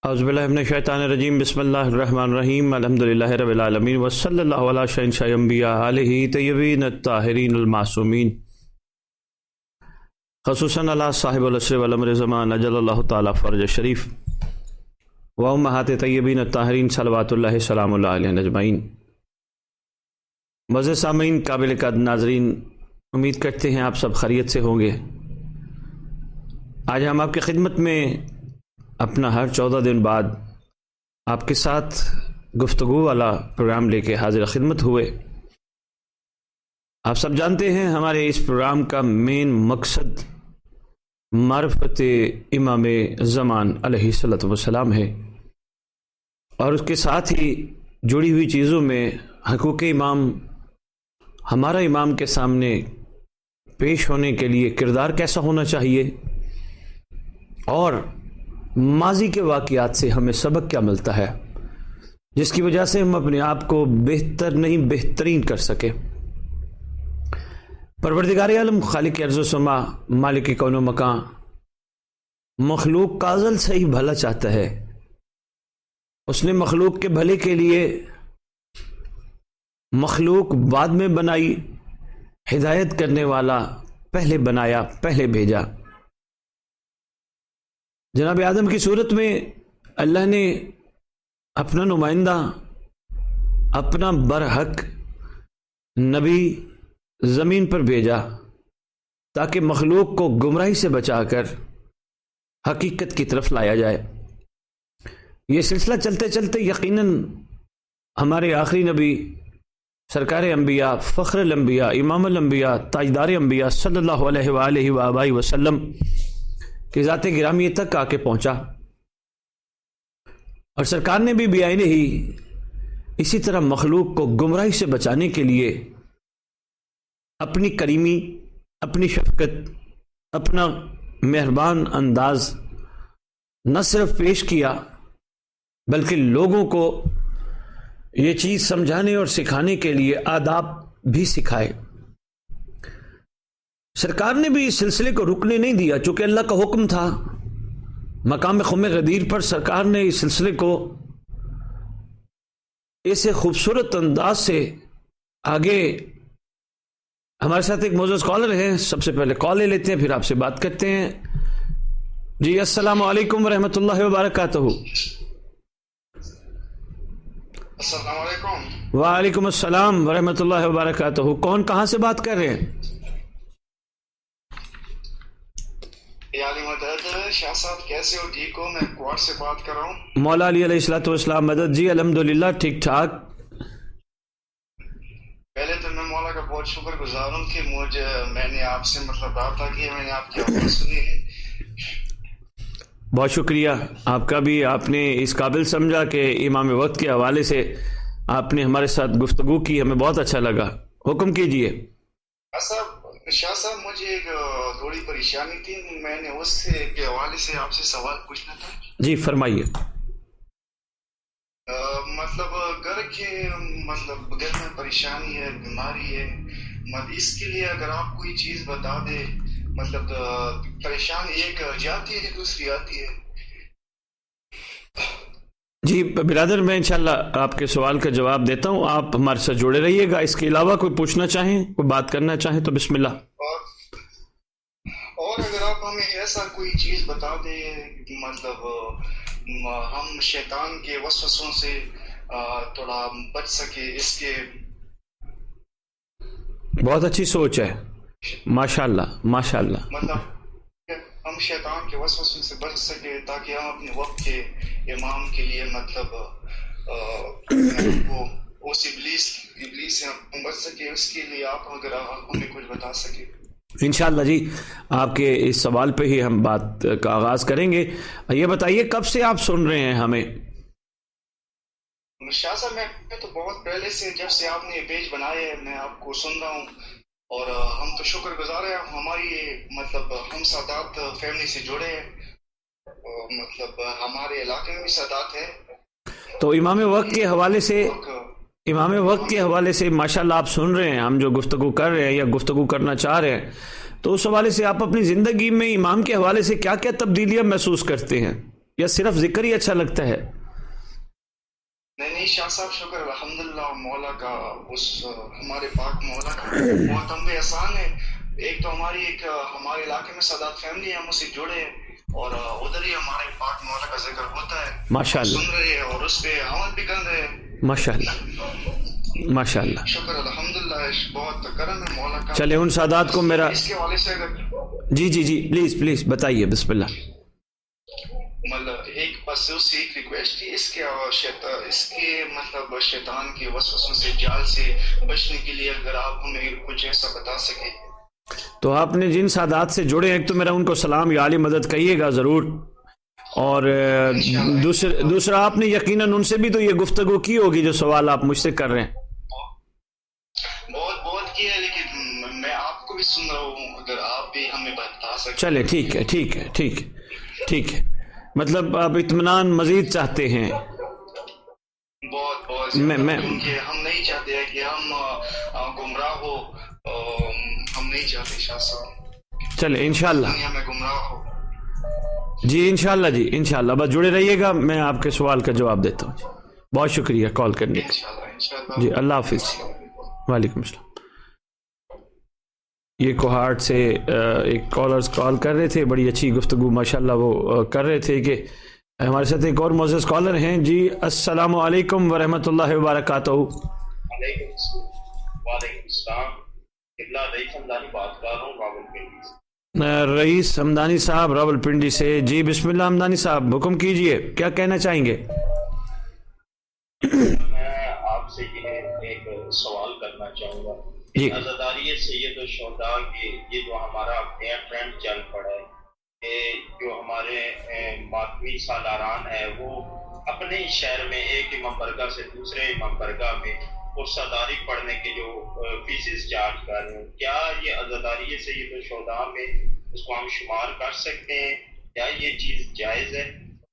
اعوذ باللہ من الشیطان الرجیم بسم اللہ الرحمن الرحیم الحمدللہ رب العالمین وصلی اللہ علی شہنشاہ انبیاء آلہ طیبین الطاہرین المعصومین خصوصاً علی صاحب العصر والامر زمان اجل اللہ تعالی فرج شریف و امہات طیبین الطاہرین صلوات اللہ سلام اللہ علیہ اجمعین۔ معزز سامعین، قابل قدر ناظرین، امید کرتے ہیں آپ سب خیریت سے ہوں گے۔ آج ہم آپ کی خدمت میں اپنا ہر 14 دن بعد آپ کے ساتھ گفتگو والا پروگرام لے کے حاضر خدمت ہوئے۔ آپ سب جانتے ہیں ہمارے اس پروگرام کا مین مقصد معرفت امام زمان علیہ الصلوۃ والسلام ہے، اور اس کے ساتھ ہی جڑی ہوئی چیزوں میں حقوق امام، ہمارا امام کے سامنے پیش ہونے کے لیے کردار کیسا ہونا چاہیے، اور ماضی کے واقعات سے ہمیں سبق کیا ملتا ہے جس کی وجہ سے ہم اپنے آپ کو بہتر نہیں بہترین کر سکیں۔ پروردگار عالم، خالق ارض و سما، مالک کون و مکان، مخلوق کا ازل سے ہی بھلا چاہتا ہے۔ اس نے مخلوق کے بھلے کے لیے مخلوق بعد میں بنائی، ہدایت کرنے والا پہلے بنایا، پہلے بھیجا۔ جناب آدم کی صورت میں اللہ نے اپنا نمائندہ، اپنا برحق نبی زمین پر بھیجا تاکہ مخلوق کو گمراہی سے بچا کر حقیقت کی طرف لایا جائے۔ یہ سلسلہ چلتے چلتے یقیناً ہمارے آخری نبی، سرکار انبیاء، فخر الانبیاء، امام الانبیاء، تاجدار انبیاء صلی اللہ علیہ وآلہ وآبائہ وسلم کہ ذات گرامی تک آ کے پہنچا، اور سرکار نے بھی بیائے ہی اسی طرح مخلوق کو گمراہی سے بچانے کے لیے اپنی کریمی، اپنی شفقت، اپنا مہربان انداز نہ صرف پیش کیا بلکہ لوگوں کو یہ چیز سمجھانے اور سکھانے کے لیے آداب بھی سکھائے۔ سرکار نے بھی اس سلسلے کو رکنے نہیں دیا، چونکہ اللہ کا حکم تھا۔ مقام خم غدیر پر سرکار نے اس سلسلے کو ایسے خوبصورت انداز سے آگے، ہمارے ساتھ ایک معزز کالر ہیں، سب سے پہلے کال لے لیتے ہیں، پھر آپ سے بات کرتے ہیں۔ جی السلام علیکم ورحمۃ اللہ وبرکاتہ۔ السلام علیکم۔ وعلیکم السلام ورحمۃ اللہ وبرکاتہ۔ کون کہاں سے بات کر رہے ہیں؟ شاہ صاحب کیسے ہو؟ ٹھیک ہو؟ میں کوارٹ سے بات کر رہا ہوں۔ مولا علی علیہ الصلوۃ والسلام مدد۔ جی الحمدللہ ٹھیک ٹھاک۔ پہلے تو میں مولا کا بہت شکر گزار ہوں کہ میں نے آپ سے رابطہ کیا، میں نے آپ کی آواز سنی ہے۔ بہت شکریہ آپ کا بھی، آپ نے اس قابل سمجھا کہ امام وقت کے حوالے سے آپ نے ہمارے ساتھ گفتگو کی، ہمیں بہت اچھا لگا۔ حکم کیجئے۔ شاہ صاحب مجھے ایک تھوڑی پریشانی تھی، میں نے اس کے حوالے سے آپ سے سوال پوچھنا تھا۔ جی فرمائیے۔ گھر میں پریشانی ہے، بیماری ہے، اس کے لیے اگر آپ کوئی چیز بتا دے، پریشانی ایک جاتی ہے دوسری آتی ہے۔ جی برادر، میں انشاءاللہ آپ کے سوال کا جواب دیتا ہوں، آپ ہمارے ساتھ جڑے رہیے گا۔ اس کے علاوہ کوئی پوچھنا چاہیں، کوئی بات کرنا چاہیں تو بسم اللہ۔ اور اگر آپ ہمیں ایسا کوئی چیز بتا دیں، ہم شیطان کے وسوسوں سے تھوڑا بچ سکے، اس کے۔ بہت اچھی سوچ ہے، ماشاءاللہ ماشاءاللہ۔ ہم شیطان کے وسوسوں سے بچ سکے تاکہ ہم اپنے وقت کے امام کے لیے اس ابلیس سے ہم بچ سکے، اس کے لیے آپ اگر ہمیں کچھ بتا سکے۔ انشاءاللہ جی، آپ کے اس سوال پہ ہی ہم بات کا آغاز کریں گے۔ یہ بتائیے کب سے آپ سن رہے ہیں ہمیں؟ شاہ صاحب میں تو بہت پہلے سے، جب سے آپ نے یہ پیج بنایا ہے میں آپ کو سن رہا ہوں، اور ہم تو شکر گزار ہیں، ہماری ہم سادات فیملی سے جڑے ہیں، ہمارے علاقے میں بھی سادات ہے۔ تو امام وقت کے حوالے سے ماشاءاللہ آپ سن رہے ہیں، ہم جو گفتگو کر رہے ہیں یا گفتگو کرنا چاہ رہے ہیں، تو اس حوالے سے آپ اپنی زندگی میں امام کے حوالے سے کیا کیا تبدیلیاں محسوس کرتے ہیں؟ یا صرف ذکر ہی اچھا لگتا ہے؟ نہیں شاہ صاحب، شکر الحمدللہ مولا کا، اس ہمارے پاک مولا کا بہت ہم پہ احسان ہے. ایک تو ہمارے علاقے میں سادات فیملی ہے، ہم اس سے جڑے ہیں اور ادھر ہی ہمارے پاک مولا کا ذکر ہوتا ہے، ماشاء اللہ، سن رہے ہیں اور اس پہ عمل بھی کر رہے ہیں. ماشاء اللہ، ماشاء اللہ. شکر الحمدللہ، بہت کرم ہے مولا کا. چلے ان سادات کو میرا، اس کے حوالے سے اگر جی پلیز بتائیے، بسم اللہ. مطلب بس اس سے ایک ریکویسٹ تھی، اس کے مطلب شیطان کے وسوسوں سے، جال سے بچنے کے لیے اگر آپ ہمیں کچھ ایسا بتا سکیں. تو آپ نے جن سادات سے جڑے ہیں، ایک تو میرا ان کو سلام یا عالی مدد کہیے گا ضرور، اور دوسرا آپ نے یقیناً ان سے بھی تو یہ گفتگو کی ہوگی جو سوال آپ مجھ سے کر رہے ہیں. بہت کی ہے، لیکن میں آپ کو بھی سن رہا ہوں، اگر آپ بھی ہمیں بتا سکیں. چلے ٹھیک ہے. مطلب آپ اطمینان مزید چاہتے ہیں؟ بہت کیونکہ ہم نہیں چاہتے کہ ہم گمراہ ہو، ہم نہیں چاہتے شاہ صاحب. چلے انشاءاللہ دنیا میں گمراہ ہو. جی انشاءاللہ بس جڑے رہیے گا، میں آپ کے سوال کا جواب دیتا ہوں. بہت شکریہ کال کرنے کا. انشاءاللہ. جی اللہ حافظ. وعلیکم السلام. یہ کوہاٹ سے ایک کالرز کال کر رہے تھے، بڑی اچھی گفتگو ماشاءاللہ وہ کر رہے تھے کہ ہمارے ساتھ ایک اور معزز کالر ہیں. جی السلام علیکم ورحمۃ اللہ وبرکاتہ. وعلیکم السلام. رئیس ہمدانی بات کر رہا ہوں راولپنڈی سے. رئیس ہمدانی صاحب راولپنڈی سے، جی بسم اللہ ہمدانی صاحب حکم کیجئے، کیا کہنا چاہیں گے؟ میں آپ سے ایک سوال کرنا چاہوں گا. عزاداری سید الشہداء کی یہ جو ہمارا ٹرینڈ چل پڑا ہے کہ جو ہمارے ماتمی سالاران ہیں وہ اپنے ہی شہر میں ایک امام برگاہ سے دوسرے امام برگاہ میں عزاداری پڑھنے کے جو فیسز چارج کر رہے ہیں، کیا یہ عزاداری سید الشہداء میں اس کو ہم شمار کر سکتے ہیں؟ کیا یہ چیز جائز ہے؟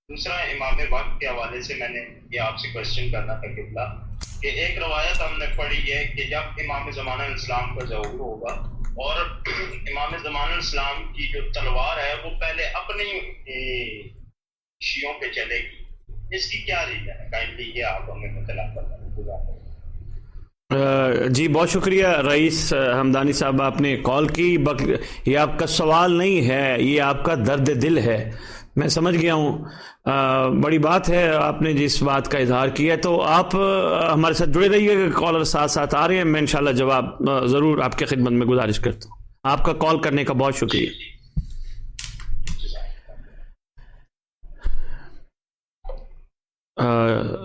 دوسرا امام وقت کے حوالے سے میں نے یہ آپ سے کوشچن کرنا تھا قبلہ کہ ایک روایت ہم نے پڑھی ہے کہ جب امام زمانہ اسلام کا ظہور ہوگا اور امام زمانہ اسلام کی جو تلوار ہے وہ پہلے اپنی شیعوں پہ چلے گی، اس کی کیا ریزن ہے؟ کائنڈلی یہ آپ ہمیں مطلع کرنا. جی بہت شکریہ رئیس ہمدانی صاحب، آپ نے کال کی. یہ آپ کا سوال نہیں ہے، یہ آپ کا درد دل ہے، میں سمجھ گیا ہوں. بڑی بات ہے آپ نے جس بات کا اظہار کیا ہے، تو آپ ہمارے ساتھ جڑے رہیے گا. کالر ساتھ آ رہے ہیں، میں انشاءاللہ جواب ضرور آپ کی خدمت میں گزارش کرتا ہوں. آپ کا کال کرنے کا بہت شکریہ.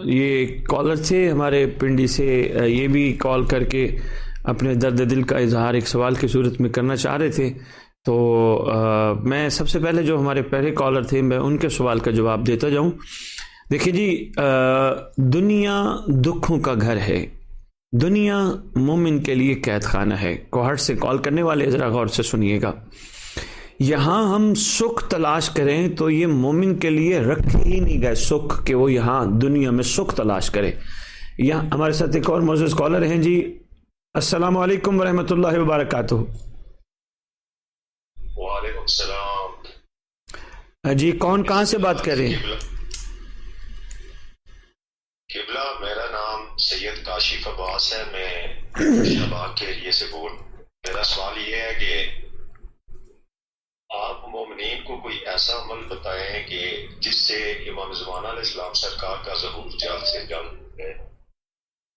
یہ کالر تھے ہمارے پنڈی سے، یہ بھی کال کر کے اپنے درد دل کا اظہار ایک سوال کی صورت میں کرنا چاہ رہے تھے. تو میں سب سے پہلے جو ہمارے پہلے کالر تھے میں ان کے سوال کا جواب دیتا جاؤں. دیکھیں جی، دنیا دکھوں کا گھر ہے، دنیا مومن کے لیے قید خانہ ہے. کوہٹ سے کال کرنے والے ذرا غور سے سنیے گا. یہاں ہم سکھ تلاش کریں تو یہ مومن کے لیے رکھے ہی نہیں گئے سکھ کہ وہ یہاں دنیا میں سکھ تلاش کرے. یہاں ہمارے ساتھ ایک اور معزز کالر ہیں. جی السلام علیکم ورحمۃ اللہ وبرکاتہ. وعلیکم السلام. جی کون کہاں سے بات کر رہے ہیں؟ قبلہ میرا نام سید کاشف عباس ہے، میں شہباگ کے ایریے سے بول. میرا سوال یہ ہے کہ آپ مومنین کو کوئی ایسا عمل بتائیں کہ جس سے امام زمانہ علیہ السلام سرکار کا ظہور جلد سے جلد ہے،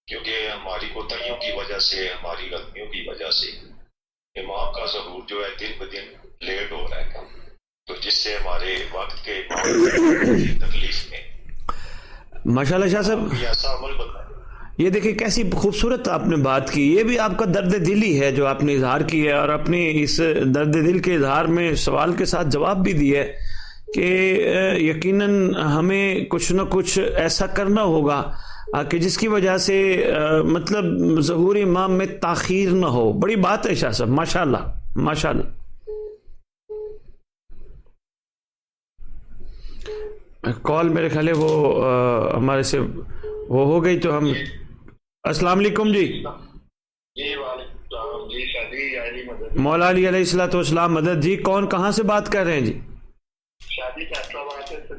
کیونکہ ہماری کوتاہیوں کی وجہ سے، ہماری غلطیوں کی وجہ سے امام کا ظہور جو ہے دن بدن لیٹ ہو رہا ہے، تو جس سے ہمارے وقت کے تکلیف میں. ماشاءاللہ شاہ صاحب، ایسا عمل بتائیں. یہ دیکھیں کیسی خوبصورت آپ نے بات کی. یہ بھی آپ کا درد دل ہی ہے جو آپ نے اظہار کی ہے، اور اپنے اس درد دل کے اظہار میں سوال کے ساتھ جواب بھی دیا ہے کہ یقیناً ہمیں کچھ نہ کچھ ایسا کرنا ہوگا کہ جس کی وجہ سے مطلب ظہور امام میں تاخیر نہ ہو. بڑی بات ہے شاہ صاحب، ماشاءاللہ ماشاءاللہ. کال میرے خیال ہے وہ ہمارے سے وہ ہو گئی، تو ہم السلام علیکم. جی جی وعلیکم السلام. جی شادی علی مدد، مولا علی علیہ الصلوۃ والسلام مدد. جی کون کہاں سے بات کر رہے ہیں؟ جی شادی فیصلہ آباد سے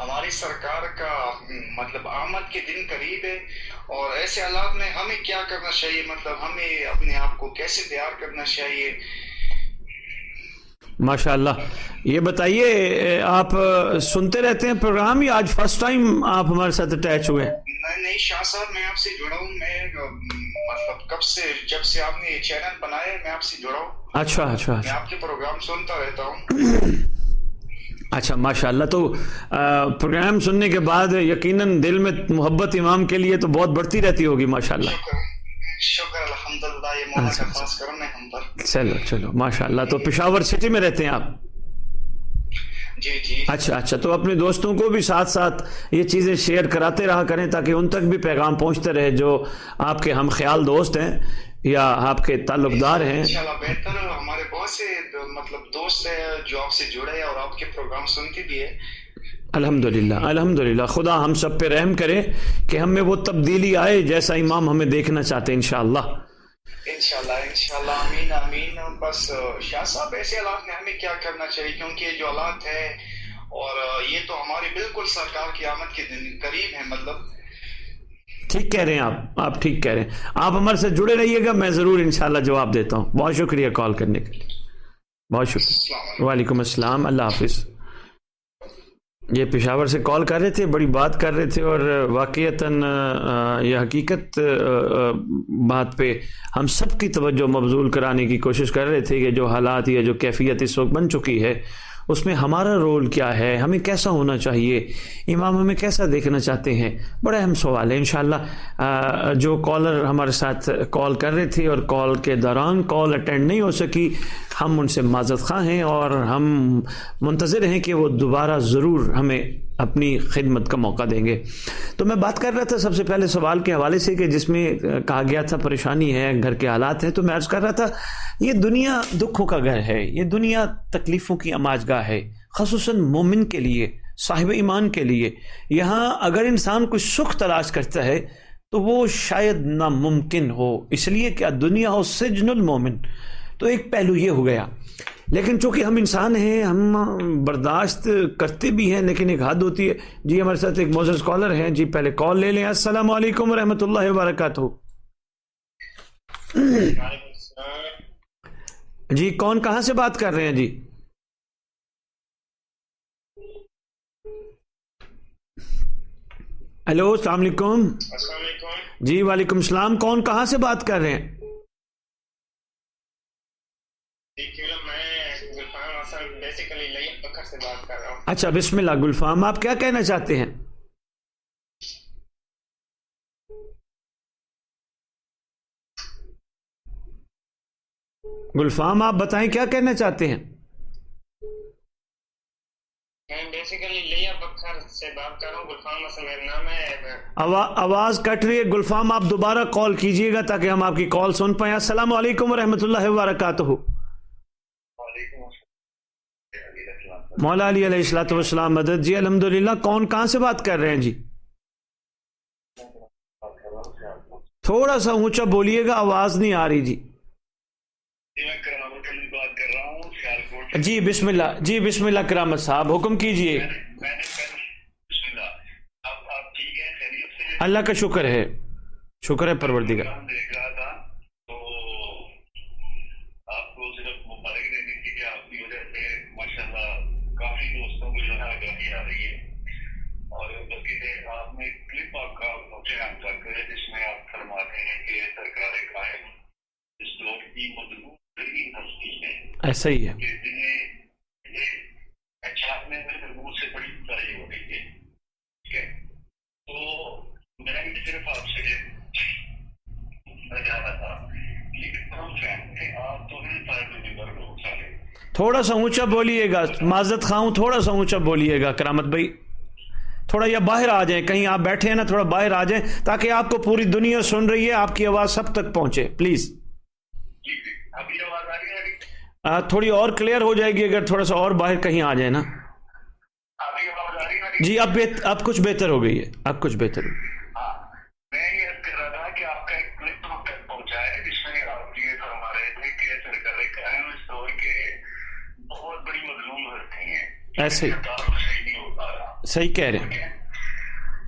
ہماری سرکار کا مطلب آمد کے دن قریب ہے، اور ایسے حالات میں ہمیں کیا کرنا چاہیے، مطلب ہمیں اپنے آپ کو کیسے تیار کرنا چاہیے؟ ماشاء اللہ. یہ بتائیے آپ سنتے رہتے ہیں پروگرام یا آج فرسٹ ٹائم آپ ہمارے ساتھ اٹیچ ہوئے ہیں؟ نہیں شاہ صاحب، میں آپ سے جڑا ہوں. میں مطلب کب سے، جب سے آپ نے یہ چینل بنایا میں آپ سے جڑا ہوں. اچھا اچھا میں اچھا آپ کے پروگرام سنتا رہتا ہوں. اچھا ماشاء اللہ. تو پروگرام سننے کے بعد یقیناً دل میں محبت امام کے لیے تو بہت بڑھتی رہتی ہوگی ماشاء اللہ. شکر الحمدللہ، یہ مولا کا خاص کرم ہے ہم پر. چلو ماشاء اللہ. تو پشاور سٹی میں رہتے ہیں آپ؟ جی جی. اچھا. تو اپنے دوستوں کو بھی ساتھ ساتھ یہ چیزیں شیئر کراتے رہا کریں تاکہ ان تک بھی پیغام پہنچتے رہے جو آپ کے ہم خیال دوست ہیں یا آپ کے تعلق دار ہیں. انشاءاللہ بہتر. ہمارے بہت سے مطلب دوست ہیں جو آپ سے جڑے ہیں اور آپ کے پروگرام سنتے بھی ہیں. الحمدللہ. خدا ہم سب پہ رحم کرے کہ ہم میں وہ تبدیلی آئے جیسا امام ہمیں دیکھنا چاہتے ہیں انشاءاللہ. انشاءاللہ آمین. بس شاہ صاحب ایسے حالات میں ہمیں کیا کرنا چاہیے، کیونکہ یہ جو حالات ہے اور یہ تو ہماری بالکل سرکار کی آمد کے دن قریب ہے. مطلب ٹھیک کہہ رہے ہیں آپ ٹھیک کہہ رہے ہیں. آپ ہمارے سے جڑے رہیے گا، میں ضرور انشاءاللہ جواب دیتا ہوں. بہت شکریہ کال کرنے کے لیے. بہت شکریہ. وعلیکم السلام. اللہ حافظ. یہ پشاور سے کال کر رہے تھے، بڑی بات کر رہے تھے، اور واقعتاً یہ حقیقت بات پہ ہم سب کی توجہ مبذول کرانے کی کوشش کر رہے تھے کہ جو حالات یا جو کیفیت اس وقت بن چکی ہے اس میں ہمارا رول کیا ہے، ہمیں کیسا ہونا چاہیے، امام ہمیں کیسا دیکھنا چاہتے ہیں. بڑا اہم سوال ہے. انشاءاللہ جو کالر ہمارے ساتھ کال کر رہے تھے اور کال کے دوران کال اٹینڈ نہیں ہو سکی، ہم ان سے معذرت خواہ ہیں اور ہم منتظر ہیں کہ وہ دوبارہ ضرور ہمیں اپنی خدمت کا موقع دیں گے. تو میں بات کر رہا تھا سب سے پہلے سوال کے حوالے سے کہ جس میں کہا گیا تھا پریشانی ہے، گھر کے حالات ہیں. تو میں عرض کر رہا تھا یہ دنیا دکھوں کا گھر ہے، یہ دنیا تکلیفوں کی اماجگاہ ہے، خصوصاً مومن کے لیے، صاحب ایمان کے لیے. یہاں اگر انسان کوئی سکھ تلاش کرتا ہے تو وہ شاید ناممکن ہو، اس لیے کہ دنیا ہو سجن المومن. تو ایک پہلو یہ ہو گیا. لیکن چونکہ ہم انسان ہیں، ہم برداشت کرتے بھی ہیں، لیکن ایک حد ہوتی ہے. جی ہمارے ساتھ ایک معزز کالر ہیں. جی پہلے کال لے لیں. السلام علیکم ورحمۃ اللہ وبرکاتہ. جی کون کہاں سے بات کر رہے ہیں؟ جی ہیلو السلام علیکم. السلام علیکم. جی وعلیکم السلام. کون کہاں سے بات کر رہے ہیں؟ اچھا بسم اللہ. گلفام آپ کیا کہنا چاہتے ہیں؟ گلفام آپ بتائیں کیا کہنا چاہتے ہیں؟ میں بیسیکلی لیا بکھر سے بات کر رہا ہوں. گلفام اصل میرا نام ہے. آواز کٹ رہی ہے گلفام. آپ دوبارہ کال کیجئے گا تاکہ ہم آپ کی کال سن پائیں. السلام علیکم ورحمۃ اللہ وبرکاتہ. مولا علی علیہ الصلوۃ والسلام مدد. جی الحمدللہ. کون کہاں سے بات کر رہے ہیں؟ جی تھوڑا سا اونچا بولیے گا، آواز نہیں آ رہی. جی بسم اللہ. جی بسم اللہ کرامت صاحب حکم کیجئے. اللہ کا شکر ہے، شکر ہے پروردگار. ایسا ہی ہے. تھوڑا سا اونچا بولیے گا، معذرت خواہ ہوں، تھوڑا سا اونچا بولیے گا کرامت بھائی. تھوڑا یا باہر آ جائیں، کہیں آپ بیٹھے ہیں نا، تھوڑا باہر آ جائیں تاکہ آپ کو پوری دنیا سن رہی ہے، آپ کی آواز سب تک پہنچے پلیز. تھوڑی اور کلیئر ہو جائے گی اگر تھوڑا سا اور باہر کہیں آ جائے نا. جی اب کچھ بہتر ہو گئی ہے، اب کچھ بہتر ہو. میں یہ کہہ رہا تھا کہ آپ کا ایک کلپ ہم تک پہنچا ہے جس میں آپ یہ فرما رہے تھے کہ سرکار قائم اس دور کے بہت بڑی مظلوم ہوتی ہیں. ایسے ہی صحیح کہہ رہے ہیں.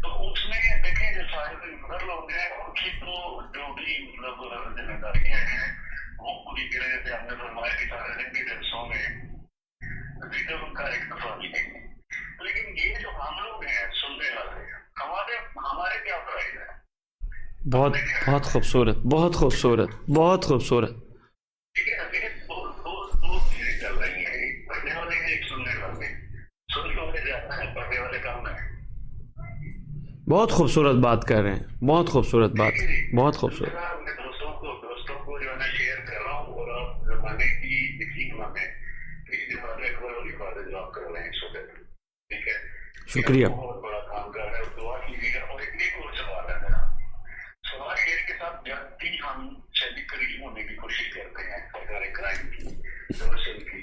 تو اس میں دیکھیں جو صاحب مگر لوگ ہیں ان کی تو جو بھی مطلب ذمہ داریاں ہیں وہ پوری کرے تھے. ہم نے فرمایا کہ سارے دن کے جلسوں میں ذکر ان کا ایک دفعہ بھی نہیں. لیکن یہ جو ہم لوگ ہیں سننے والے ہمارے کیا فرائض ہے؟ بہت بہت خوبصورت، بہت خوبصورت، بہت خوبصورت. ٹھیک ہے، ابھی دو چیزیں چل رہی ہیں، ایک پڑھنے والے ہیں، ایک سننے والے. سننے والے زیادہ ہیں، پڑھنے والے کم ہیں. بہت خوبصورت بات کر رہے ہیں، بہت خوبصورت بات، بہت خوبصورت. میں اپنے دوستوں کو جو ہے نا شیئر کر رہا ہوں، اور آپ زمانے کی حکمت میں کسی دفعہ ایک بار عبادت جو آپ کر رہے ہیں اس وقت، ٹھیک ہے، شکریہ. بہت بڑا کام کر رہے ہیں. دعا کیجیے گا. اور ایک ایک اور سوال ہے میرا. سوال یہ کے ساتھ جب بھی ہم شدید قریب ہونے کی کوشش کرتے ہیں سرکار کرائم کی توسل کی،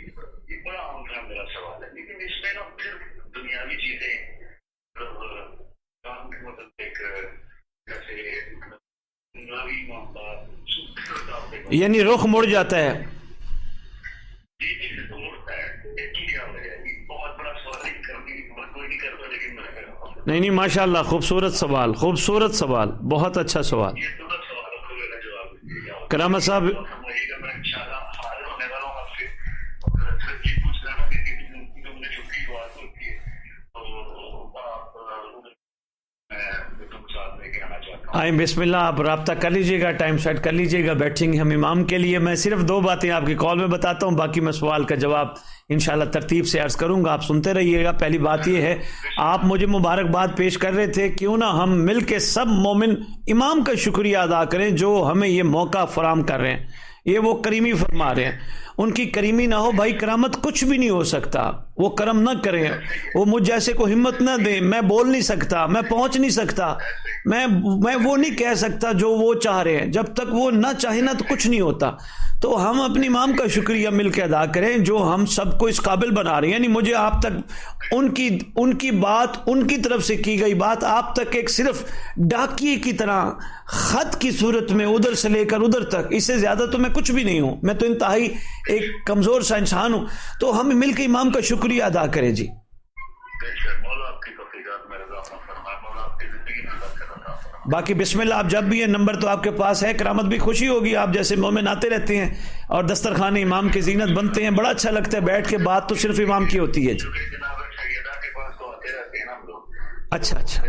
یہ بڑا عام تھا میرا سوال ہے. لیکن اس میں نا پھر دنیاوی چیزیں کام کے متعلق جیسے دنیاوی معاملات یعنی رخ مڑ جاتا ہے. جی جی سے تو مڑتا ہے. ایک ہی کیا ہو جائے گی. بہت بڑا سوال نہیں کرتی، کوئی نہیں کرتا، لیکن میں کر رہا ہوں. نہیں نہیں، ماشاء اللہ، خوبصورت سوال، خوبصورت سوال، بہت اچھا سوال. یہ تو سوال کو میرا جواب دیجیے گا. کرامت صاحب، سمجھیے گا. میں انشاءاللہ حاضر ہونے والا ہوں آپ سے. صرف یہ پوچھ رہا تھا کہ جو مجھے چھٹی کی بات ہوتی ہے تو آپ میں تم ساتھ لے کے آنا چاہتا ہوں. آئیں، بسم اللہ، آپ رابطہ کر لیجئے گا، ٹائم سیٹ کر لیجئے گا، بیٹھیں گے ہم امام کے لیے. میں صرف 2 باتیں آپ کی کال میں بتاتا ہوں، باقی میں سوال کا جواب انشاءاللہ ترتیب سے عرض کروں گا، آپ سنتے رہیے گا. پہلی بات یہ ہے، آپ مجھے مبارکباد پیش کر رہے تھے، کیوں نہ ہم مل کے سب مومن امام کا شکریہ ادا کریں جو ہمیں یہ موقع فراہم کر رہے ہیں. یہ وہ کریمی فرما رہے ہیں، ان کی کریمی نہ ہو بھائی کرامت کچھ بھی نہیں ہو سکتا. وہ کرم نہ کریں، وہ مجھ جیسے کو ہمت نہ دیں. میں بول نہیں سکتا، میں پہنچ نہیں سکتا، میں وہ نہیں کہہ سکتا جو وہ چاہ رہے ہیں. جب تک وہ نہ چاہے نا تو کچھ نہیں ہوتا. تو ہم اپنی امام کا شکریہ مل کے ادا کریں جو ہم سب کو اس قابل بنا رہے ہیں. یعنی مجھے آپ تک ان کی بات، ان کی طرف سے کی گئی بات آپ تک ایک صرف ڈاکیے کی طرح خط کی صورت میں ادھر سے لے کر ادھر تک، اس سے زیادہ تو میں کچھ بھی نہیں ہوں. میں تو انتہائی ایک کمزور سا انسان ہوں. تو ہم مل کے امام کا شکریہ ادا کریں. جی باقی بسم اللہ، آپ جب بھی یہ نمبر تو آپ کے پاس ہے. کرامت بھی خوشی ہوگی، آپ جیسے مومن آتے رہتے ہیں اور دسترخوان امام کی زینت بنتے ہیں، بڑا اچھا لگتا ہے بیٹھ کے. بات تو صرف امام کی ہوتی ہے. جی اچھا اچھا.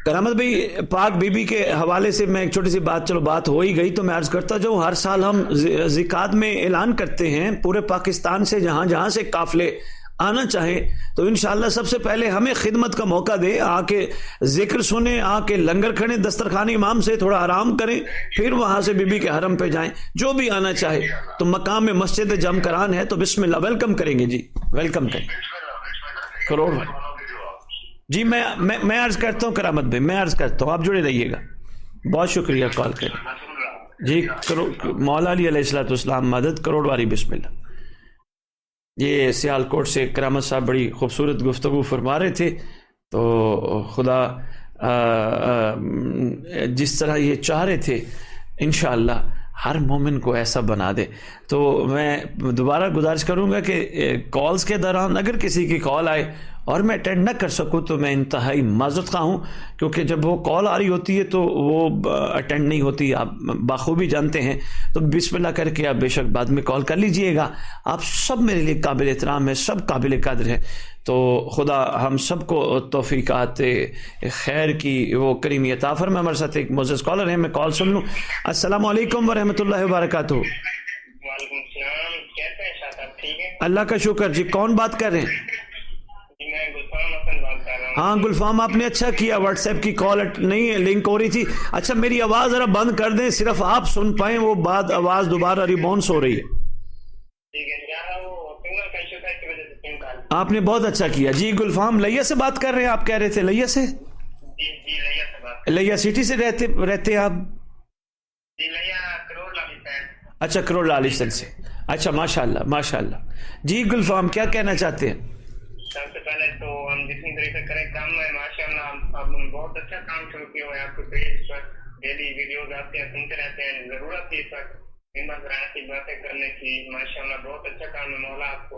کرامت بھائی، پاک بی بی کے حوالے سے میں ایک چھوٹی سی بات، چلو بات ہو ہی گئی تو میں عرض کرتا جاؤں. ہر سال ہم زکوٰۃ میں اعلان کرتے ہیں پورے پاکستان سے جہاں جہاں سے قافلے آنا چاہیں تو انشاءاللہ سب سے پہلے ہمیں خدمت کا موقع دیں. آ کے ذکر سنیں، آ کے لنگر کھڑیں دسترخوان امام سے، تھوڑا آرام کریں، پھر وہاں سے بی بی کے حرم پہ جائیں. جو بھی آنا چاہے تو مقام مسجد جم کران ہے تو بسم اللہ، ویلکم کریں گے. جی ویلکم کریں. کروڑ جی میں عرض کرتا ہوں کرامت بھائی، میں عرض کرتا ہوں، آپ جڑے رہیے گا. بہت شکریہ کال کریں. جی مولا علی علیہ السلام مدد، کروڑ والی بسم اللہ. یہ سیالکوٹ سے کرامت صاحب بڑی خوبصورت گفتگو فرما رہے تھے. تو خدا جس طرح یہ چاہ رہے تھے انشاءاللہ ہر مومن کو ایسا بنا دے. تو میں دوبارہ گزارش کروں گا کہ کالز کے دوران اگر کسی کی کال آئے اور میں اٹینڈ نہ کر سکوں تو میں انتہائی معذرت خواہ ہوں، کیونکہ جب وہ کال آ رہی ہوتی ہے تو وہ اٹینڈ نہیں ہوتی، آپ بخوبی جانتے ہیں. تو بسم اللہ کر کے آپ بے شک بعد میں کال کر لیجئے گا. آپ سب میرے لیے قابل احترام ہے، سب قابل قدر ہے. تو خدا ہم سب کو توفیقات خیر کی وہ کریمی عطا فرمائے. ہمارے ساتھ ایک معزز کالر ہیں، میں کال سن لوں. السلام علیکم ورحمۃ اللہ وبرکاتہ. وعلیکم السلام، کیسے ہیں شاہ صاحب؟ ٹھیک ہے، اللہ کا شکر. جی کون بات کر رہے ہیں؟ جی میں گلفام حسن بات کر رہا ہوں. ہاں گلفام، آپ نے اچھا کیا، واٹس ایپ کی کال نہیں لنک ہو رہی تھی. اچھا میری آواز ذرا بند کر دیں، صرف آپ سن پائیں، وہ بعد آواز دوبارہ ریباؤنس ہو رہی ہے. ٹھیک ہے، یہاں وہ سنگل کا ایشو تھا، اس کی وجہ سے سم کال. آپ نے بہت اچھا کیا. جی گلفام لیا سے بات کر رہے ہیں، آپ کہہ رہے تھے لیا سے؟ جی لیا سے بات. لیا سٹی سے رہتے ہیں آپ؟ جی لیا کروڑ لالی سائڈ. اچھا کروڑ لالستان سے. اچھا ماشاء اللہ ماشاء اللہ. جی گلفام کیا کہنا چاہتے ہیں؟ سب سے پہلے تو ہم جتنی طریقے سے کریں کام ہے ماشاء اللہ، اب بہت اچھا کام شروع کیا ہوا ہے. آپ کو پیج پر ڈیلی ویڈیوز آتے ہیں، سنتے رہتے ہیں. ضرورت تھی اس وقت ایسی باتیں کرنے کی. ماشاء اللہ بہت اچھا کام ہے. مولا آپ کو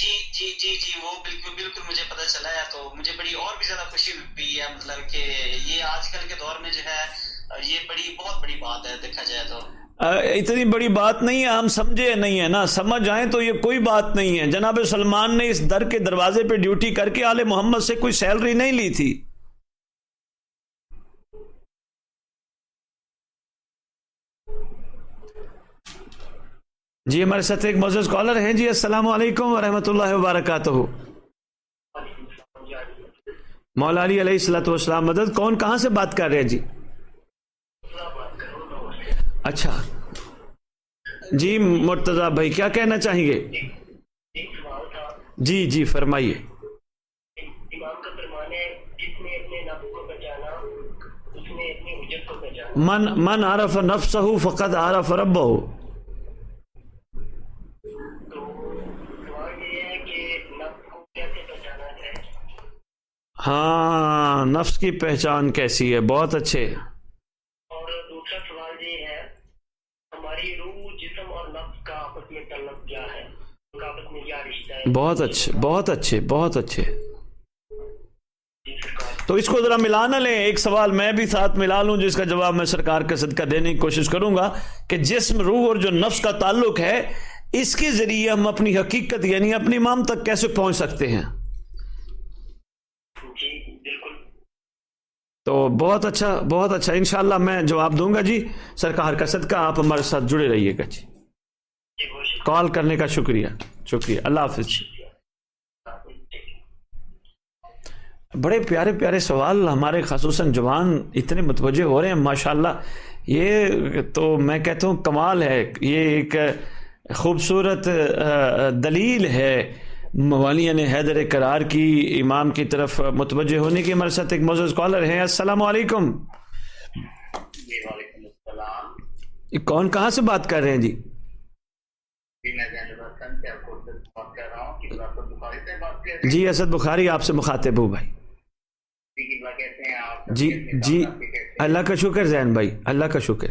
جی وہ بالکل مجھے پتہ چلا ہے، تو مجھے بڑی اور بھی زیادہ خوشی ہوئی ہے، مطلب کہ یہ آج کل کے دور میں جو ہے یہ بہت بڑی بات ہے دیکھا جائے تو۔ اتنی بڑی بات نہیں ہے، ہم سمجھے نہیں ہے نا، سمجھ آئیں تو یہ کوئی بات نہیں ہے۔ جناب سلمان نے اس در کے دروازے پہ ڈیوٹی کر کے آل محمد سے کوئی سیلری نہیں لی تھی۔ جی ہمارے ساتھ ایک معزز کالر ہیں۔ جی السلام علیکم ورحمۃ اللہ وبرکاتہ۔ مولا علی علیہ الصلوۃ والسلام مدد۔ کون کہاں سے بات کر رہے ہیں؟ جی اچھا جی مرتضیٰ بھائی کیا کہنا چاہیں گے؟ جی فرمائیے۔ امام کا فرمان ہے جس نے اپنے نفس کو پہچانا اس نے اپنی حجت کو پہچانا۔ من عرف نفسہ فقد عرف ربہ۔ تو سوال یہ ہے کہ نفس کو کیسے پہچانا ہے؟ ہاں نفس کی پہچان کیسی ہے؟ بہت اچھے۔ اور دوسرا سوال یہ ہے ہماری روح جسم اور نفس کا آپس میں تعلق کیا ہے، ان کا آپس میں کیا رشتہ ہے؟ بہت اچھے۔ تو اس کو ذرا ملا نہ لیں، ایک سوال میں بھی ساتھ ملا لوں جس کا جواب میں سرکار کا صدقہ دینے کی کوشش کروں گا کہ جسم، روح اور جو نفس کا تعلق ہے اس کے ذریعے ہم اپنی حقیقت یعنی اپنی امام تک کیسے پہنچ سکتے ہیں۔ جی بالکل۔ تو بہت اچھا انشاءاللہ میں جواب دوں گا۔ جی سرکار کا صدقہ آپ ہمارے ساتھ جڑے رہیے گا۔ جی کال کرنے کا شکریہ۔ اللہ حافظ۔ بڑے پیارے سوال ہمارے خصوصاً جوان اتنے متوجہ ہو رہے ہیں ماشاءاللہ، یہ تو میں کہتا ہوں کمال ہے، یہ ایک خوبصورت دلیل ہے موالین حیدر کرار کی امام کی طرف متوجہ ہونے کی۔ ہمارے ساتھ ایک معزز کالر ہیں۔ السلام علیکم۔ جی وعلیکم السلام۔ کون کہاں سے بات کر رہے ہیں؟ جی میں زین الحسن سے بات کر رہا ہوں۔ اسد بخاری سے بات کر رہے ہیں؟ جی اسد بخاری آپ سے مخاطب ہوں بھائی۔ کیسے ہیں آپ؟ جی اللہ کا شکر زین بھائی، اللہ کا شکر۔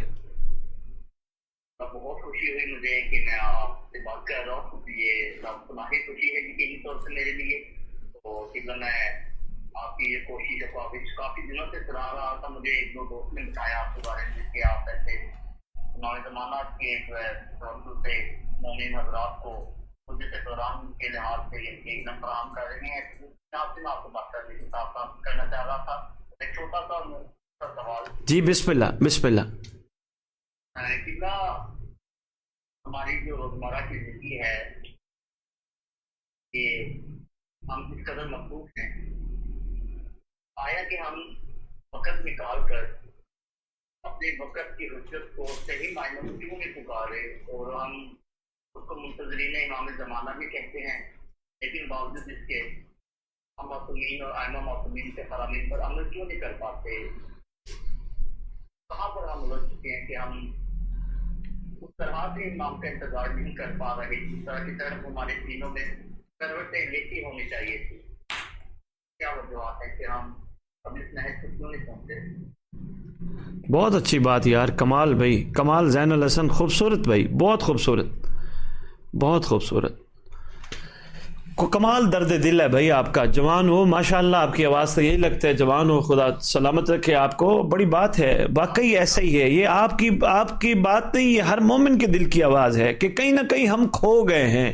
بہت خوشی ہوئی مجھے کہ میں آپ سے بات کر رہا ہوں، یہ تمہاری خوشی ہے یقینی طور سے میرے لیے۔ تو میں آپ کی یہ کوشش کافی دنوں سے سراہ رہا تھا، مجھے ایک دو دوست نے بتایا آپ کے بارے میں کہ آپ ایسے نئے زمانہ کے سے مومن حضرات کو حجت دوران کے لحاظ سے ایک نمبر فراہم کر رہے ہیں۔ آپ سے میں آپ کو بات کرنا چاہ رہا تھا، ایک چھوٹا سا سوال۔ جی بسم اللہ۔ ہماری جو روزمرہ کی زندگی ہے کہ ہم کس قدر مصروف ہیں، آیا کہ ہم وقت نکال کر اپنے وقت کی حجت کو صحیح معنوں میں کیوں نہیں پکارے، اور ہم اس کو منتظرین امام زمانہ بھی کہتے ہیں، لیکن باوجود اس کے ہم معصومین اور ائمہ معصومین کے فرامین پر عمل کیوں نہیں کر پاتے؟ کہاں پر ہم الجھ چکے ہیں کہ ہم اس طرح سے امام کا انتظار نہیں کر پا رہے جس طرح کی طرف ہمارے دینوں میں کروٹیں لیتی ہونی چاہیے تھی؟ کیا وجوہات ہے کہ ہم اب اس نہج کو کیوں نہیں پہنچتے؟ بہت اچھی بات یار، کمال بھائی، کمال زین الحسن، خوبصورت بھائی، بہت خوبصورت کمال درد دل ہے بھائی آپ کا۔ جوان ہو ماشاءاللہ، آپ کی آواز سے یہی لگتا ہے جوان ہو، خدا سلامت رکھے آپ کو، بڑی بات ہے، واقعی ایسا ہی ہے۔ یہ آپ کی بات نہیں، یہ ہر مومن کے دل کی آواز ہے کہ کہیں نہ کہیں ہم کھو گئے ہیں،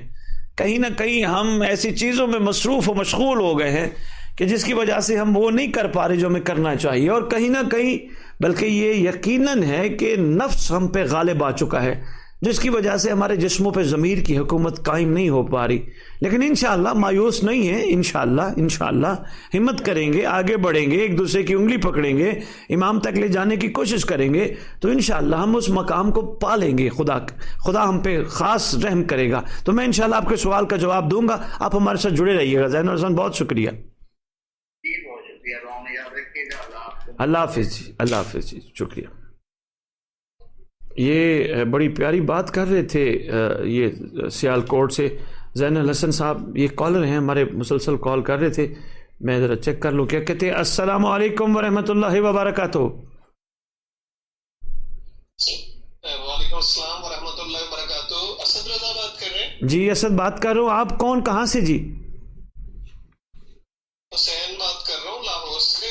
کہیں نہ کہیں ہم ایسی چیزوں میں مصروف و مشغول ہو گئے ہیں کہ جس کی وجہ سے ہم وہ نہیں کر پا رہے جو ہمیں کرنا چاہیے، اور کہیں نہ کہیں بلکہ یہ یقیناً ہے کہ نفس ہم پہ غالب آ چکا ہے، جس کی وجہ سے ہمارے جسموں پہ ضمیر کی حکومت قائم نہیں ہو پا رہی۔ لیکن انشاءاللہ مایوس نہیں ہیں، انشاءاللہ ہمت کریں گے، آگے بڑھیں گے، ایک دوسرے کی انگلی پکڑیں گے، امام تک لے جانے کی کوشش کریں گے، تو انشاءاللہ ہم اس مقام کو پا لیں گے، خدا ہم پہ خاص رحم کرے گا۔ تو میں انشاءاللہ آپ کے سوال کا جواب دوں گا، آپ ہمارے ساتھ جڑے رہیے گا۔ زین الحسن بہت شکریہ۔ اللہ حافظ جی، شکریہ۔ یہ بڑی پیاری بات کر رہے تھے یہ سیال کوٹ سے زین الحسن صاحب، یہ کالر ہیں ہمارے، مسلسل کال کر رہے تھے، میں ذرا چیک کر لوں کیا کہتے ہیں۔ السلام علیکم ورحمۃ اللہ وبرکاتہ۔ وعلیکم السلام ورحمۃ اللہ وبرکاتہ۔ اسد رضا بات کر رہے ہیں؟ جی اسد بات کر رہا ہوں. آپ کون, کہاں سے جی؟ حسین بات کر رہا ہوں لاہور سے.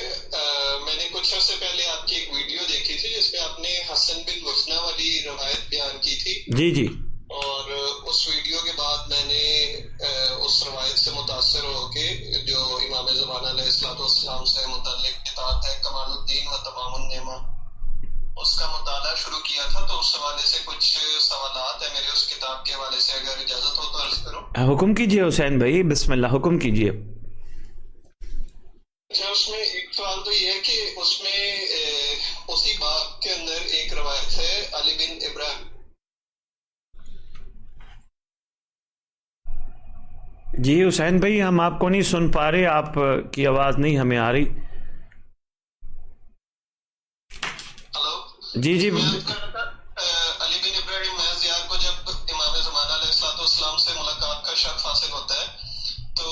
میں نے کچھ عرصے پہلے آپ کی ایک ویڈیو دیکھی تھی جس میں آپ نے حسن بن وفنا والی روایت بیان کی تھی. جی جی. اور اس ویڈیو کے بعد میں نے اس روایت سے متاثر ہو کے جو امام زمانہ علیہ الصلوۃ والسلام سے متعلق کتاب ہے کمال الدین و تمام النعمہ، اس کا مطالعہ شروع کیا تھا. تو اس حوالے سے کچھ سوالات ہیں میرے اس کتاب کے حوالے سے، اگر اجازت ہو تو عرض کروں. حکم کیجئے حسین بھائی، بسم اللہ، حکم کیجئے. اچھا، اس میں ایک سوال تو یہ ہے کہ اس میں اسی باب کے اندر ایک روایت ہے علی بن ابراہیم. جی حسین بھائی ہم آپ کو نہیں سن پا رہے، آپ کی آواز نہیں ہمیں آ رہی. ہلو جی جی. علی بن ابراہیم محضیار کو جب امام زمانہ علیہ الصلوۃ والسلام سے ملاقات کا شرف حاصل ہوتا ہے تو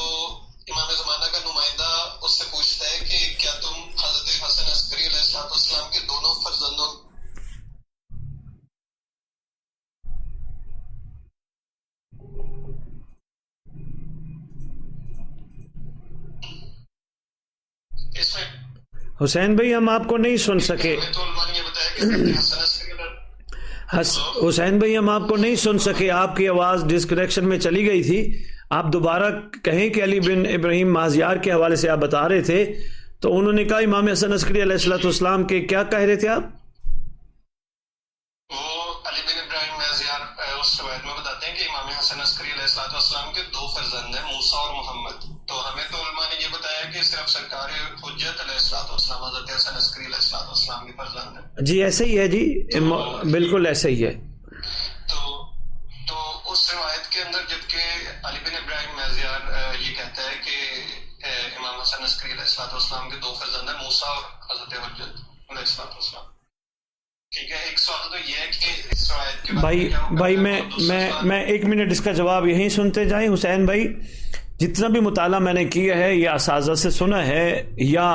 امام زمانہ کا نمائندہ اس سے پوچھتا ہے کہ کیا تم حضرت حسن عسکری علیہ الصلوۃ والسلام کے دونوں فرزندوں اس میں حسین بھائی ہم آپ کو نہیں سن سکے. تو علماء نے یہ بتایا کہ حضرت حسن عسکری حسین بھائی ہم آپ کو نہیں سن سکے، آپ کی آواز ڈسکنیکشن میں چلی گئی تھی. آپ دوبارہ کہیں کہ علی بن ابراہیم مازیار کے حوالے سے آپ بتا رہے تھے، تو انہوں نے کہا امام حسن عسکری علیہ الصلوۃ والسلام کے کیا کہہ رہے تھے آپ؟ وہ علی بن ابراہیم محضیار اس روایت میں بتاتے ہیں کہ امام حسن عسکری علیہ الصلوۃ والسلام کے دو فرزند ہیں، موسیٰ اور محمد. تو ہمیں تو علماء نے یہ بتایا کہ صرف سرکار حجت علیہ الصلوۃ والسلام حضرت حسن عسکری علیہ الصلوۃ والسلام کے فرزند ہیں. جی ایسے ہی ہے جی، بالکل ایسے ہی ہے. تو اس روایت کے اندر جبکہ علی بن ابراہیم محضیار یہ کہتا ہے کہ امام حسن عسکری علیہ الصلوۃ والسلام کے دو فرزند ہیں، موسیٰ اور حضرت حجت علیہ الصلوۃ والسلام. ٹھیک ہے، ایک سوال تو یہ ہے کہ اس روایت کے بھائی میں ایک منٹ اس کا جواب یہیں سنتے جائیں. حسین بھائی جتنا بھی مطالعہ میں نے کیا ہے یا اساتذہ سے سنا ہے یا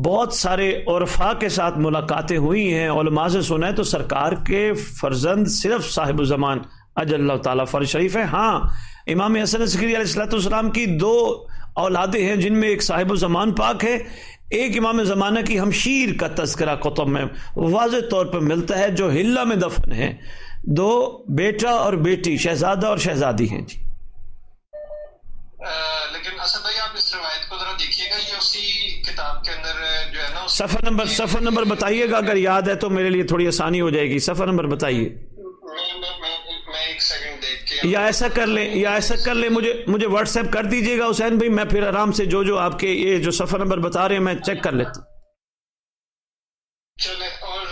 بہت سارے عرفاء کے ساتھ ملاقاتیں ہوئی ہیں، علماء سے سنا ہے، تو سرکار کے فرزند صرف صاحب الزمان اجل اللہ تعالیٰ فرج شریف ہے. ہاں امام حسن عسکری علیہ الصلوۃ والسلام کی دو اولادیں ہیں جن میں ایک صاحب الزمان پاک ہے، ایک امام زمانہ کی ہمشیر کا تذکرہ کتب میں واضح طور پر ملتا ہے جو ہلہ میں دفن ہے. دو بیٹا اور بیٹی، شہزادہ اور شہزادی ہیں. جی لیکن اسد بھائی آپ اس روایت کو ذرا دیکھیے گا، یہ اسی کتاب کے اندر جو ہے نا صفحہ نمبر بتائیے گا، اگر یاد ہے تو میرے لیے تھوڑی آسانی ہو جائے گی. صفحہ نمبر بتائیے. میں ایک سیکنڈ دیکھ کے یا ایسا کر لیں مجھے واٹس ایپ کر دیجیے گا حسین بھائی، میں پھر آرام سے جو آپ کے یہ جو صفحہ نمبر بتا رہے ہیں میں چیک کر لیتا ہوں. چلے. اور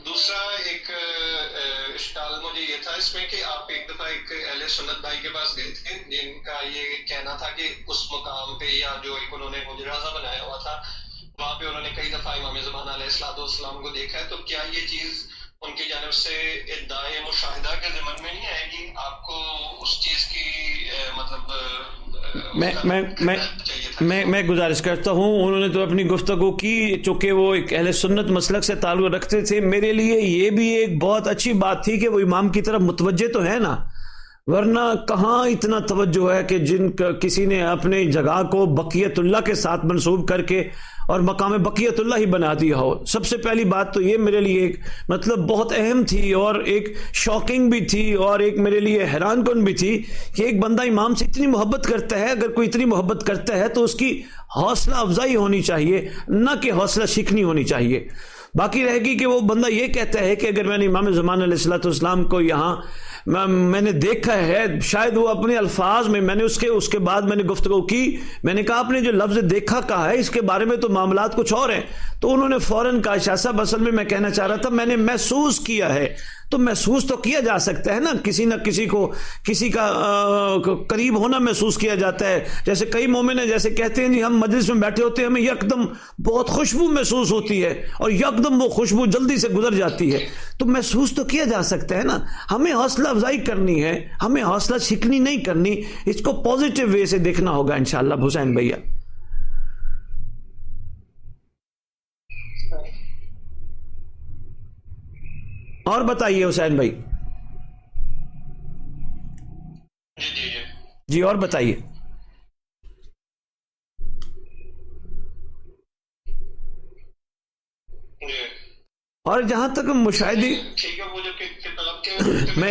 دوسرا ایک اشکال مجھے یہ تھا اس میں کہ آپ ایک دفعہ ایک اہل سنت بھائی کے پاس گئے تھے جن کا یہ کہنا تھا کہ اس مقام پہ یا جو ایک انہوں نے حجرازہ بنایا ہوا تھا وہاں پہ انہوں نے کئی دفعہ امام زمانہ علیہ الصلوۃ والسلام کو دیکھا ہے. تو کیا یہ چیز ان کی جانب سے ادعائے مشاہدہ کے ضمن میں نہیں آئے گی؟ آپ کو اس چیز کی میں گزارش کرتا ہوں، انہوں نے تو اپنی گفتگو کی، چونکہ وہ ایک اہل سنت مسلک سے تعلق رکھتے تھے. میرے لیے یہ بھی ایک بہت اچھی بات تھی کہ وہ امام کی طرف متوجہ تو ہے نا، ورنہ کہاں اتنا توجہ ہے کہ کسی نے اپنے جگہ کو بقیت اللہ کے ساتھ منسوب کر کے اور مقام بقیت اللہ ہی بنا دیا ہو. سب سے پہلی بات تو یہ میرے لیے ایک بہت اہم تھی اور ایک شاکنگ بھی تھی اور ایک میرے لیے حیران کن بھی تھی کہ ایک بندہ امام سے اتنی محبت کرتا ہے. اگر کوئی اتنی محبت کرتا ہے تو اس کی حوصلہ افزائی ہونی چاہیے، نہ کہ حوصلہ شکنی ہونی چاہیے. باقی رہے گی کہ وہ بندہ یہ کہتا ہے کہ اگر میں نے امام زمان علیہ الصلوۃ والسلام کو یہاں میں نے دیکھا ہے، شاید وہ اپنے الفاظ میں نے اس کے بعد میں نے گفتگو کی، میں نے کہا آپ نے جو لفظ دیکھا کہا ہے اس کے بارے میں تو معاملات کچھ اور ہیں. تو انہوں نے فوراً کہا شاہ صاحب اصل میں کہنا چاہ رہا تھا میں نے محسوس کیا ہے. تو محسوس تو کیا جا سکتا ہے نا، کسی نہ کسی کو کسی کا قریب ہونا محسوس کیا جاتا ہے. جیسے کئی مومن ہیں جیسے کہتے ہیں جی ہم مجلس میں بیٹھے ہوتے ہیں ہمیں یکدم بہت خوشبو محسوس ہوتی ہے اور یکدم وہ خوشبو جلدی سے گزر جاتی ہے. تو محسوس تو کیا جا سکتا ہے نا. ہمیں حوصلہ افزائی کرنی ہے، ہمیں حوصلہ شکنی نہیں کرنی، اس کو پازیٹیو وے سے دیکھنا ہوگا انشاءاللہ. حسین بھیا اور بتائیے. حسین بھائی جی جی اور بتائیے. اور جہاں تک مشاہدی، ٹھیک ہے، وہ جو کتاب کے میں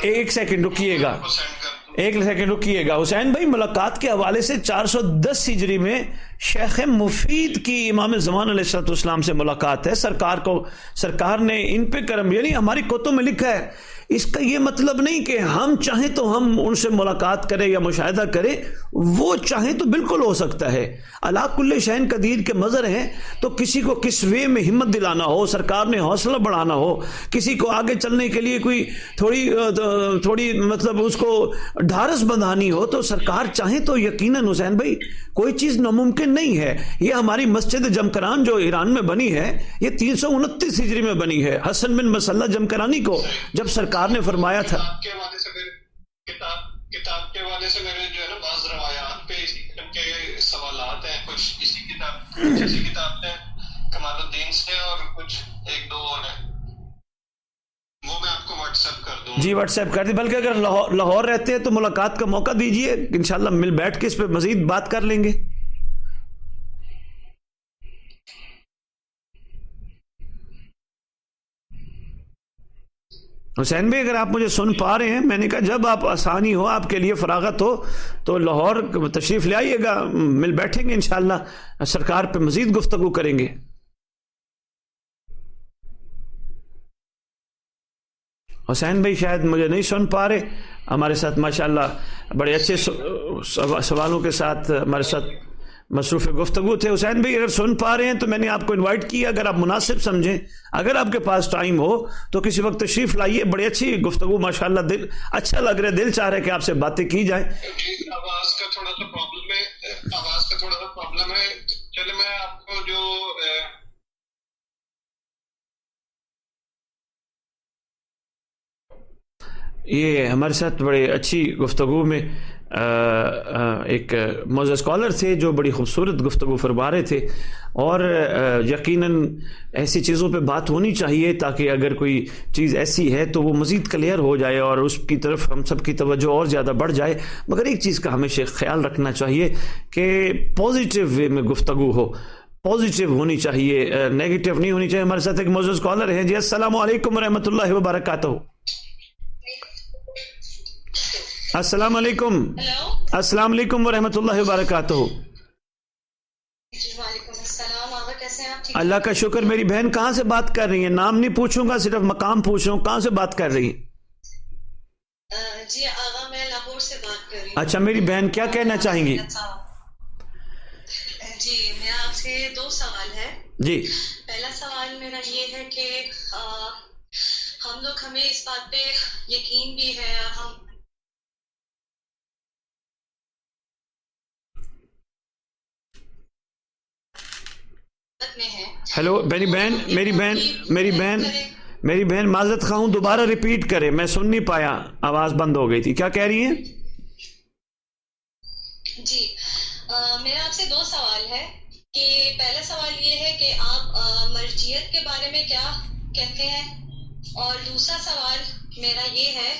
ایک سیکنڈ رکیے گا، حسین بھائی، ملاقات کے حوالے سے 410 ہجری میں شیخ مفید کی امام زمان علیہ السلام سے ملاقات ہے. سرکار نے ان پہ کرم، یعنی ہماری کتب میں لکھا ہے. اس کا یہ مطلب نہیں کہ ہم چاہیں تو ہم ان سے ملاقات کریں یا مشاہدہ کریں، وہ چاہیں تو بالکل ہو سکتا ہے. علا کل شین قدیر کے مظہر ہیں. تو کسی کو کس وے میں ہمت دلانا ہو، سرکار نے حوصلہ بڑھانا ہو، کسی کو آگے چلنے کے لیے کوئی تھوڑی مطلب اس کو ڈھارس بندھانی ہو، تو سرکار چاہیں تو یقیناً حسین بھائی کوئی چیز ناممکن نہیں ہے. یہ ہماری مسجد جمکران جو ایران میں بنی ہے، یہ 329 ہجری میں بنی ہے. حسن بن مسلح جمکرانی کو جب سرکار نے فرمایا تھا. کتاب کے حوالے سے میرے جو ہے نا بعض روایات پہ اسی قسم کے سوالات ہیں. کچھ اسی کتاب میں کمال الدین سے، اور کچھ ایک دو اور ہیں، وہ میں آپ کو واٹس ایپ کر دوں. جی واٹس ایپ کر دی. بلکہ اگر لاہور رہتے ہیں تو ملاقات کا موقع دیجئے، انشاءاللہ مل بیٹھ کے اس پہ مزید بات کر لیں گے. حسین بھائی اگر آپ مجھے سن پا رہے ہیں، میں نے کہا جب آپ آسانی ہو، آپ کے لیے فراغت ہو تو لاہور تشریف لے آئیے گا، مل بیٹھیں گے انشاءاللہ، سرکار پہ مزید گفتگو کریں گے. حسین بھائی شاید مجھے نہیں سن پا رہے، ہمارے ساتھ ماشاءاللہ بڑے اچھے سوالوں کے ساتھ ہمارے ساتھ مصروف گفتگو تھے. حسین بھائی اگر سن پا رہے ہیں تو میں نے آپ کو انوائٹ کیا، اگر آپ مناسب سمجھیں، اگر آپ کے پاس ٹائم ہو تو کسی وقت تشریف لائیے. بڑی اچھی گفتگو ماشاءاللہ، دل اچھا لگ رہا ہے، دل چاہ رہا ہے کہ آپ سے باتیں کی جائیں. جی آواز کا تھوڑا سا پرابلم ہے. چلے میں آپ کو جو یہ ہمارے ساتھ بڑے اچھی گفتگو میں ایک موزہ اسکالر تھے جو بڑی خوبصورت گفتگو فرما رہے تھے، اور یقیناً ایسی چیزوں پہ بات ہونی چاہیے تاکہ اگر کوئی چیز ایسی ہے تو وہ مزید کلیئر ہو جائے اور اس کی طرف ہم سب کی توجہ اور زیادہ بڑھ جائے. مگر ایک چیز کا ہمیشہ خیال رکھنا چاہیے کہ پازیٹیو وے میں گفتگو ہو، پازیٹیو ہونی چاہیے، نیگیٹیو نہیں ہونی چاہیے. ہمارے ساتھ ایک موزہ اسکالر ہیں. جی السلام علیکم ورحمۃ اللہ وبرکاتہ. السلام علیکم. السلام علیکم ورحمۃ اللہ وبرکاتہ. وعلیکم السلام. آغا کیسے ہیں آپ؟ اللہ کا شکر. میری بہن کہاں سے بات کر رہی ہیں؟ نام نہیں پوچھوں گا، صرف مقام پوچھ رہا ہوں، کہاں سے بات کر رہی ہیں؟ جی آغا میں لاہور سے بات کر رہی ہوں. اچھا میری بہن کیا کہنا چاہیں گی؟ جی میرا آپ سے 2 سوال ہے. جی پہلا سوال میرا یہ ہے کہ ہم لوگ، ہمیں اس بات پہ یقین بھی ہے، ہم ہیلو میری بہن معذرت خواہ ہوں، دوبارہ ریپیٹ کریں، میں سن نہیں پایا، آواز بند ہو گئی تھی. کیا کہہ رہی ہیں؟ جی میرا آپ سے 2 سوال ہے کہ پہلا سوال یہ ہے کہ آپ مرجعیت کے بارے میں کیا کہتے ہیں، اور دوسرا سوال میرا یہ ہے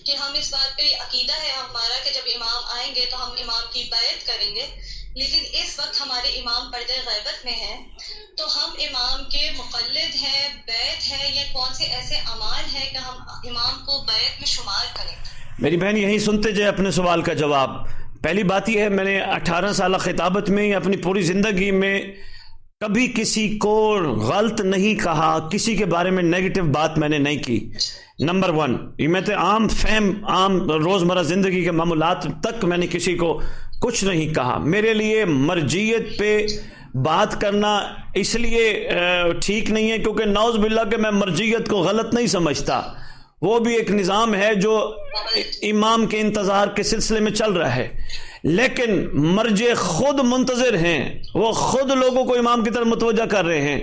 کہ ہم اس بات پہ عقیدہ ہے ہمارا کہ جب امام آئیں گے تو ہم امام کی بیعت کریں گے، لیکن اس وقت ہمارے امام پردہ غیبت میں ہیں، تو ہم امام کے مقلد ہیں، بیعت ہے، یا کون سے ایسے اعمال ہیں کہ ہم امام کو بیعت میں شمار کریں؟ میری بہن یہیں سنتے جائے اپنے سوال کا جواب. پہلی بات یہ ہے، میں نے 18 سالہ خطابت میں اپنی پوری زندگی میں کبھی کسی کو غلط نہیں کہا، کسی کے بارے میں نیگیٹو بات میں نے نہیں کی. نمبر 1 یہ میں تو عام روزمرہ زندگی کے معاملات تک میں نے کسی کو کچھ نہیں کہا. میرے لیے مرجعیت پہ بات کرنا اس لیے ٹھیک نہیں ہے کیونکہ نعوذ باللہ کہ میں مرجعیت کو غلط نہیں سمجھتا. وہ بھی ایک نظام ہے جو امام کے انتظار کے سلسلے میں چل رہا ہے، لیکن مرجع خود منتظر ہیں، وہ خود لوگوں کو امام کی طرف متوجہ کر رہے ہیں.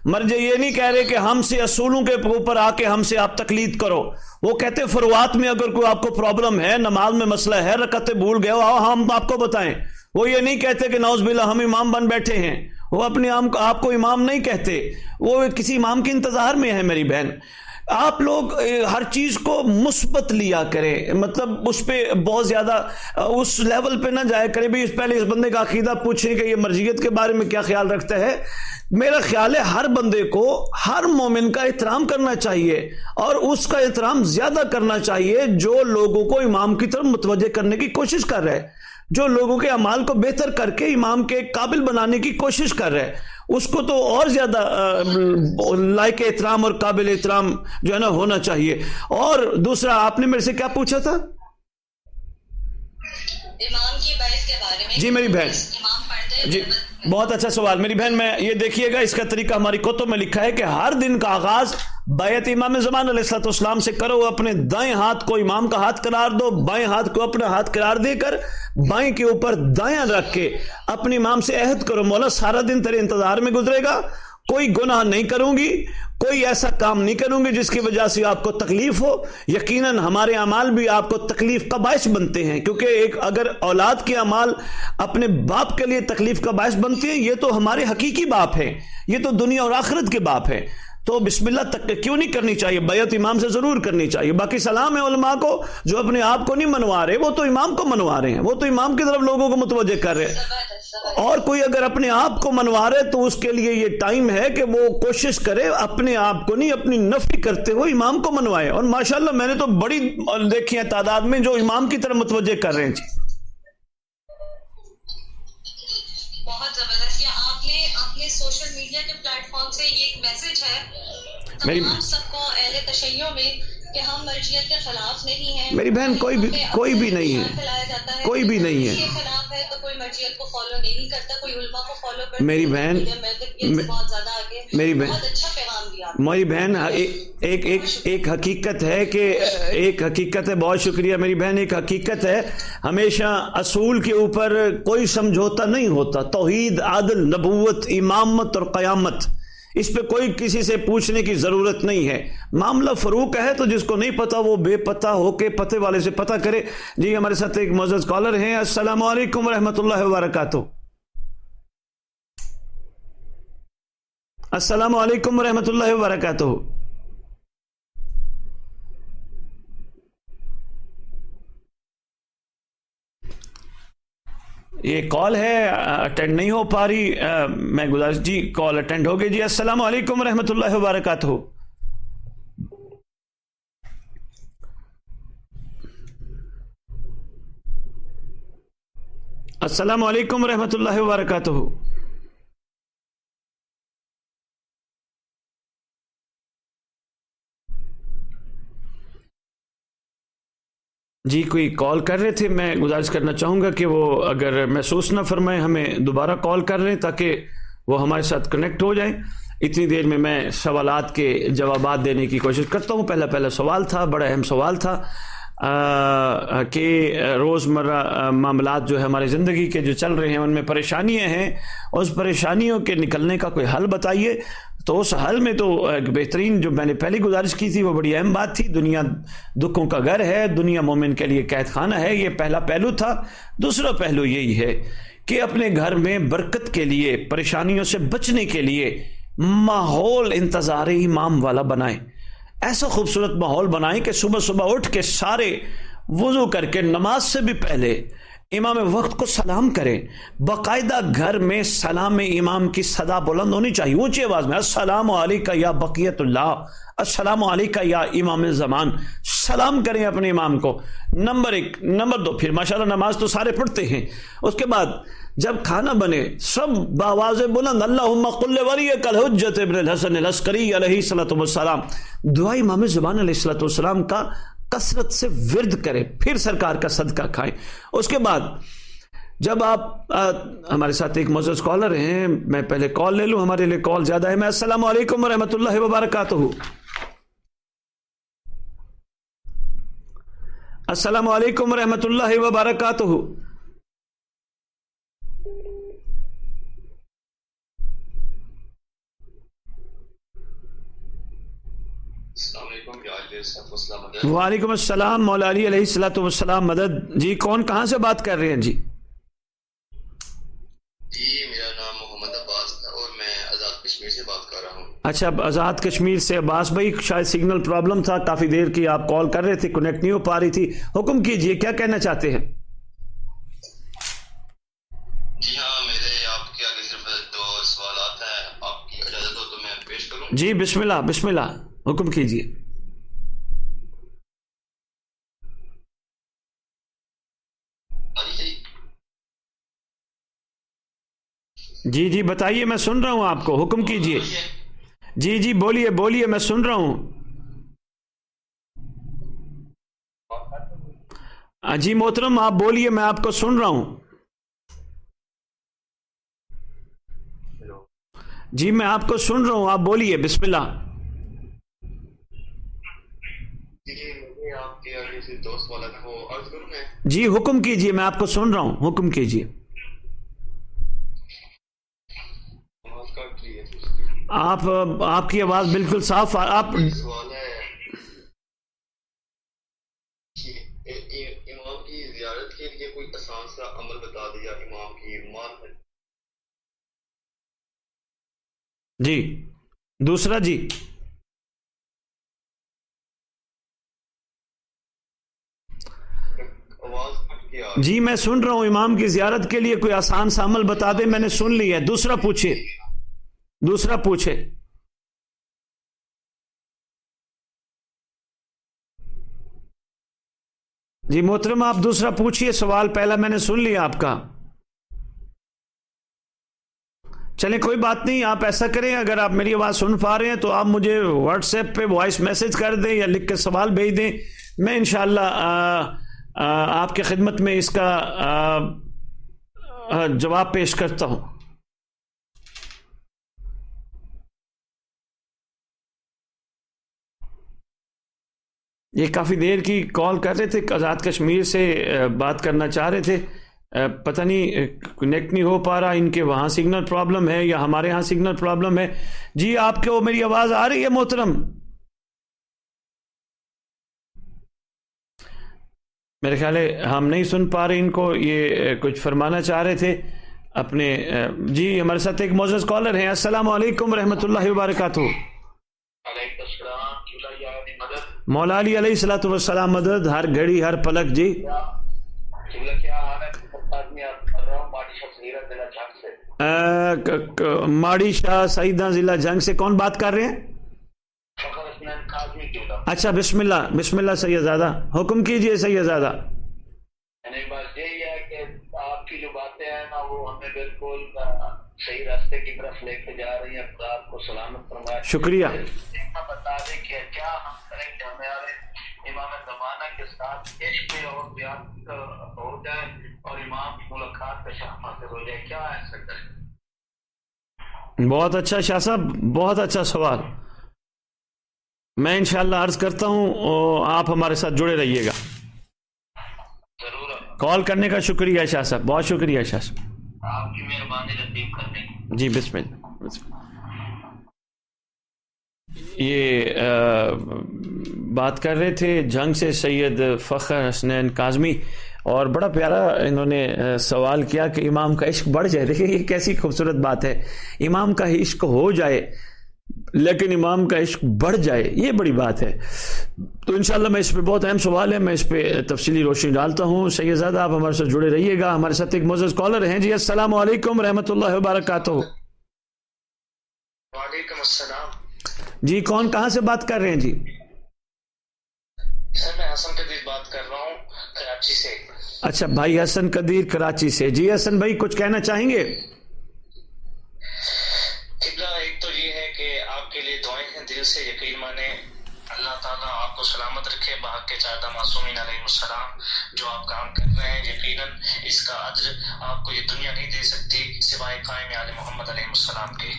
مرجع یہ نہیں کہہ رہے کہ ہم سے اصولوں کے اوپر آ کے ہم سے آپ تقلید کرو. وہ کہتے فروعات میں اگر کوئی آپ کو پرابلم ہے، نماز میں مسئلہ ہے، رکعتیں بھول گئے ہو، ہم آپ کو بتائیں. وہ یہ نہیں کہتے کہ نعوذ باللہ ہم امام بن بیٹھے ہیں. وہ اپنے آپ کو امام نہیں کہتے، وہ کسی امام کے انتظار میں ہے. میری بہن آپ لوگ ہر چیز کو مثبت لیا کریں، مطلب اس پہ بہت زیادہ اس لیول پہ نہ جایا کریں بھی پہلے اس بندے کا عقیدہ پوچھیں کہ یہ مرجعیت کے بارے میں کیا خیال رکھتا ہے۔ میرا خیال ہے ہر بندے کو، ہر مومن کا احترام کرنا چاہیے، اور اس کا احترام زیادہ کرنا چاہیے جو لوگوں کو امام کی طرف متوجہ کرنے کی کوشش کر رہے ہیں، جو لوگوں کے اعمال کو بہتر کر کے امام کے قابل بنانے کی کوشش کر رہے ہیں، اس کو تو اور زیادہ لائق احترام اور قابل احترام جو ہے نا ہونا چاہیے۔ اور دوسرا آپ نے میرے سے کیا پوچھا تھا؟ امام کی بیعت کے بارے میں۔ جی میری بہن، امام پڑھتے جی بہت اچھا سوال میری بہن۔ میں یہ دیکھیے گا، اس کا طریقہ ہماری کتب میں لکھا ہے کہ ہر دن کا آغاز بیعت امام زمان علیہ السلام سے کرو، اپنے دائیں ہاتھ کو امام کا ہاتھ قرار دو، بائیں ہاتھ کو اپنا ہاتھ قرار دے کر بائیں کے اوپر دائیں رکھ کے اپنے امام سے عہد کرو، مولا سارا دن تیرے انتظار میں گزرے گا، کوئی گناہ نہیں کروں گی، کوئی ایسا کام نہیں کروں گی جس کی وجہ سے آپ کو تکلیف ہو۔ یقیناً ہمارے اعمال بھی آپ کو تکلیف کا باعث بنتے ہیں، کیونکہ اگر اولاد کے اعمال اپنے باپ کے لیے تکلیف کا باعث بنتے ہیں، یہ تو ہمارے حقیقی باپ ہیں، یہ تو دنیا اور آخرت کے باپ ہیں، تو بسم اللہ تک کیوں نہیں کرنی چاہیے؟ بیعت امام سے ضرور کرنی چاہیے۔ باقی سلام ہے علماء کو جو اپنے آپ کو نہیں منوا رہے، وہ تو امام کو منوا رہے ہیں، وہ تو امام کی طرف لوگوں کو متوجہ کر رہے ہیں، اور کوئی اگر اپنے آپ کو منوا رہے تو اس کے لیے یہ ٹائم ہے کہ وہ کوشش کرے اپنے آپ کو نہیں، اپنی نفی کرتے ہوئے امام کو منوائے۔ اور ماشاءاللہ میں نے تو بڑی دیکھی ہیں تعداد میں جو امام کی طرف متوجہ کر رہے ہیں۔ جی بہت زبردست کیا آپ نے سوشل میڈیا کے پلیٹ فارم سے یہ ایک میسج ہے تمام سب کو اہل تشیع میں کہ ہم مرجعیت کے خلاف نہیں ہیں۔ میری بہن کوئی بھی نہیں ہے، کوئی بھی نہیں ہے کے خلاف ہے تو کوئی مرجعیت کو فالو نہیں کرتا، کوئی علماء کو فالو کرتا۔ میری بہن، بہت زیادہ آگے، میری بہن، بہت اچھا پیغام دیا میری بہن، ایک حقیقت ہے کہ ایک حقیقت ہے، بہت شکریہ میری بہن، ایک حقیقت ہے ہمیشہ اصول کے اوپر کوئی سمجھوتا نہیں ہوتا، توحید، عدل، نبوت، امامت اور قیامت، اس پہ کوئی کسی سے پوچھنے کی ضرورت نہیں ہے۔ معاملہ فروق ہے تو جس کو نہیں پتا وہ بے پتہ ہو کے پتے والے سے پتہ کرے۔ جی ہمارے ساتھ ایک معزز کالر ہیں، السلام علیکم ورحمۃ اللہ وبرکاتہ۔ السلام علیکم ورحمۃ اللہ وبرکاتہ۔ یہ کال ہے اٹینڈ نہیں ہو پا رہی، میں گزارش، جی کال اٹینڈ ہو گئی۔ جی السلام علیکم ورحمۃ اللہ وبرکاتہ۔ السلام علیکم ورحمۃ اللہ وبرکاتہ۔ جی کوئی کال کر رہے تھے، میں گزارش کرنا چاہوں گا کہ وہ اگر محسوس نہ فرمائیں ہمیں دوبارہ کال کر رہے ہیں تاکہ وہ ہمارے ساتھ کنیکٹ ہو جائیں۔ اتنی دیر میں سوالات کے جوابات دینے کی کوشش کرتا ہوں۔ پہلا سوال تھا، بڑا اہم سوال تھا کہ روزمرہ معاملات جو ہے ہماری زندگی کے جو چل رہے ہیں ان میں پریشانیاں ہیں، اس پریشانیوں کے نکلنے کا کوئی حل بتائیے۔ تو اس حل میں تو ایک بہترین جو میں نے پہلی گزارش کی تھی وہ بڑی اہم بات تھی، دنیا دکھوں کا گھر ہے، دنیا مومن کے لیے قید خانہ ہے، یہ پہلا پہلو تھا۔ دوسرا پہلو یہی ہے کہ اپنے گھر میں برکت کے لیے، پریشانیوں سے بچنے کے لیے ماحول انتظار امام والا بنائیں، ایسا خوبصورت ماحول بنائیں کہ صبح صبح اٹھ کے سارے وضو کر کے نماز سے بھی پہلے امام وقت کو سلام کریں۔ باقاعدہ گھر میں سلام امام کی صدا بلند ہونی چاہیے، اونچی آواز میں، السلام علیکہ یا بقیت اللہ، السلام علیکہ یا امام الزمان، سلام کریں اپنے امام کو، نمبر 1۔ نمبر 2، پھر ماشاءاللہ نماز تو سارے پڑھتے ہیں، اس کے بعد جب کھانا بنے سب بآواز بلند اللہم قل ولیک الحجۃ ابن الحسن العسکری علیہ السلام، دعا امام زمان علیہ السلام کا کثرت سے ورد کریں، پھر سرکار کا صدقہ کھائیں۔ اس کے بعد جب آپ ہمارے ساتھ ایک معزز کالر ہیں، میں پہلے کال لے لوں، ہمارے لیے کال زیادہ ہے۔ میں السلام علیکم ورحمۃ اللہ وبرکاتہ۔ السلام علیکم ورحمۃ اللہ وبرکاتہ۔ وعلیکم السلام مولا علی علیہ السلام مدد۔ جی کون کہاں سے بات کر رہے ہیں؟ جی میرا نام محمد عباس ہے اور میں آزاد کشمیر سے بات کر رہا ہوں۔ اچھا آزاد کشمیر سے عباس بھائی شاید سگنل پرابلم تھا, کافی دیر کی آپ کال کر رہے تھے, کنیکٹ نہیں ہو پا رہی تھی. حکم کیجئے, کیا کہنا چاہتے ہیں؟ جی ہاں, میرے آپ کے آگے صرف 2 سوالات ہیں, آپ کی اجازت ہو تو میں پیش کروں. جی بسم اللہ, بسم اللہ, حکم کیجئے. جی جی بتائیے, میں سن رہا ہوں آپ کو, حکم کیجئے. جی جی بولیے بولیے, میں سن رہا ہوں. جی محترم آپ بولیے, میں آپ کو سن رہا ہوں. جی میں آپ کو سن رہا ہوں, آپ بولیے, بسم اللہ. جی مجھے آپ کے آگے سے 2 سوالات ہیں, وہ عرض کروں میں. جی حکم کیجئے, میں آپ کو سن رہا ہوں, حکم کیجئے. آپ کی آواز بالکل صاف. آپ سوال ہے امام کی زیارت کے لیے کوئی آسان سا عمل بتا دیا, امام کی مان ہے. جی دوسرا. جی جی میں سن رہا ہوں, امام کی زیارت کے لیے کوئی آسان سا عمل بتا دیں, میں نے سن لیا ہے. دوسرا پوچھے, دوسرا پوچھے. جی محترم آپ دوسرا پوچھئے سوال, پہلا میں نے سن لیا آپ کا. چلیں کوئی بات نہیں, آپ ایسا کریں, اگر آپ میری آواز سن پا رہے ہیں تو آپ مجھے واٹس ایپ پہ وائس میسج کر دیں یا لکھ کے سوال بھیج دیں, میں انشاءاللہ آپ کی خدمت میں اس کا جواب پیش کرتا ہوں. یہ کافی دیر کی کال کر رہے تھے, آزاد کشمیر سے بات کرنا چاہ رہے تھے, پتہ نہیں کنیکٹ نہیں ہو پا رہا, ان کے وہاں سگنل پرابلم ہے یا ہمارے ہاں سگنل پرابلم ہے. جی آپ کو میری آواز آ رہی ہے محترم؟ میرے خیال ہے ہم نہیں سن پا رہے ان کو, یہ کچھ فرمانا چاہ رہے تھے اپنے. جی ہمارے ساتھ ایک معزز کالر ہیں. السلام علیکم رحمۃ اللہ وبرکاتہ. مولا علی علیہ الصلوۃ والسلام مدد, ہر گھڑی ہر پلک. جی ماڑی شاہ سعیدہ ضلع جنگ سے کون بات کر رہے ہیں؟ اچھا بسم اللہ, بسم اللہ سیدزادہ, حکم کیجئے سیدزادہ. بس یہی ہے کہ آپ کی جو باتیں ہیں نا وہ ہمیں بالکل صحیح راستے کی طرف لے کے جا رہی ہیں. خدا آپ کو سلامت فرمائے. شکریہ. بتا دیں کہ کیا ہم کریں کہ ہمارے امام زمانہ کے ساتھ عشق اور بیان ہو جائے اور امام کی ملاقات کا شرف حاصل ہو جائے, کیا ایسا کریں؟ بہت اچھا شاہ صاحب, بہت اچھا سوال. میں انشاءاللہ عرض کرتا ہوں, آپ ہمارے ساتھ جڑے رہیے گا. ضرور. کال کرنے کا شکریہ شاہ صاحب, بہت شکریہ شاہ صاحب. آپ کی مہربانی نصیب کر دیں. جی بسم اللہ. یہ بات کر رہے تھے جنگ سے سید فخر حسنین کاظمی, اور بڑا پیارا انہوں نے سوال کیا کہ امام کا عشق بڑھ جائے. دیکھیں یہ کیسی خوبصورت بات ہے, امام کا عشق ہو جائے لیکن امام کا عشق بڑھ جائے, یہ بڑی بات ہے. تو انشاءاللہ میں اس پہ, بہت اہم سوال ہے, میں اس پہ تفصیلی روشنی ڈالتا ہوں. سیدزادہ آپ ہمارے ساتھ جڑے رہیے گا. ہمارے ساتھ ایک معزز کالر ہیں. جی السلام علیکم رحمۃ اللہ وبرکاتہ. وعلیکم السلام. جی کون کہاں سے بات کر رہے ہیں؟ جی سر میں حسن قدیر بات کر رہا ہوں کراچی سے. اچھا بھائی حسن قدیر کراچی سے. جی حسن بھائی کچھ کہنا چاہیں گے؟ قبلہ ایک تو یہ ہے کہ آپ کے لیے دعائیں ہیں, دل سے یقین مانے. اللہ تعالیٰ آپ کو سلامت رکھے بحق کے چاردہ معصومین علیہ السلام. جو آپ کام کر رہے ہیں یقیناً اس کا اجر آپ کو یہ دنیا نہیں دے سکتی سوائے قائم آل محمد علیہ السلام کے.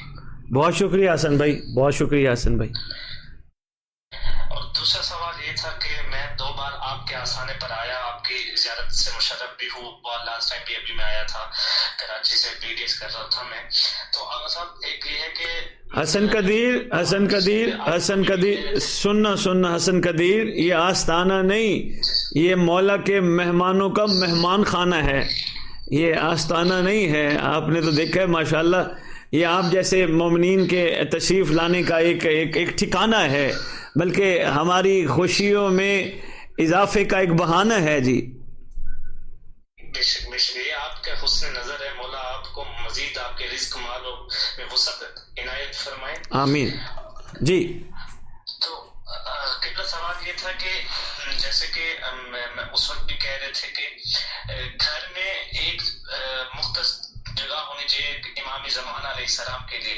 بہت شکریہ حسن بھائی, بہت شکریہ حسن بھائی. اور دوسرا سوال یہ تھا کہ میں 2 بار آپ کے آسانے پر آیا, آپ کی زیارت سے مشرف بھی ہوں, اور لاسٹ ٹائم بھی ابھی میں آیا تھا کراچی سے, PDS کر رہا تھا میں. تو آغا صاحب ایک یہ ہے کہ حسن قدیر سننا حسن قدیر, یہ آستانہ نہیں, یہ مولا کے مہمانوں کا مہمان خانہ ہے, یہ آستانہ نہیں ہے. آپ نے تو دیکھا ہے ماشاءاللہ یہ آپ جیسے مومنین کے تشریف لانے کا ایک ٹھکانہ ہے، بلکہ ہماری خوشیوں میں اضافے کا ایک بہانہ ہے جی۔ بے شک بے شک، یہ آپ کا حسن نظر ہے، مولا آپ کو مزید آپ کے رزق مالوں میں وسعت عنایت فرمائے، آمین جی۔ تو قبلہ سوال یہ تھا کہ جیسے کہ اس وقت بھی کہہ رہے تھے کہ گھر میں ایک مختص جگہ ہونی چاہیے امام زمانہ علیہ السلام کے لیے،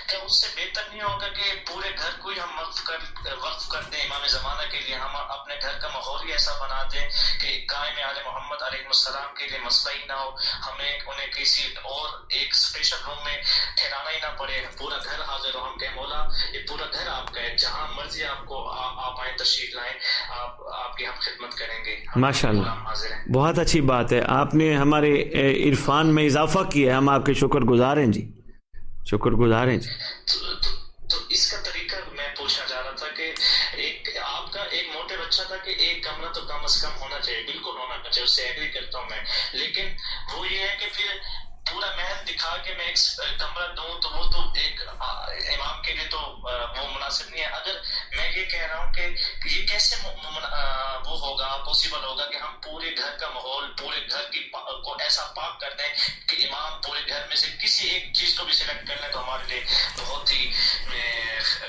کیا اس سے بہتر نہیں ہوگا کہ پورے گھر کو ہی ہم وقف کر دیں امام زمانہ کے لیے، ہم اپنے گھر کا ماحول ہی ایسا بنا دیں کہ قائم آل محمد علیہ السلام کے لیے مسئلہ ہی نہ ہو، ہمیں انہیں کسی اور ایک اسپیشل روم میں ٹھہرانا ہی نہ پڑے، پورا گھر حاضر ہو، ہم کہیں مولا یہ پورا گھر آپ کا ہے، جہاں مرضی آپ کو آپ آئیں تشریف لائیں، آپ کی ہم خدمت کریں گے، ماشاء اللہ، حاضر ہیں۔ بہت اچھی بات ہے، آپ نے ہمارے عرفان میں اضافہ کیا ہے، ہم آپ کے شکر گزار ہیں جی، شکر گزار ہیں جی۔ تو اس کا طریقہ میں پوچھنا چاہ رہا تھا کہ ایک آپ کا ایک موٹو اچھا تھا کہ ایک کمرہ تو کم از کم ہونا چاہیے، بالکل ہونا چاہیے، اس سے ایگری کرتا ہوں میں، لیکن وہ یہ ہے کہ پھر پورا محل دکھا کے میں ایک کمرہ دوں تو وہ تو ایک امام کے لیے تو وہ مناسب نہیں ہے۔ اگر میں یہ کہہ رہا ہوں کہ یہ کیسے وہ ہوگا، پاسبل ہوگا کہ ہم پورے گھر کا ماحول، پورے گھر کی کو ایسا پاک کر دیں کہ امام پورے گھر میں سے کسی ایک چیز کو بھی سلیکٹ کر لیں تو ہمارے لیے بہت ہی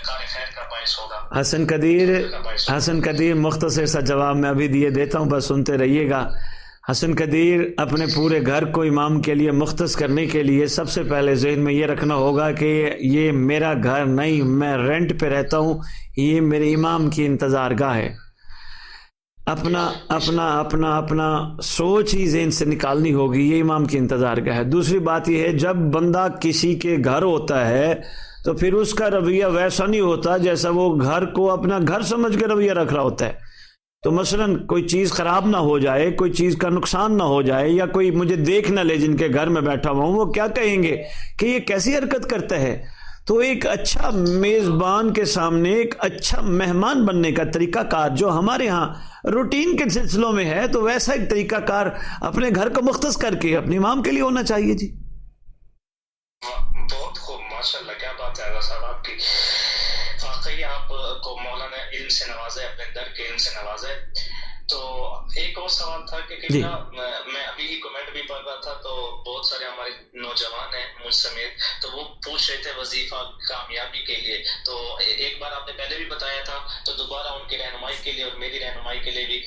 کار خیر کا باعث ہوگا۔ حسن قدیر مختصر سا جواب میں ابھی دیے دیتا ہوں، بس سنتے رہیے گا۔ حسن قدیر، اپنے پورے گھر کو امام کے لیے مختص کرنے کے لیے سب سے پہلے ذہن میں یہ رکھنا ہوگا کہ یہ میرا گھر نہیں، میں رینٹ پہ رہتا ہوں، یہ میرے امام کی انتظار گاہ ہے۔ اپنا سوچ ہی ذہن سے نکالنی ہوگی، یہ امام کی انتظار گاہ ہے۔ دوسری بات یہ ہے، جب بندہ کسی کے گھر ہوتا ہے تو پھر اس کا رویہ ویسا نہیں ہوتا جیسا وہ گھر کو اپنا گھر سمجھ کے رویہ رکھ رہا ہوتا ہے۔ تو مثلا کوئی چیز خراب نہ ہو جائے، کوئی چیز کا نقصان نہ ہو جائے، یا کوئی مجھے دیکھ نہ لے جن کے گھر میں بیٹھا ہوا ہوں، وہ کیا کہیں گے کہ یہ کیسی حرکت کرتا ہے۔ تو ایک اچھا میزبان کے سامنے ایک اچھا مہمان بننے کا طریقہ کار جو ہمارے ہاں روٹین کے سلسلوں میں ہے، تو ویسا ایک طریقہ کار اپنے گھر کو مختص کر کے اپنے امام کے لیے ہونا چاہیے جی۔ بہت خوب، ماشاءاللہ، کیا بات ہے صاحب آپ کی، واقعی آپ کو مولا نے علم سے نوازا ہے، اپنے در کے علم سے نوازا ہے۔ تو ایک اور سوال تھا کہ میں ابھی ہی کمنٹ بھی پڑھ رہا تھا، تو بہت سارے ہمارے نوجوان ہیں مجھ سمیت، تو وہ پوچھ رہے تھے وظیفہ کامیابی کے لیے، تو ایک بار آپ نے پہلے بھی بتایا تھا، تو دوبارہ ان کی رہنمائی کے لیے اور میری رہنمائی کے لیے بھی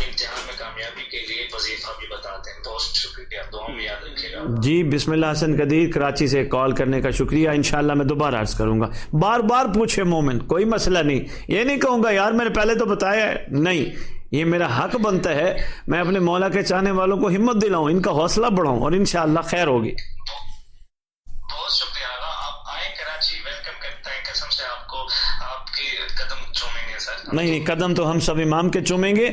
امتحان میں کامیابی کے لیے وظیفہ بھی بتاتے ہیں۔ بہت شکریہ، دعا میں یاد رکھیے گا جی۔ بسم اللہ۔ حسن قدیر کراچی سے کال کرنے کا شکریہ، انشاءاللہ میں دوبارہ عرض کروں گا، بار بار پوچھے مومن، کوئی مسئلہ نہیں، یہ نہیں کہوں گا یار میں نے پہلے تو بتایا ہے، نہیں، یہ میرا حق بنتا ہے میں اپنے مولا کے چاہنے والوں کو ہمت دلاؤں، ان کا حوصلہ بڑھاؤں، اور انشاءاللہ خیر ہوگی۔ بہت شکریہ، آپ آئیں کراچی، ویلکم کرتے ہیں، قسم سے آپ کو آپ کے قدم چومیں گے سر۔ نہیں، قدم تو ہم سب امام کے چومیں گے،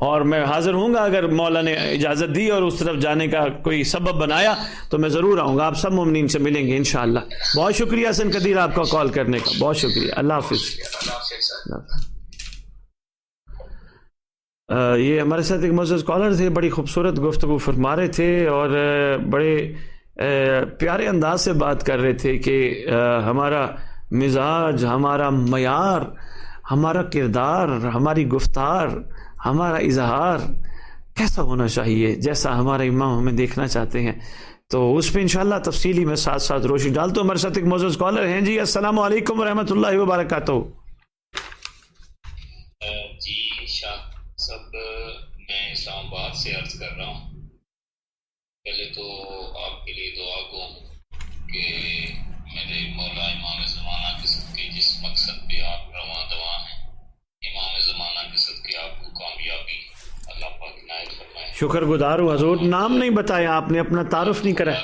اور میں حاضر ہوں گا، اگر مولا نے اجازت دی اور اس طرف جانے کا کوئی سبب بنایا تو میں ضرور آؤں گا، آپ سب مومنین سے ملیں گے انشاءاللہ۔ بہت شکریہ حسن قدیر آپ کا کال کرنے کا، بہت شکریہ، اللہ حافظ۔ اللہ حافظ سر۔ یہ ہمارے ساتھ ایک معزز کالر تھے، بڑی خوبصورت گفتگو فرما رہے تھے اور بڑے پیارے انداز سے بات کر رہے تھے کہ ہمارا مزاج، ہمارا معیار، ہمارا کردار، ہماری گفتار، ہمارا اظہار کیسا ہونا چاہیے، جیسا ہمارے امام ہمیں دیکھنا چاہتے ہیں۔ تو اس پہ انشاءاللہ تفصیلی میں ساتھ ساتھ روشنی ڈالتا ہوں۔ ہمارے ساتھ ایک معزز کالر ہیں جی، السلام علیکم ورحمۃ اللہ وبرکاتہ۔ جی شاہ صاحب، میں اسلام آباد سے عرض کر رہا ہوں، پہلے تو آپ کے لیے دعا گو کہ میرے مولا امام زمانہ کے صدقے جس مقصد پہ آپ رواں دواں ہیں، امام زمانہ کے صدقے آپ کو کامیابی اللہ پاک عنایت فرمائے۔ شکر گزار ہوں حضور، نام نہیں بتایا آپ نے، اپنا تعارف نہیں کرا۔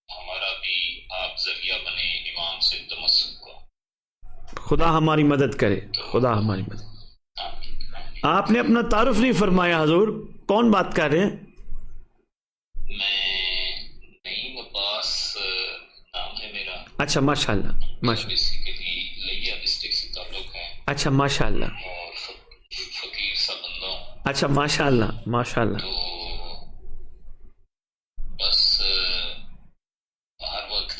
ہمارا بھی آپ ذریعہ بنے امام سے تمسک کا، خدا ہماری مدد کرے، خدا ہماری مدد۔ آپ نے اپنا تعارف نہیں فرمایا حضور، کون بات کر رہے ہیں؟ میں نعیم عباس نام ہے میرا۔ اچھا، ماشاءاللہ، ماشاءاللہ، بیسیکلی لیا ڈسٹرکٹ سے تعلق ہے۔ اچھا، ماشاءاللہ، اور فقیر سا بندہ ہوں۔ اچھا، ماشاءاللہ، ماشاءاللہ۔ تو بس ہر وقت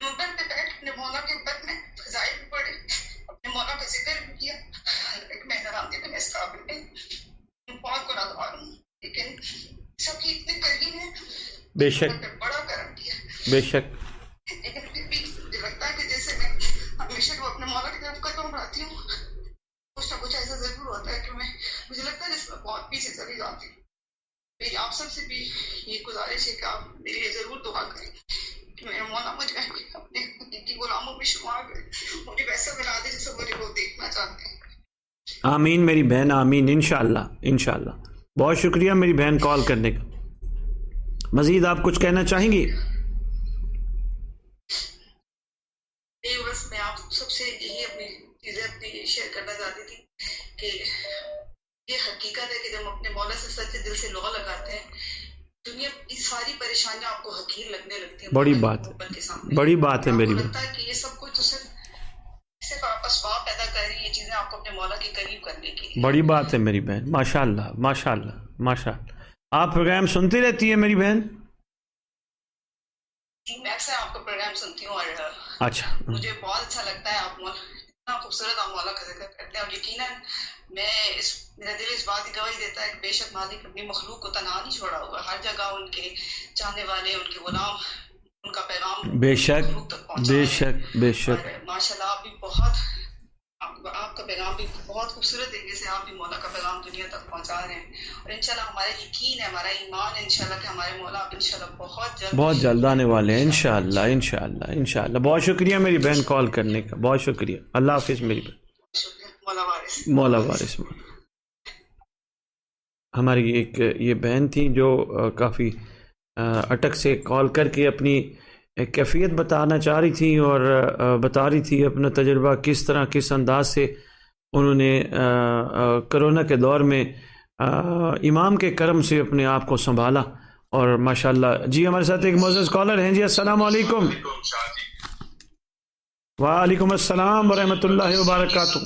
منبر پہ بیٹھ اپنے مولا کے بر میں فضائل بھی پڑھے, اپنے مولا کا ذکر بھی کیا. میں حرام دے میں اس قابل نہیں, بہت گناہگار ہوں, لیکن سب کی اتنے کریم ہیں, بے شک بڑا کرم کیا. بے شک. لیکن پھر بھی مجھے لگتا ہے کہ جیسے میں ہمیشہ وہ اپنے مولا کی طرف قدم بڑھاتی ہوں, کچھ نہ کچھ ایسا ضرور ہوتا ہے کہ مجھے لگتا ہے جس میں بہت پیچھے چلی جاتی ہوں. میری آپ سب سے بھی یہ گزارش ہے کہ آپ میرے لیے ضرور دعا کریں کہ میرا مولا مجھے اپنے حقیقی غلاموں میں شمار کرے, مجھے ویسا بنا دے جیسا مجھے وہ دیکھنا چاہتے ہیں. آمین میری بہن, آمین, انشاءاللہ انشاءاللہ. بہت شکریہ میری بہن کال کرنے کا. مزید آپ کچھ کہنا چاہیں گی؟ بس میں آپ سب سے یہی اپنی چیزیں اپنی شیئر کرنا چاہتی تھی کہ یہ حقیقت ہے کہ جب اپنے مولا سے سچے دل سے لو لگاتے ہیں, دنیا کی ساری پریشانیاں آپ کو حقیر لگنے لگتی ہیں. بڑی بات ہے, بڑی بات ہے میری بہن. لگتا ہے کہ یہ سب کچھ تو صرف آپ اسباب پیدا کر رہی ہیں, یہ چیزیں آپ کو اپنے مولا کے قریب کرنے کی. بڑی بات ہے میری بہن, ماشاء اللہ ماشاء اللہ ماشاء اللہ. آپ پروگرام سنتی رہتی ہیں میری بہن؟ جی میں اکثر آپ کا پروگرام سنتی ہوں اور اچھا, مجھے بہت اچھا لگتا ہے. آپ اتنا خوبصورت آپ مولا کا ذکر کرتے ہیں, اور یقیناً میرا دل اس بات کی گواہی دیتا ہے کہ بے شک مالک اپنی مخلوق کو تنہا نہیں چھوڑا ہوگا. ہر جگہ ان کے چاہنے والے, ان کے غلام ان کا پیغام بے شک بے شک بے شک. ماشاء اللہ آپ بھی بہت, آپ کا پیغام بھی بہت خوبصورت طریقے سے آپ بھی مولا کا پیغام دنیا تک پہنچا رہے ہیں. اور انشاءاللہ ہمارا یقین ہے, ہمارا ایمان ہے انشاءاللہ کہ ہمارے مولا آپ انشاءاللہ بہت جلد آنے والے ہیں انشاءاللہ انشاءاللہ انشاءاللہ. بہت شکریہ میری بہن کال کرنے کا, بہت شکریہ. اللہ حافظ میری بہن. مولا وارث. ہماری ایک یہ بہن تھی جو کافی اٹک سے کال کر کے اپنی کیفیت بتانا چاہ رہی تھی, اور بتا رہی تھی اپنا تجربہ کس طرح کس انداز سے انہوں نے کرونا کے دور میں امام کے کرم سے اپنے آپ کو سنبھالا. اور ماشاءاللہ. جی ہمارے ساتھ ایک معزز کالر ہیں. جی السلام علیکم. وعلیکم السلام ورحمۃ اللہ وبرکاتہ.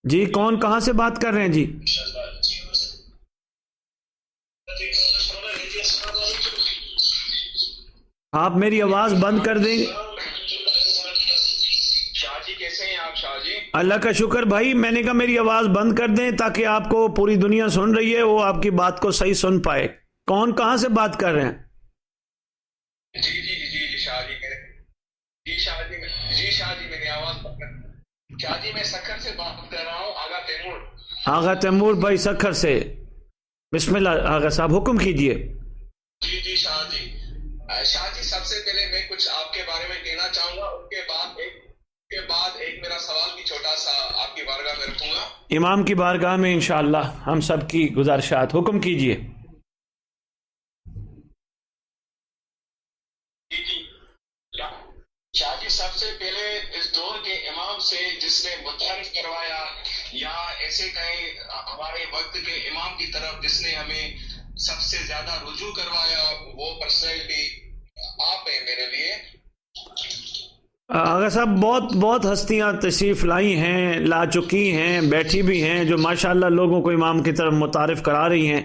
جی کون کہاں سے بات کر رہے ہیں؟ جی آپ میری آواز بند کر دیں. شاہ جی کیسے ہیں آپ؟ شاہ جی اللہ کا شکر بھائی. میں نے کہا میری آواز بند کر دیں تاکہ آپ کو پوری دنیا سن رہی ہے, وہ آپ کی بات کو صحیح سن پائے. کون کہاں سے بات کر رہے ہیں؟ جی شاہ جی شاہ جی میری آواز بند کر. شاہ جی میں سکھر سے بات کر رہا ہوں, آغا تیمور. آغا تیمور بھائی سکھر سے. بسم اللہ آغا صاحب حکم کیجئے. جی شاہ جی. شاہ جی سب سے پہلے میں کچھ آپ کے بارے میں کہنا چاہوں گا, اس کے بعد ایک میرا سوال بھی چھوٹا سا آپ کی بارگاہ میں رکھوں گا. امام کی بارگاہ میں انشاءاللہ ہم سب کی گزارشات. حکم کیجئے. شاہ جی سب سے پہلے اس دور کے امام سے جس نے متعارف کروایا, یا ایسے کہیں ہمارے وقت کے امام کی طرف جس نے ہمیں سب سے زیادہ رجوع کروایا, وہ پرسنالٹی آپ ہیں میرے لیے. آغا صاحب بہت بہت ہستیاں تشریف لائی ہیں, لا چکی ہیں, بیٹھی بھی ہیں, جو ماشاءاللہ لوگوں کو امام کی طرف متعارف کرا رہی ہیں.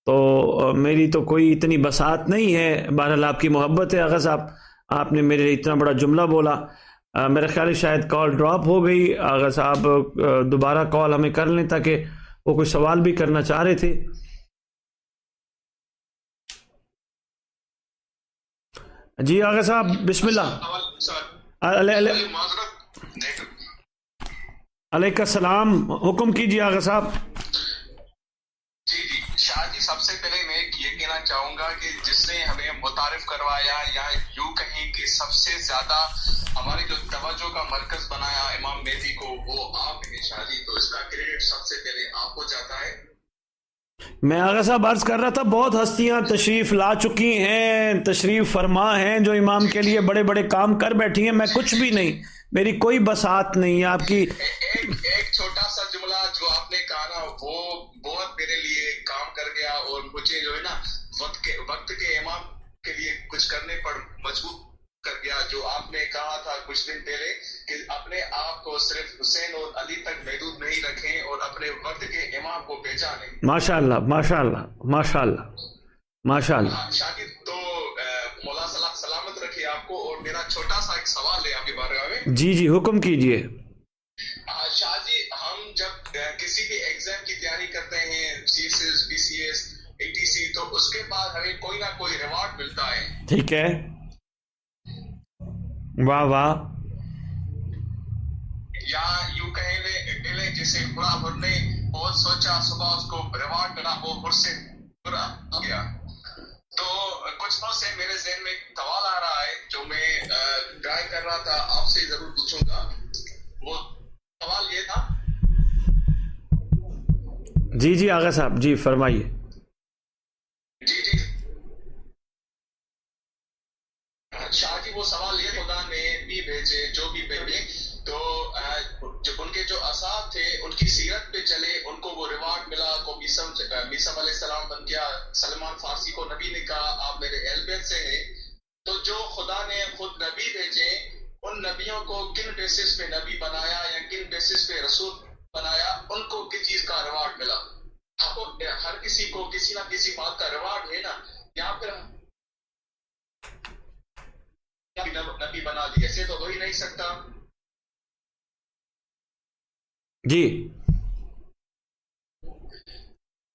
تو میری تو کوئی اتنی بساط نہیں ہے. بہرحال آپ کی محبت ہے آغا صاحب, آپ نے میرے لیے اتنا بڑا جملہ بولا. میرا خیال ہے شاید کال ڈراپ ہو گئی. آغا صاحب دوبارہ کال ہمیں کر لیں تاکہ وہ کوئی سوال بھی کرنا چاہ رہے تھے. جی آغا صاحب بسم اللہ. علیکم السلام. حکم کیجیے آغا صاحب. جی شاہ جی سب سے پہلے میں یہ کہنا چاہوں گا کہ جس نے ہمیں متعارف کروایا, یا یوں کہیں کہ سب سے زیادہ ہماری جو توجہ کا مرکز بنایا امام مہدی کو, وہ آپ ہیں شاہ جی. تو اس کا کریڈٹ سب سے پہلے آپ کو جاتا ہے. میں آغا صاحب عرض کر رہا تھا بہت ہستیاں تشریف لا چکی ہیں, تشریف فرما ہیں, جو امام کے لیے بڑے بڑے کام کر بیٹھی ہیں. میں کچھ بھی نہیں, میری کوئی بساط نہیں. آپ کی ایک چھوٹا سا جملہ جو آپ نے کہا وہ بہت میرے لیے کام کر گیا, اور مجھے جو ہے نا وقت کے امام کے لیے کچھ کرنے پر مجبور کر گیا. جو آپ نے کہا تھا کچھ دن پہلے کہ اپنے آپ کو صرف حسین اور علی تک محدود نہیں رکھیں, اور اپنے وقت کے امام کو پہچانیں. ماشاءاللہ ماشاءاللہ ماشاءاللہ. ماشاء اللہ. ہاں شاکر، تو مولا سلامت رکھے آپ کو. اور میرا چھوٹا سا ایک سوال ہے آپ کے بارے میں. جی جی حکم کیجئے. شاہ جی، ہم جب کسی بھی ایگزام کی تیاری کرتے ہیں، C S S, B C S, A T C, تو اس کے بعد ہمیں کوئی نہ کوئی ریوارڈ ملتا ہے. ٹھیک ہے، واہ واہ. یا یوں کہیں لیں جیسے برا ہم نے بہت سوچا، صبح اس کو ریوارڈ ملا، وہ مجھ سے برا ہو گیا. تو کچھ دنوں سے میرے ذہن میں ایک سوال آ رہا ہے جو میں ٹرائی کر رہا تھا، آپ سے ضرور پوچھوں گا. وہ سوال یہ تھا. جی جی آغا صاحب، جی فرمائیے. جی جی شاہ جی، وہ سوال یہ، خدا نے بھی بھیجے جو بھی بھیجے، تو جب ان کے جو اصحاب تھے ان کی سیرت پہ چلے، ان کو وہ ریوارڈ ملا. کو میسم علیہ السلام بن گیا، سلمان فارسی کو نبی نے کہا آپ میرے اہل بیت سے ہیں. تو جو خدا نے خود نبی بھیجے، ان نبیوں کو کن بیسس پہ نبی بنایا یا کن بیسس پہ رسول بنایا، ان کو کس چیز کا ریوارڈ ملا؟ آپ کو ہر کسی کو کسی نہ کسی بات کا ریوارڈ ہے نا، یا پھر نبی بنا دی، ایسے تو ہو ہی نہیں سکتا. جی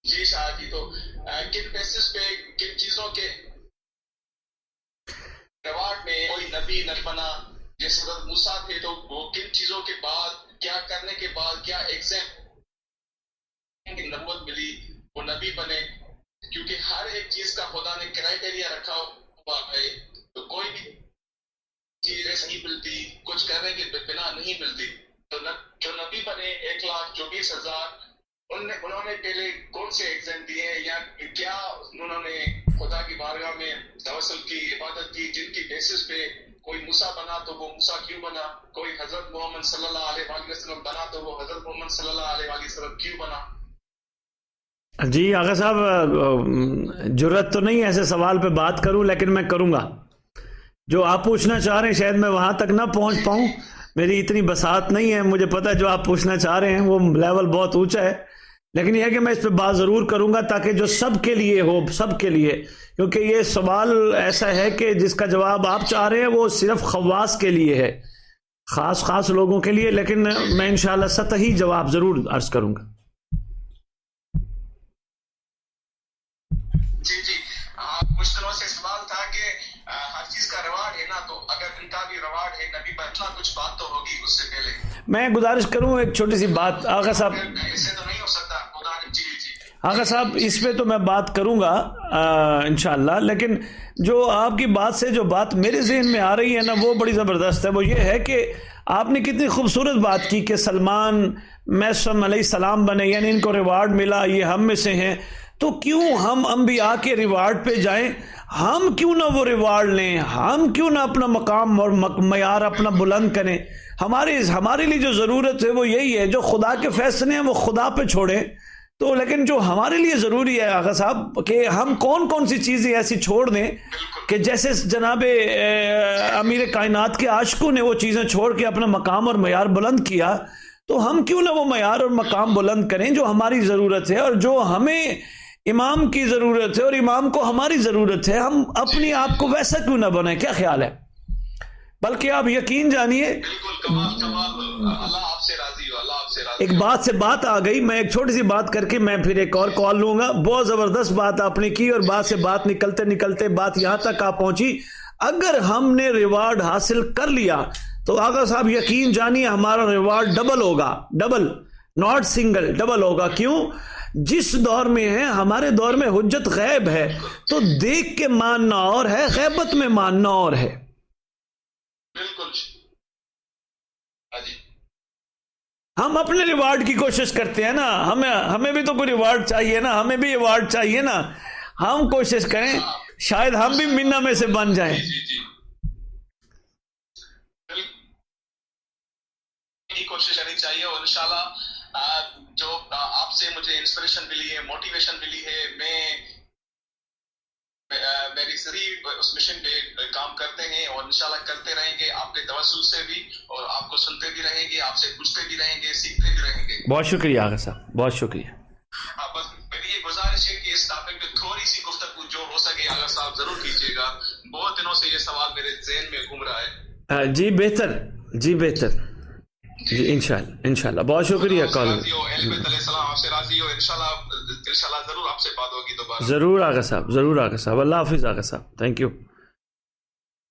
جی شاہ جی، تو کن بیسس پہ کن چیزوں کے ریوارڈ میں کوئی نبی نہ بنا؟ جیسے حضرت موسیٰ تھے تو وہ کن چیزوں کے بعد، کیا کرنے کے بعد، کیا ایگزام کی نبوت ملی، وہ نبی بنے؟ کیونکہ ہر ایک چیز کا خدا نے کرائٹیریا رکھا ہوا ہے، تو کوئی بھی چیز ایسے نہیں ملتی، کچھ کرنے کے بنا نہیں ملتی. تو جو نبی بنے 1,24,000، انہوں نے پہلے کون سے ایگزام دیے، یا کیا انہوں نے خدا کی بارگاہ میں توسل کی، عبادت کی، جن کی بیسس پہ کوئی موسیٰ بنا تو وہ موسیٰ کیوں بنا، کوئی حضرت محمد صلی اللہ علیہ وآلہ وسلم بنا تو وہ حضرت محمد صلی اللہ علیہ وآلہ وسلم کیوں بنا؟ جی آغا صاحب، جرت تو نہیں ایسے سوال پہ بات کروں، لیکن میں کروں گا. جو آپ پوچھنا چاہ رہے ہیں شاید میں وہاں تک نہ پہنچ پاؤں، میری اتنی بساط نہیں ہے. مجھے پتہ ہے جو آپ پوچھنا چاہ رہے ہیں وہ لیول بہت اونچا ہے، لیکن یہ ہے کہ میں اس پہ بات ضرور کروں گا تاکہ جو سب کے لیے ہو، سب کے لیے. کیونکہ یہ سوال ایسا ہے کہ جس کا جواب آپ چاہ رہے ہیں وہ صرف خواص کے لیے ہے، خاص لوگوں کے لیے، لیکن میں انشاءاللہ سطحی جواب ضرور عرض کروں گا. جی جی، مشکلوں سے سوال تھا کہ ہر چیز کا ریوارڈ ہے نا، تو اگر ان کا بھی ریوارڈ ہے، نبی بننا کچھ بات تو ہوگی اس سے پہلے. میں گزارش کروں ایک چھوٹی سی بات آغا صاحب. ایسے تو نہیں ہو سکتا. جی جی آغا صاحب اس پہ تو میں بات کروں گا انشاءاللہ، لیکن جو آپ کی بات سے جو بات میرے ذہن میں آ رہی ہے نا وہ بڑی زبردست ہے. وہ یہ ہے کہ آپ نے کتنی خوبصورت بات کی کہ سلمان میسم علیہ السلام بنے، یعنی ان کو ریوارڈ ملا، یہ ہم میں سے ہیں. تو کیوں ہم انبیاء کے ریوارڈ پہ جائیں؟ ہم کیوں نہ وہ ریوارڈ لیں؟ ہم کیوں نہ اپنا مقام اور معیار اپنا بلند کریں؟ ہمارے لیے جو ضرورت ہے وہ یہی ہے، جو خدا کے فیصلے ہیں وہ خدا پہ چھوڑیں. تو لیکن جو ہمارے لیے ضروری ہے آغا صاحب کہ ہم کون سی چیزیں ایسی چھوڑ دیں کہ جیسے جناب امیر کائنات کے عاشقوں نے وہ چیزیں چھوڑ کے اپنا مقام اور معیار بلند کیا، تو ہم کیوں نہ وہ معیار اور مقام بلند کریں جو ہماری ضرورت ہے، اور جو ہمیں امام کی ضرورت ہے اور امام کو ہماری ضرورت ہے، ہم اپنی آپ کو ویسا کیوں نہ بنائیں؟ کیا خیال ہے؟ بلکہ آپ یقین جانیے، ایک بات سے بات آ گئی، میں ایک چھوٹی سی بات کر کے میں پھر ایک اور کال لوں گا. بہت زبردست بات آپ نے کی، اور بات سے بات نکلتے بات یہاں تک آ پہنچی. اگر ہم نے ریوارڈ حاصل کر لیا تو آغا صاحب یقین جانیے ہمارا ریوارڈ ڈبل ہوگا، ڈبل، ناٹ سنگل، ڈبل ہوگا. کیوں؟ جس دور میں ہے، ہمارے دور میں حجت غیب ہے، تو دیکھ کے ماننا اور ہے، غیبت میں ماننا اور ہے. بالکل. ہم اپنے ریوارڈ کی کوشش کرتے ہیں نا، ہمیں بھی تو کوئی ریوارڈ چاہیے نا، ہمیں بھی ایوارڈ چاہیے نا. ہم کوشش کریں شاید ہم بھی منا میں سے بن جائیں. کوشش کرنی چاہیے، اور انشاءاللہ جو آپ سے مجھے انسپریشن ملی ہے، موٹیویشن ملی ہے، میری سری اس مشن پہ کام کرتے ہیں، اور انشاءاللہ کرتے رہیں گے آپ کے توسل سے بھی، اور آپ کو سنتے بھی رہیں گے، آپ سے پوچھتے بھی رہیں گے، سیکھتے بھی رہیں گے. بہت شکریہ آغا صاحب، بہت شکریہ. بس میری یہ گزارش ہے کہ اس ٹاپک پہ تھوڑی سی گفتگو جو ہو سکے اگر صاحب ضرور کیجیے گا. بہت دنوں سے یہ سوال میرے ذہن میں گھوم رہا ہے. جی بہتر جی انشاءاللہ بہت شکریہ کال. آپ سے راضی ہو انشاءاللہ ضرور آپ سے بات ہوگی دوبارہ. ضرور آغا صاحب. اللہ حافظ آغا صاحب. Thank you.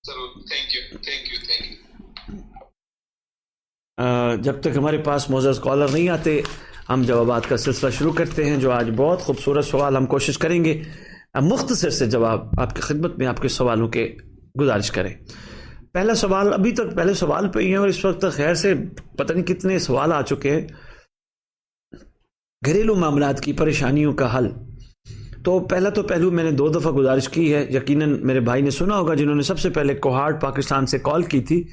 ضرور. Thank you. جب تک ہمارے پاس معزز کالر نہیں آتے ہم جوابات کا سلسلہ شروع کرتے ہیں. جو آج بہت خوبصورت سوال ہم کوشش کریں گے مختصر سے جواب آپ کی خدمت میں آپ کے سوالوں کے گزارش کریں. پہلا سوال، ابھی تک پہلے سوال پہ ہی ہیں اور اس وقت تک خیر سے پتہ نہیں کتنے سوال آ چکے ہیں. گھریلو معاملات کی پریشانیوں کا حل. تو پہلو میں نے 2 دفعہ گزارش کی ہے، یقیناً میرے بھائی نے سنا ہوگا جنہوں نے سب سے پہلے کوہارٹ پاکستان سے کال کی تھی.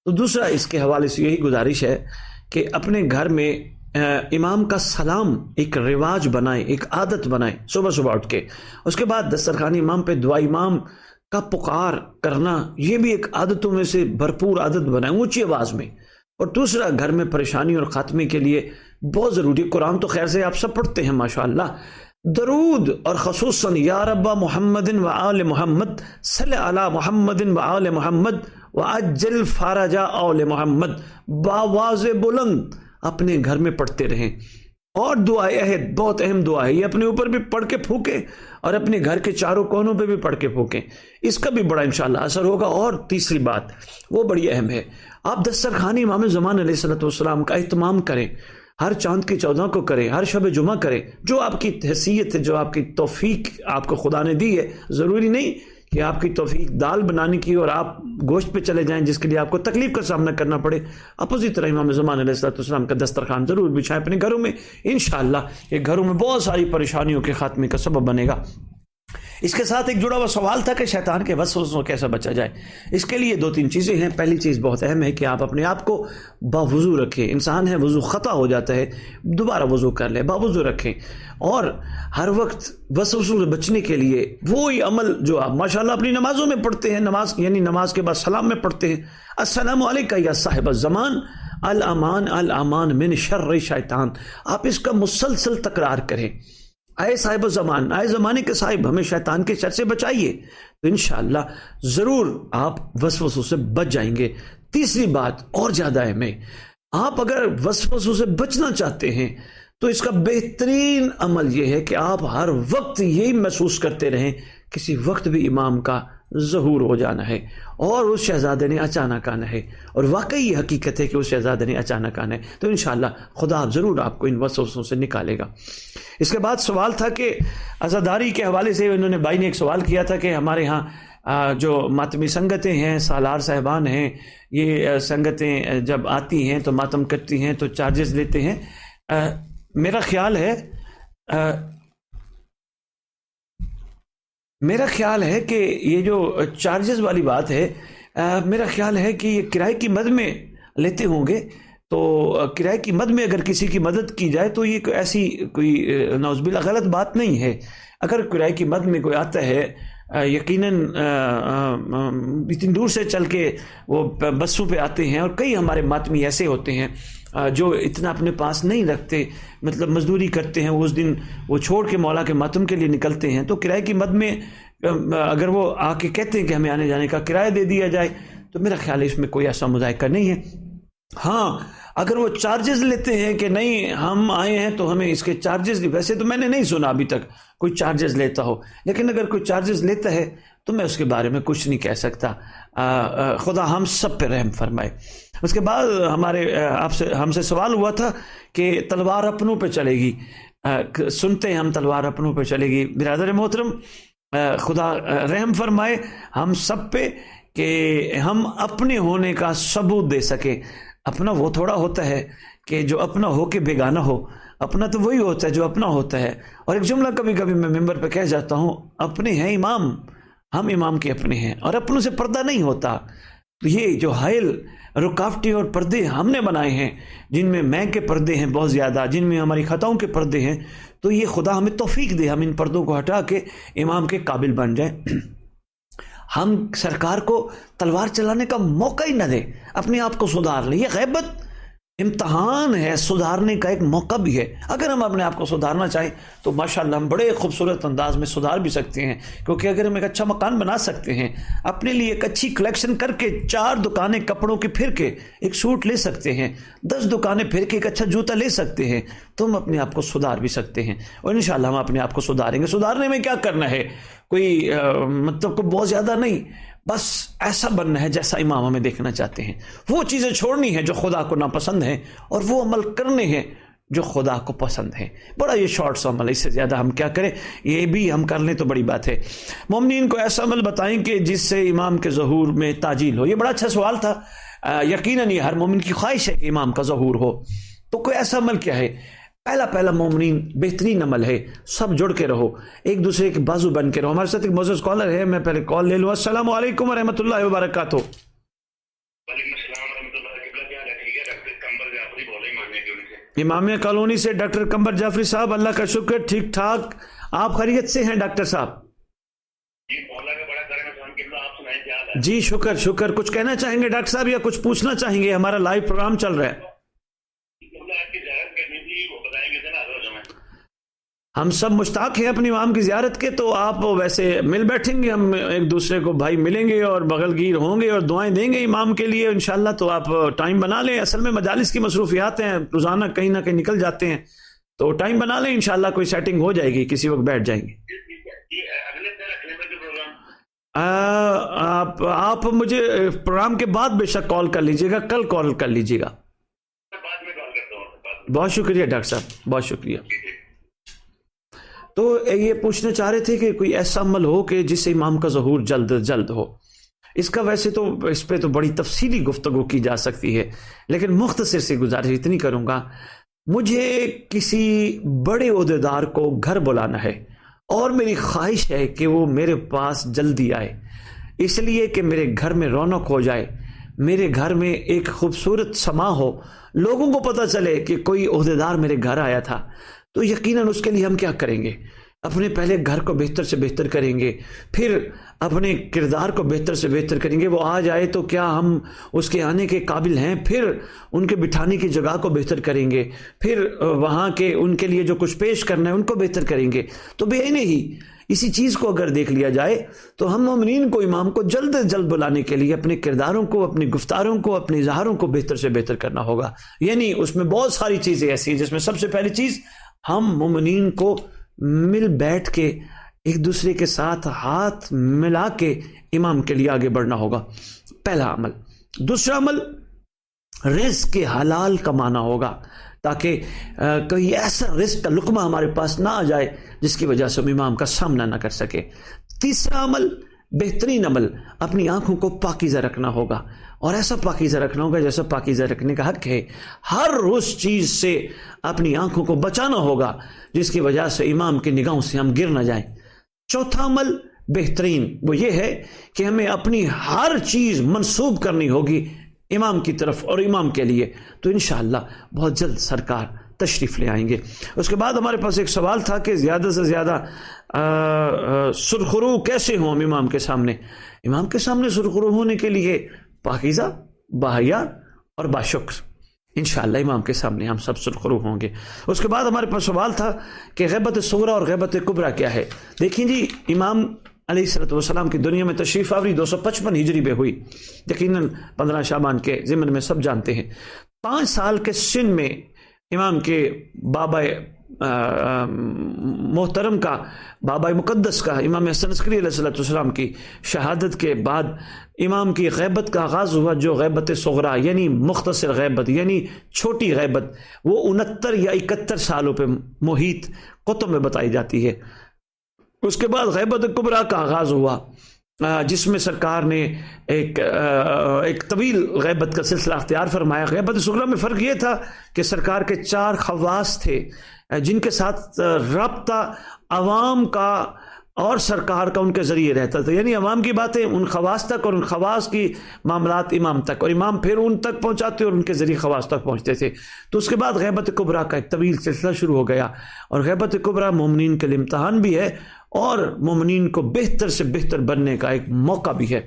تو دوسرا اس کے حوالے سے یہی گزارش ہے کہ اپنے گھر میں امام کا سلام ایک رواج بنائیں، ایک عادت بنائیں. صبح اٹھ کے اس کے بعد دسترخوان امام پہ دعا امام کا پکار کرنا، یہ بھی ایک عادتوں میں سے بھرپور عادت بنائیں اونچی آواز میں. اور دوسرا گھر میں پریشانی اور خاتمے کے لیے بہت ضروری، قرآن تو خیر سے آپ سب پڑھتے ہیں ماشاءاللہ، درود اور خصوصاً یا رب محمد و آل محمد صلی علی محمد و آل محمد وعجل فرج آل محمد بآواز بلند اپنے گھر میں پڑھتے رہیں. اور دعائے عہد بہت اہم دعا ہے، یہ اپنے اوپر بھی پڑھ کے پھونکیں اور اپنے گھر کے چاروں کونوں پہ بھی پڑھ کے پھونکیں، اس کا بھی بڑا انشاءاللہ اثر ہوگا. اور تیسری بات وہ بڑی اہم ہے، آپ دسترخوان امام زمان علیہ السلام کا اہتمام کریں. ہر چاند کی 14 کو کریں، ہر شب جمعہ کریں. جو آپ کی حیثیت ہے، جو آپ کی توفیق آپ کو خدا نے دی ہے، ضروری نہیں کہ آپ کی توفیق دال بنانے کی اور آپ گوشت پہ چلے جائیں جس کے لیے آپ کو تکلیف کا سامنا کرنا پڑے. آپ اسی طرح امام زمان علیہ السلام کا دسترخوان ضرور بچھائیں اپنے گھروں میں. انشاءاللہ یہ گھروں میں بہت ساری پریشانیوں کے خاتمے کا سبب بنے گا. اس کے ساتھ ایک جڑا ہوا سوال تھا کہ شیطان کے وسوسوں کیسے بچا جائے. اس کے لیے 2-3 چیزیں ہیں. پہلی چیز بہت اہم ہے کہ آپ اپنے آپ کو باوضو رکھیں. انسان ہے وضو خطا ہو جاتا ہے، دوبارہ وضو کر لیں، باوضو رکھیں. اور ہر وقت وسوسوں سے بچنے کے لیے وہی عمل جو آپ ماشاءاللہ اپنی نمازوں میں پڑھتے ہیں، نماز کے بعد سلام میں پڑھتے ہیں، السلام علیکم یا صاحب الزمان الامان من شر شیطان. آپ اس کا مسلسل تکرار کریں. اے صاحب الزمان، اے زمانے کے صاحب، ہمیں شیطان کے شر سے بچائیے. تو انشاءاللہ ضرور آپ وسوسوں سے بچ جائیں گے. تیسری بات اور زیادہ اہم ہے، آپ اگر وسوسوں سے بچنا چاہتے ہیں تو اس کا بہترین عمل یہ ہے کہ آپ ہر وقت یہی محسوس کرتے رہیں کسی وقت بھی امام کا ظہور ہو جانا ہے اور اس شہزادے نے اچانک آنا ہے. اور واقعی یہ حقیقت ہے کہ اس شہزادے نے اچانک آنا ہے. تو انشاءاللہ خدا ضرور آپ کو ان وسوسوں سے نکالے گا. اس کے بعد سوال تھا کہ عزاداری کے حوالے سے انہوں نے بھائی نے ایک سوال کیا تھا کہ ہمارے ہاں جو ماتمی سنگتیں ہیں، سالار صاحبان ہیں، یہ سنگتیں جب آتی ہیں تو ماتم کرتی ہیں تو چارجز لیتے ہیں. میرا خیال ہے کہ یہ جو چارجز والی بات ہے، میرا خیال ہے کہ یہ کرائے کی مد میں لیتے ہوں گے. تو کرائے کی مد میں اگر کسی کی مدد کی جائے تو یہ ایسی کوئی نعوذ باللہ غلط بات نہیں ہے. اگر کرائے کی مد میں کوئی آتا ہے، یقیناً اتنی دور سے چل کے وہ بسوں پہ آتے ہیں، اور کئی ہمارے ماتمی ایسے ہوتے ہیں جو اتنا اپنے پاس نہیں رکھتے، مطلب مزدوری کرتے ہیں، اس دن وہ چھوڑ کے مولا کے ماتم کے لیے نکلتے ہیں. تو کرائے کی مد میں اگر وہ آ کے کہتے ہیں کہ ہمیں آنے جانے کا کرایہ دے دیا جائے تو میرا خیال ہے اس میں کوئی ایسا مذائقہ نہیں ہے. ہاں اگر وہ چارجز لیتے ہیں کہ نہیں ہم آئے ہیں تو ہمیں اس کے چارجز، ویسے تو میں نے نہیں سنا ابھی تک کوئی چارجز لیتا ہو، لیکن اگر کوئی چارجز لیتا ہے تو میں اس کے بارے میں کچھ نہیں کہہ سکتا. خدا ہم سب پہ رحم فرمائے. اس کے بعد ہم سے سوال ہوا تھا کہ تلوار اپنوں پہ چلے گی. سنتے ہیں ہم تلوار اپنوں پہ چلے گی. برادر محترم، خدا رحم فرمائے ہم سب پہ کہ ہم اپنے ہونے کا ثبوت دے سکیں. اپنا وہ تھوڑا ہوتا ہے کہ جو اپنا ہو کے بیگانہ ہو، اپنا تو وہی ہوتا ہے جو اپنا ہوتا ہے. اور ایک جملہ کبھی کبھی میں ممبر پہ کہہ جاتا ہوں، اپنے ہیں امام، ہم امام کے اپنے ہیں، اور اپنوں سے پردہ نہیں ہوتا. تو یہ جو حائل رکاوٹیں اور پردے ہم نے بنائے ہیں، جن میں کے پردے ہیں بہت زیادہ، جن میں ہماری خطاؤں کے پردے ہیں، تو یہ خدا ہمیں توفیق دے ہم ان پردوں کو ہٹا کے امام کے قابل بن جائیں. ہم سرکار کو تلوار چلانے کا موقع ہی نہ دیں، اپنے آپ کو سدھار لیں. یہ غیبت امتحان ہے، سدھارنے کا ایک موقع بھی ہے. اگر ہم اپنے آپ کو سدھارنا چاہیں تو ماشاءاللہ ہم بڑے خوبصورت انداز میں سدھار بھی سکتے ہیں. کیونکہ اگر ہم ایک اچھا مکان بنا سکتے ہیں، اپنے لیے ایک اچھی کلیکشن کر کے 4 دکانیں کپڑوں کی پھر کے ایک سوٹ لے سکتے ہیں، 10 دکانیں پھر کے ایک اچھا جوتا لے سکتے ہیں، تو ہم اپنے آپ کو سدھار بھی سکتے ہیں. اور انشاءاللہ ہم اپنے آپ کو سدھاریں گے. سدھارنے میں کیا کرنا ہے؟ کوئی مطلب کو بہت زیادہ نہیں، بس ایسا بننا ہے جیسا امام ہمیں دیکھنا چاہتے ہیں. وہ چیزیں چھوڑنی ہیں جو خدا کو ناپسند ہیں، اور وہ عمل کرنے ہیں جو خدا کو پسند ہیں. بڑا یہ شارٹ سا عمل ہے، اس سے زیادہ ہم کیا کریں؟ یہ بھی ہم کر لیں تو بڑی بات ہے. مومنین کو ایسا عمل بتائیں کہ جس سے امام کے ظہور میں تعجیل ہو. یہ بڑا اچھا سوال تھا. یقیناً یہ ہر مومن کی خواہش ہے کہ امام کا ظہور ہو. تو کوئی ایسا عمل کیا ہے؟ پہلا مومنین بہترین عمل ہے، سب جڑ کے رہو، ایک دوسرے کے بازو بن کے رہو. ہمارے ساتھ ایک معزز کالر ہے، میں پہلے کال لے لوں. السلام علیکم ورحمۃ اللہ وبرکاتہ. وعلیکم السلام ورحمۃ اللہ. کیا حال ہے؟ ٹھیک ہے. ڈاکٹر کمبر جعفری بول رہے ہیں امامیہ کالونی سے. امامیہ کالونی سے ڈاکٹر کمبر جعفری صاحب، اللہ کا شکر ٹھیک ٹھاک. آپ خیریت سے ہیں ڈاکٹر صاحب؟ جی مولا کا بڑا کرم ہے. قبلہ آپ سنائیں کیا حال ہے؟ جی شکر. کچھ کہنا چاہیں گے ڈاکٹر صاحب یا کچھ پوچھنا چاہیں گے؟ ہمارا لائیو پروگرام چل رہا ہے. آپ کی زیارت کرنی تھی، وہ بتائیں گے ذرا. ہم سب مشتاق ہیں اپنی امام کی زیارت کے، تو آپ ویسے مل بیٹھیں گے، ہم ایک دوسرے کو بھائی ملیں گے اور بغل گیر ہوں گے اور دعائیں دیں گے امام کے لیے انشاءاللہ. تو آپ ٹائم بنا لیں. اصل میں مجالس کی مصروفیات ہیں، روزانہ کہیں نہ کہیں نکل جاتے ہیں، تو ٹائم بنا لیں. انشاءاللہ کوئی سیٹنگ ہو جائے گی، کسی وقت بیٹھ جائیں گے. آپ مجھے پروگرام کے بعد بے شک کال کر لیجئے گا، کل کال کر لیجئے گا. بہت شکریہ ڈاکٹر صاحب، بہت شکریہ. تو یہ پوچھنا چاہ رہے تھے کہ کوئی ایسا عمل ہو کہ جس سے امام کا ظہور جلد ہو. اس کا ویسے تو اس پہ تو بڑی تفصیلی گفتگو کی جا سکتی ہے، لیکن مختصر سے گزارش اتنی کروں گا. مجھے کسی بڑے عہدیدار کو گھر بلانا ہے اور میری خواہش ہے کہ وہ میرے پاس جلدی آئے، اس لیے کہ میرے گھر میں رونق ہو جائے، میرے گھر میں ایک خوبصورت سما ہو، لوگوں کو پتہ چلے کہ کوئی عہدیدار میرے گھر آیا تھا. تو یقیناً اس کے لیے ہم کیا کریں گے؟ اپنے پہلے گھر کو بہتر سے بہتر کریں گے، پھر اپنے کردار کو بہتر سے بہتر کریں گے. وہ آ جائے تو کیا ہم اس کے آنے کے قابل ہیں؟ پھر ان کے بٹھانے کی جگہ کو بہتر کریں گے، پھر وہاں کے ان کے لیے جو کچھ پیش کرنا ہے ان کو بہتر کریں گے. تو بے ہی اسی چیز کو اگر دیکھ لیا جائے تو ہم مومنین کو امام کو جلد از جلد بلانے کے لیے اپنے کرداروں کو، اپنی گفتاروں کو، اپنے اظہاروں کو بہتر سے بہتر کرنا ہوگا. یعنی اس میں بہت ساری چیزیں ایسی ہیں جس میں سب سے پہلی چیز ہم مومنین کو مل بیٹھ کے ایک دوسرے کے ساتھ ہاتھ ملا کے امام کے لیے آگے بڑھنا ہوگا. پہلا عمل. دوسرا عمل رزق کے حلال کمانا ہوگا، تاکہ کوئی ایسا رزق کا لقمہ ہمارے پاس نہ آ جائے جس کی وجہ سے ہم امام کا سامنا نہ کر سکے. تیسرا عمل، بہترین عمل، اپنی آنکھوں کو پاکیزہ رکھنا ہوگا، اور ایسا پاکیزہ رکھنا ہوگا جیسا پاکیزہ رکھنے کا حق ہے. ہر اس چیز سے اپنی آنکھوں کو بچانا ہوگا جس کی وجہ سے امام کی نگاہوں سے ہم گر نہ جائیں. چوتھا عمل بہترین وہ یہ ہے کہ ہمیں اپنی ہر چیز منسوب کرنی ہوگی امام کی طرف اور امام کے لیے. تو انشاءاللہ بہت جلد سرکار تشریف لے آئیں گے. اس کے بعد ہمارے پاس ایک سوال تھا کہ زیادہ سے زیادہ سرخرو کیسے ہوں امام کے سامنے. امام کے سامنے سرخرو ہونے کے لیے پاکیزہ، باحیا اور باشکر انشاءاللہ امام کے سامنے ہم سب سرخرو ہوں گے. اس کے بعد ہمارے پاس سوال تھا کہ غیبت صغریٰ اور غیبت کبریٰ کیا ہے. دیکھیں جی، امام علیہ الصلوۃ والسلام کی دنیا میں تشریف آوری 255 ہجری میں ہوئی، یقیناً 15 شعبان کے ضمن میں سب جانتے ہیں. 5 سال کے سن میں امام کے بابا محترم کا، بابا مقدس کا، امام حسن عسکری علیہ السلام کی شہادت کے بعد امام کی غیبت کا آغاز ہوا، جو غیبت صغریٰ یعنی مختصر غیبت یعنی چھوٹی غیبت، وہ 69 یا 71 سالوں پہ محیط کتب میں بتائی جاتی ہے. اس کے بعد غیبت کبریٰ کا آغاز ہوا، جس میں سرکار نے ایک طویل غیبت کا سلسلہ اختیار فرمایا. غیبت صغریٰ میں فرق یہ تھا کہ سرکار کے 4 خواص تھے جن کے ساتھ رابطہ عوام کا اور سرکار کا ان کے ذریعے رہتا تھا. یعنی عوام کی باتیں ان خواص تک اور ان خواص کی معاملات امام تک، اور امام پھر ان تک پہنچاتے اور ان کے ذریعے خواص تک پہنچتے تھے. تو اس کے بعد غیبت کبریٰ کا ایک طویل سلسلہ شروع ہو گیا، اور غیبت کبریٰ مومنین کے لیے امتحان بھی ہے اور مومنین کو بہتر سے بہتر بننے کا ایک موقع بھی ہے.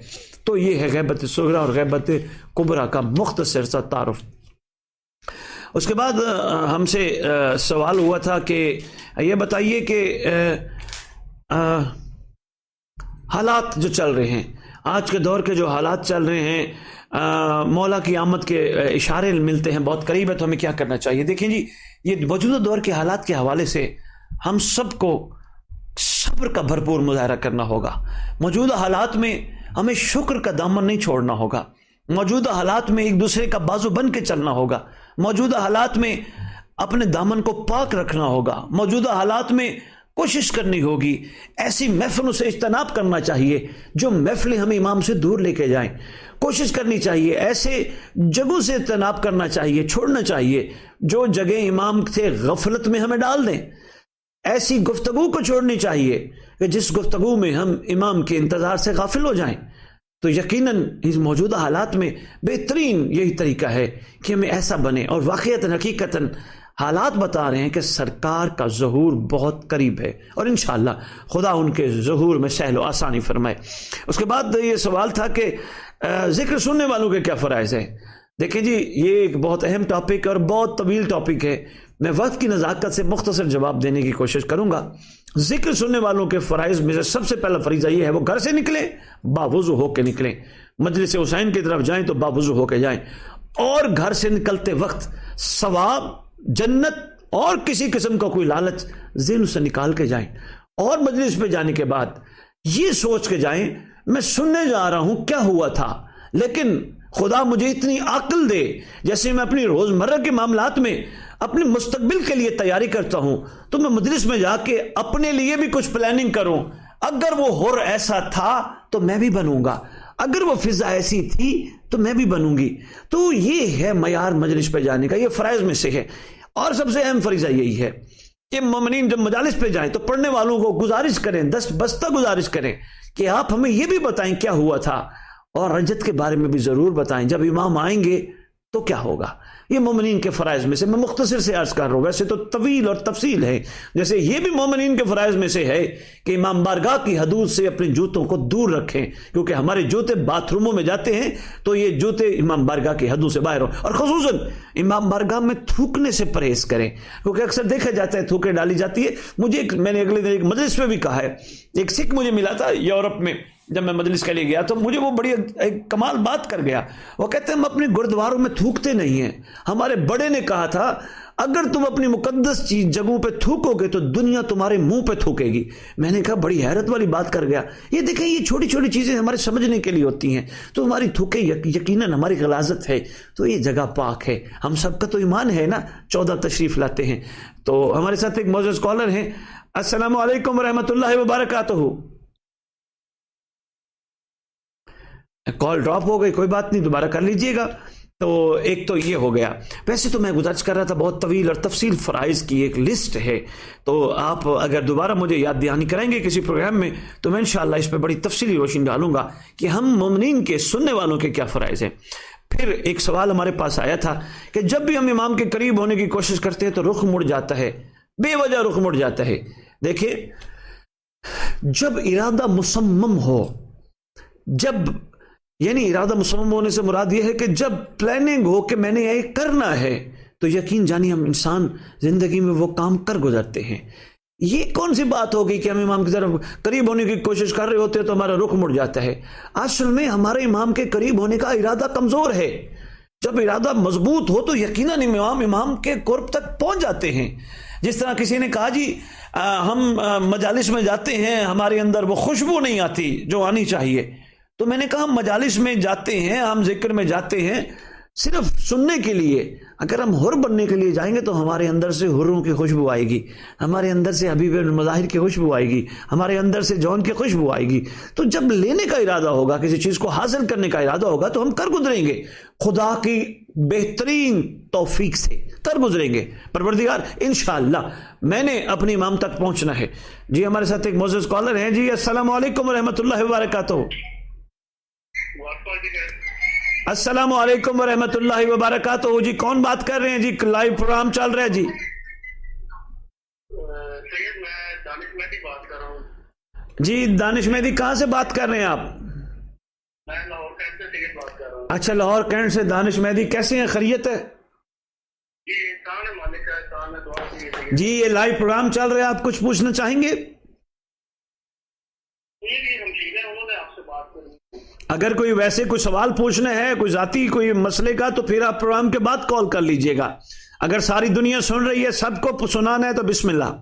تو یہ ہے غیبت صغریٰ اور غیبت کبریٰ کا مختصر سا تعارف. اس کے بعد ہم سے سوال ہوا تھا کہ یہ بتائیے کہ حالات جو چل رہے ہیں، آج کے دور کے جو حالات چل رہے ہیں، مولا کی آمد کے اشارے ملتے ہیں، بہت قریب ہے، تو ہمیں کیا کرنا چاہیے؟ دیکھیں جی، یہ موجودہ دور کے حالات کے حوالے سے ہم سب کو صبر کا بھرپور مظاہرہ کرنا ہوگا۔ موجودہ حالات میں ہمیں شکر کا دامن نہیں چھوڑنا ہوگا، موجودہ حالات میں ایک دوسرے کا بازو بن کے چلنا ہوگا، موجودہ حالات میں اپنے دامن کو پاک رکھنا ہوگا، موجودہ حالات میں کوشش کرنی ہوگی ایسی محفلوں سے اجتناب کرنا چاہیے جو محفلیں ہمیں امام سے دور لے کے جائیں، کوشش کرنی چاہیے ایسے جگہوں سے اجتناب کرنا چاہیے، چھوڑنا چاہیے جو جگہ امام سے غفلت میں ہمیں ڈال دیں، ایسی گفتگو کو چھوڑنی چاہیے کہ جس گفتگو میں ہم امام کے انتظار سے غافل ہو جائیں۔ تو یقیناً اس موجودہ حالات میں بہترین یہی طریقہ ہے کہ ہمیں ایسا بنے، اور واقعتاً حقیقتاً حالات بتا رہے ہیں کہ سرکار کا ظہور بہت قریب ہے، اور انشاءاللہ خدا ان کے ظہور میں سہل و آسانی فرمائے۔ اس کے بعد یہ سوال تھا کہ ذکر سننے والوں کے کیا فرائض ہیں؟ دیکھیں جی، یہ ایک بہت اہم ٹاپک اور بہت طویل ٹاپک ہے، میں وقت کی نزاکت سے مختصر جواب دینے کی کوشش کروں گا۔ ذکر سننے والوں کے فرائض میں سے سب سے پہلا فریضہ یہ ہے وہ گھر سے نکلیں، باوضو ہو کے نکلیں، مجلس حسین کی طرف جائیں تو باوضو ہو کے جائیں، اور گھر سے نکلتے وقت ثواب، جنت اور کسی قسم کا کوئی لالچ ذہن سے نکال کے جائیں، اور مجلس پہ جانے کے بعد یہ سوچ کے جائیں میں سننے جا رہا ہوں کیا ہوا تھا، لیکن خدا مجھے اتنی عقل دے جیسے میں اپنی روزمرہ کے معاملات میں اپنے مستقبل کے لیے تیاری کرتا ہوں تو میں مجلس میں جا کے اپنے لیے بھی کچھ پلاننگ کروں، اگر وہ حر ایسا تھا تو میں بھی بنوں گا، اگر وہ فضا ایسی تھی تو میں بھی بنوں گی۔ تو یہ ہے معیار مجلس پہ جانے کا، یہ فرائض میں سے ہے۔ اور سب سے اہم فریضہ یہی ہے کہ مومنین جب مجالس پہ جائیں تو پڑھنے والوں کو گزارش کریں، دست بستہ گزارش کریں کہ آپ ہمیں یہ بھی بتائیں کیا ہوا تھا، اور رجت کے بارے میں بھی ضرور بتائیں، جب امام آئیں گے تو کیا ہوگا۔ یہ مومنین کے فرائض میں سے میں مختصر سے عرض کر رہا ہوں، ویسے تو طویل اور تفصیل ہے، جیسے یہ بھی مومنین کے فرائض میں سے ہے کہ امام بارگاہ کی حدود سے اپنے جوتوں کو دور رکھیں، کیونکہ ہمارے جوتے باتھ روموں میں جاتے ہیں تو یہ جوتے امام بارگاہ کی حدود سے باہر ہوں، اور خصوصاً امام بارگاہ میں تھوکنے سے پرہیز کریں، کیونکہ اکثر دیکھا جاتا ہے تھوکے ڈالی جاتی ہے۔ مجھے میں نے اگلے دن ایک مجلس میں بھی کہا ہے، ایک سکھ مجھے ملا تھا یورپ میں، جب میں مجلس کے لیے گیا تو مجھے وہ بڑی ایک کمال بات کر گیا، وہ کہتے ہیں ہم اپنے گردواروں میں تھوکتے نہیں ہیں، ہمارے بڑے نے کہا تھا اگر تم اپنی مقدس چیز جگہوں پہ تھوکو گے تو دنیا تمہارے منہ پہ تھوکے گی۔ میں نے کہا بڑی حیرت والی بات کر گیا، یہ دیکھیں یہ چھوٹی چھوٹی چیزیں ہمارے سمجھنے کے لیے ہوتی ہیں، تو ہماری تھوکے یقیناً ہماری غلاظت ہے، تو یہ جگہ پاک ہے، ہم سب کا تو ایمان ہے نا۔ 14 تشریف لاتے ہیں، تو ہمارے ساتھ ایک معزز کالر ہیں۔ السلام علیکم ورحمۃ اللہ وبرکاتہ۔ کال ڈراپ ہو گئی، کوئی بات نہیں، دوبارہ کر لیجئے گا۔ تو ایک تو یہ ہو گیا، ویسے تو میں گزارش کر رہا تھا بہت طویل اور تفصیل فرائض کی ایک لسٹ ہے، تو آپ اگر دوبارہ مجھے یاد دہانی کریں گے کسی پروگرام میں تو میں انشاءاللہ اس پہ بڑی تفصیلی روشنی ڈالوں گا کہ ہم مومنین کے سننے والوں کے کیا فرائض ہیں۔ پھر ایک سوال ہمارے پاس آیا تھا کہ جب بھی ہم امام کے قریب ہونے کی کوشش کرتے ہیں تو رخ مڑ جاتا ہے، بے وجہ رخ مڑ جاتا ہے۔ دیکھیں، جب ارادہ مصمم ہو، یعنی ارادہ مصمم ہونے سے مراد یہ ہے کہ جب پلاننگ ہو کہ میں نے یہ کرنا ہے تو یقین جانی ہم انسان زندگی میں وہ کام کر گزرتے ہیں۔ یہ کون سی بات ہوگی کہ ہم امام کی طرف قریب ہونے کی کوشش کر رہے ہوتے ہیں تو ہمارا رخ مڑ جاتا ہے؟ اصل میں ہمارے امام کے قریب ہونے کا ارادہ کمزور ہے، جب ارادہ مضبوط ہو تو یقیناً امام کے قرب تک پہنچ جاتے ہیں۔ جس طرح کسی نے کہا جی ہم مجالس میں جاتے ہیں ہمارے اندر وہ خوشبو نہیں آتی جو آنی چاہیے، تو میں نے کہا ہم مجالس میں جاتے ہیں، ہم ذکر میں جاتے ہیں صرف سننے کے لیے، اگر ہم حر بننے کے لیے جائیں گے تو ہمارے اندر سے حروں کی خوشبو آئے گی، ہمارے اندر سے حبیب المظاہر کی خوشبو آئے گی، ہمارے اندر سے جون کی خوشبو آئے گی۔ تو جب لینے کا ارادہ ہوگا، کسی چیز کو حاصل کرنے کا ارادہ ہوگا تو ہم کر گزریں گے، خدا کی بہترین توفیق سے کر گزریں گے۔ پروردگار انشاءاللہ میں نے اپنی امام تک پہنچنا ہے۔ جی ہمارے ساتھ ایک معزز کالر ہیں۔ جی السلام علیکم ورحمۃ اللہ وبرکاتہ۔ السلام علیکم ورحمۃ اللہ وبرکاتہ۔ جی کون بات کر رہے ہیں؟ جی لائیو پروگرام چل رہا ہے۔ جی سید میں دانش مہدی بات کر رہا ہوں۔ جی دانش مہدی کہاں سے بات کر رہے ہیں آپ؟ میں لاہور کینٹ سے سید بات کر رہا ہوں۔ اچھا لاہور کینٹ سے دانش مہدی، کیسے ہیں؟ خیریت ہے؟ جی یہ لائیو پروگرام چل رہا ہے, آپ کچھ پوچھنا چاہیں گے؟ اگر کوئی ویسے کوئی سوال پوچھنا ہے, کوئی ذاتی کوئی مسئلے کا, تو پھر آپ پروگرام کے بعد کال کر لیجئے گا. اگر ساری دنیا سن رہی ہے, سب کو سنانا ہے, تو بسم اللہ.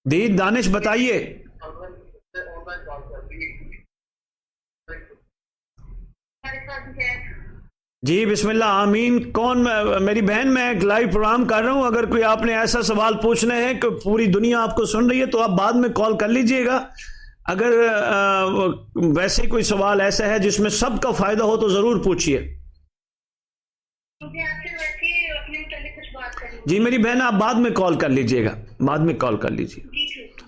دید دانش بتائیے. جی بسم اللہ. آمین. کون؟ میری بہن, میں ایک لائیو پروگرام کر رہا ہوں. اگر کوئی آپ نے ایسا سوال پوچھنا ہے کہ پوری دنیا آپ کو سن رہی ہے, تو آپ بعد میں کال کر لیجئے گا. اگر ویسے کوئی سوال ایسا ہے جس میں سب کا فائدہ ہو, تو ضرور پوچھئے. جی میری بہن, آپ بعد میں کال کر لیجئے گا, بعد میں کال کر لیجئے.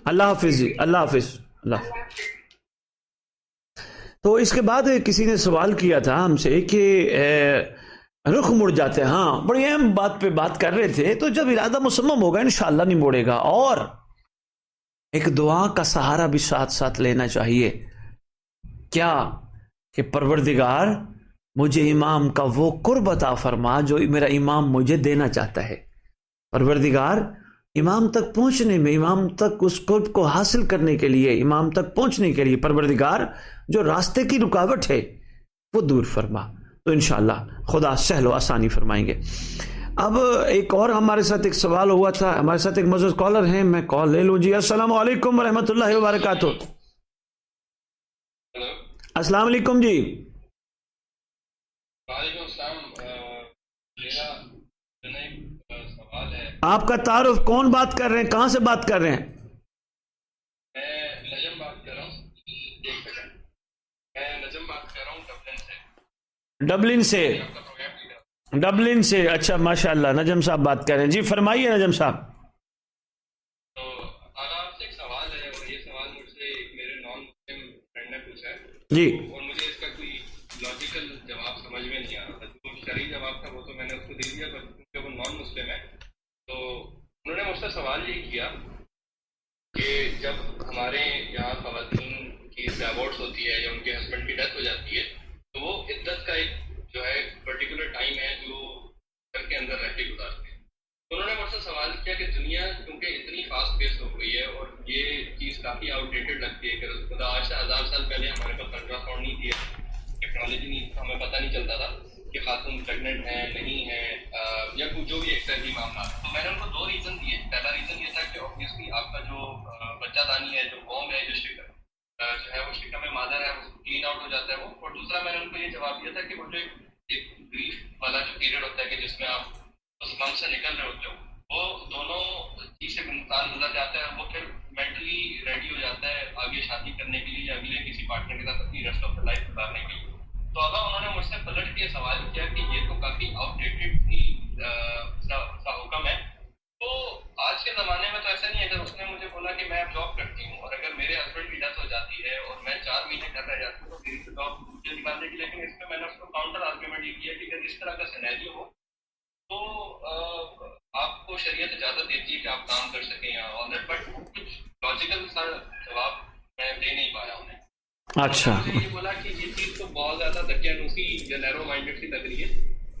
اللہ حافظ جی, اللہ حافظ. اللہ حافظ. تو اس کے بعد کسی نے سوال کیا تھا ہم سے کہ رخ مڑ جاتے ہیں. ہاں, بڑی اہم بات پہ بات کر رہے تھے. تو جب ارادہ مسمم ہوگا انشاءاللہ نہیں موڑے گا. اور ایک دعا کا سہارا بھی ساتھ ساتھ لینا چاہیے. کیا کہ پروردگار مجھے امام کا وہ قرب عطا فرما جو میرا امام مجھے دینا چاہتا ہے. پروردگار امام تک پہنچنے میں, امام تک اس قرب کو حاصل کرنے کے لیے, امام تک پہنچنے کے لیے پروردگار جو راستے کی رکاوٹ ہے وہ دور فرما. تو انشاءاللہ خدا سہل و آسانی فرمائیں گے. اب ایک اور ہمارے ساتھ ایک سوال ہوا تھا. ہمارے ساتھ ایک معزز کالر ہیں, میں کال لے لوں. جی السلام علیکم ورحمۃ اللہ وبرکاتہ. السلام علیکم. جی وعلیکم السلام. میرا ایک سوال ہے. آپ کا تعارف, کون بات کر رہے ہیں, کہاں سے بات کر رہے ہیں؟ میں نجم بات کر رہا ہوں. ایک سیکنڈ. میں نجم بات کر رہا ہوں ڈبلن سے. ڈبلن سے. اچھا ماشاء اللہ, نجم صاحب بات کر رہے ہیں. جی فرمائیے نجم صاحب. تو آپ سے ایک سوال ہے, اور یہ سوال مجھ سے میرے نان مسلم فرینڈ نے پوچھا ہے. جی. اور مجھے اس کا کوئی لاجیکل جواب سمجھ میں نہیں آ رہا. جو شرعی جواب تھا وہ تو میں نے اس کو دے دیا, پر کیونکہ وہ نان مسلم ہے تو انہوں نے مجھ سے سوال یہ کیا کہ جب ہمارے یہاں خواتین کی ڈائیورس ہوتی ہے یا ان کے ہسبینڈ کی ڈیتھ ہو جاتی ہے, تو وہ عدت کا ایک جو ہے پرٹیکولر ٹائم ہے جو گھر کے اندر رہ کے گزارتے ہیں. انہوں نے مجھ سے سوال کیا کہ دنیا کیونکہ اتنی فاسٹ پیس ہو گئی ہے, اور یہ چیز کافی آؤٹ ڈیٹڈ لگتی ہے کہ خدا آج سے 1000 سال پہلے ہمارے پاس الٹرا ساؤنڈ نہیں تھی, ٹیکنالوجی نہیں, ہمیں پتہ نہیں چلتا تھا کہ خاتون پریگننٹ ہیں نہیں ہیں, یا کچھ جو بھی ایکسٹرنل معاملات. تو میں نے ان کو 2 ریزن دیے. پہلا ریزن یہ تھا کہ آبویسلی آپ کا جو بچہ دانی ہے, جو قوم ہے, جو ہے وہ شکم مادر ہے, وہ کلین آؤٹ ہو جاتا ہے وہ. اور دوسرا میں نے ان کو یہ جواب دیا تھا کہ وہ جو ایک گریف والا جو پیریڈ ہوتا ہے کہ جس میں آپ اس غم سے نکل رہے ہوتے ہو, وہ دونوں چیز سے انسان گزر جاتا ہے. وہ پھر مینٹلی ریڈی ہو جاتا ہے آگے شادی کرنے کے لیے یا اگلے کسی پارٹنر کے ساتھ اپنی ریسٹ آف دا لائف گزارنے کے لیے. تو اب انہوں نے مجھ سے پلٹ کے سوال کیا کہ یہ تو کافی آؤٹ ڈیٹڈ سا حکم ہے. تو آج کے زمانے میں تو ایسا نہیں ہے. اگر اس نے مجھے بولا کہ میں اب جاب کرتی ہوں, اور اگر میرے ہسبینڈ کی ڈیتھ ہو جاتی ہے اور میں 4 مہینے گھر رہ جاتی ہوں, تو میری تو جاب مجھے نکال دے گی. لیکن اس میں نے اس کو کاؤنٹر آرگیومنٹ یہ کیا کہ اگر اس طرح کا سینیریو ہو تو آپ کو شریعت اجازت دیتی ہے کہ آپ کام کر سکیں یا آل دیٹ, بٹ کچھ لاجیکل سا جواب میں دے نہیں پایا انہیں. اچھا. مجھے یہ بولا کہ یہ چیز تو بہت زیادہ دقیانوسی یا نیرو مائنڈیڈ سی لگ رہی ہے,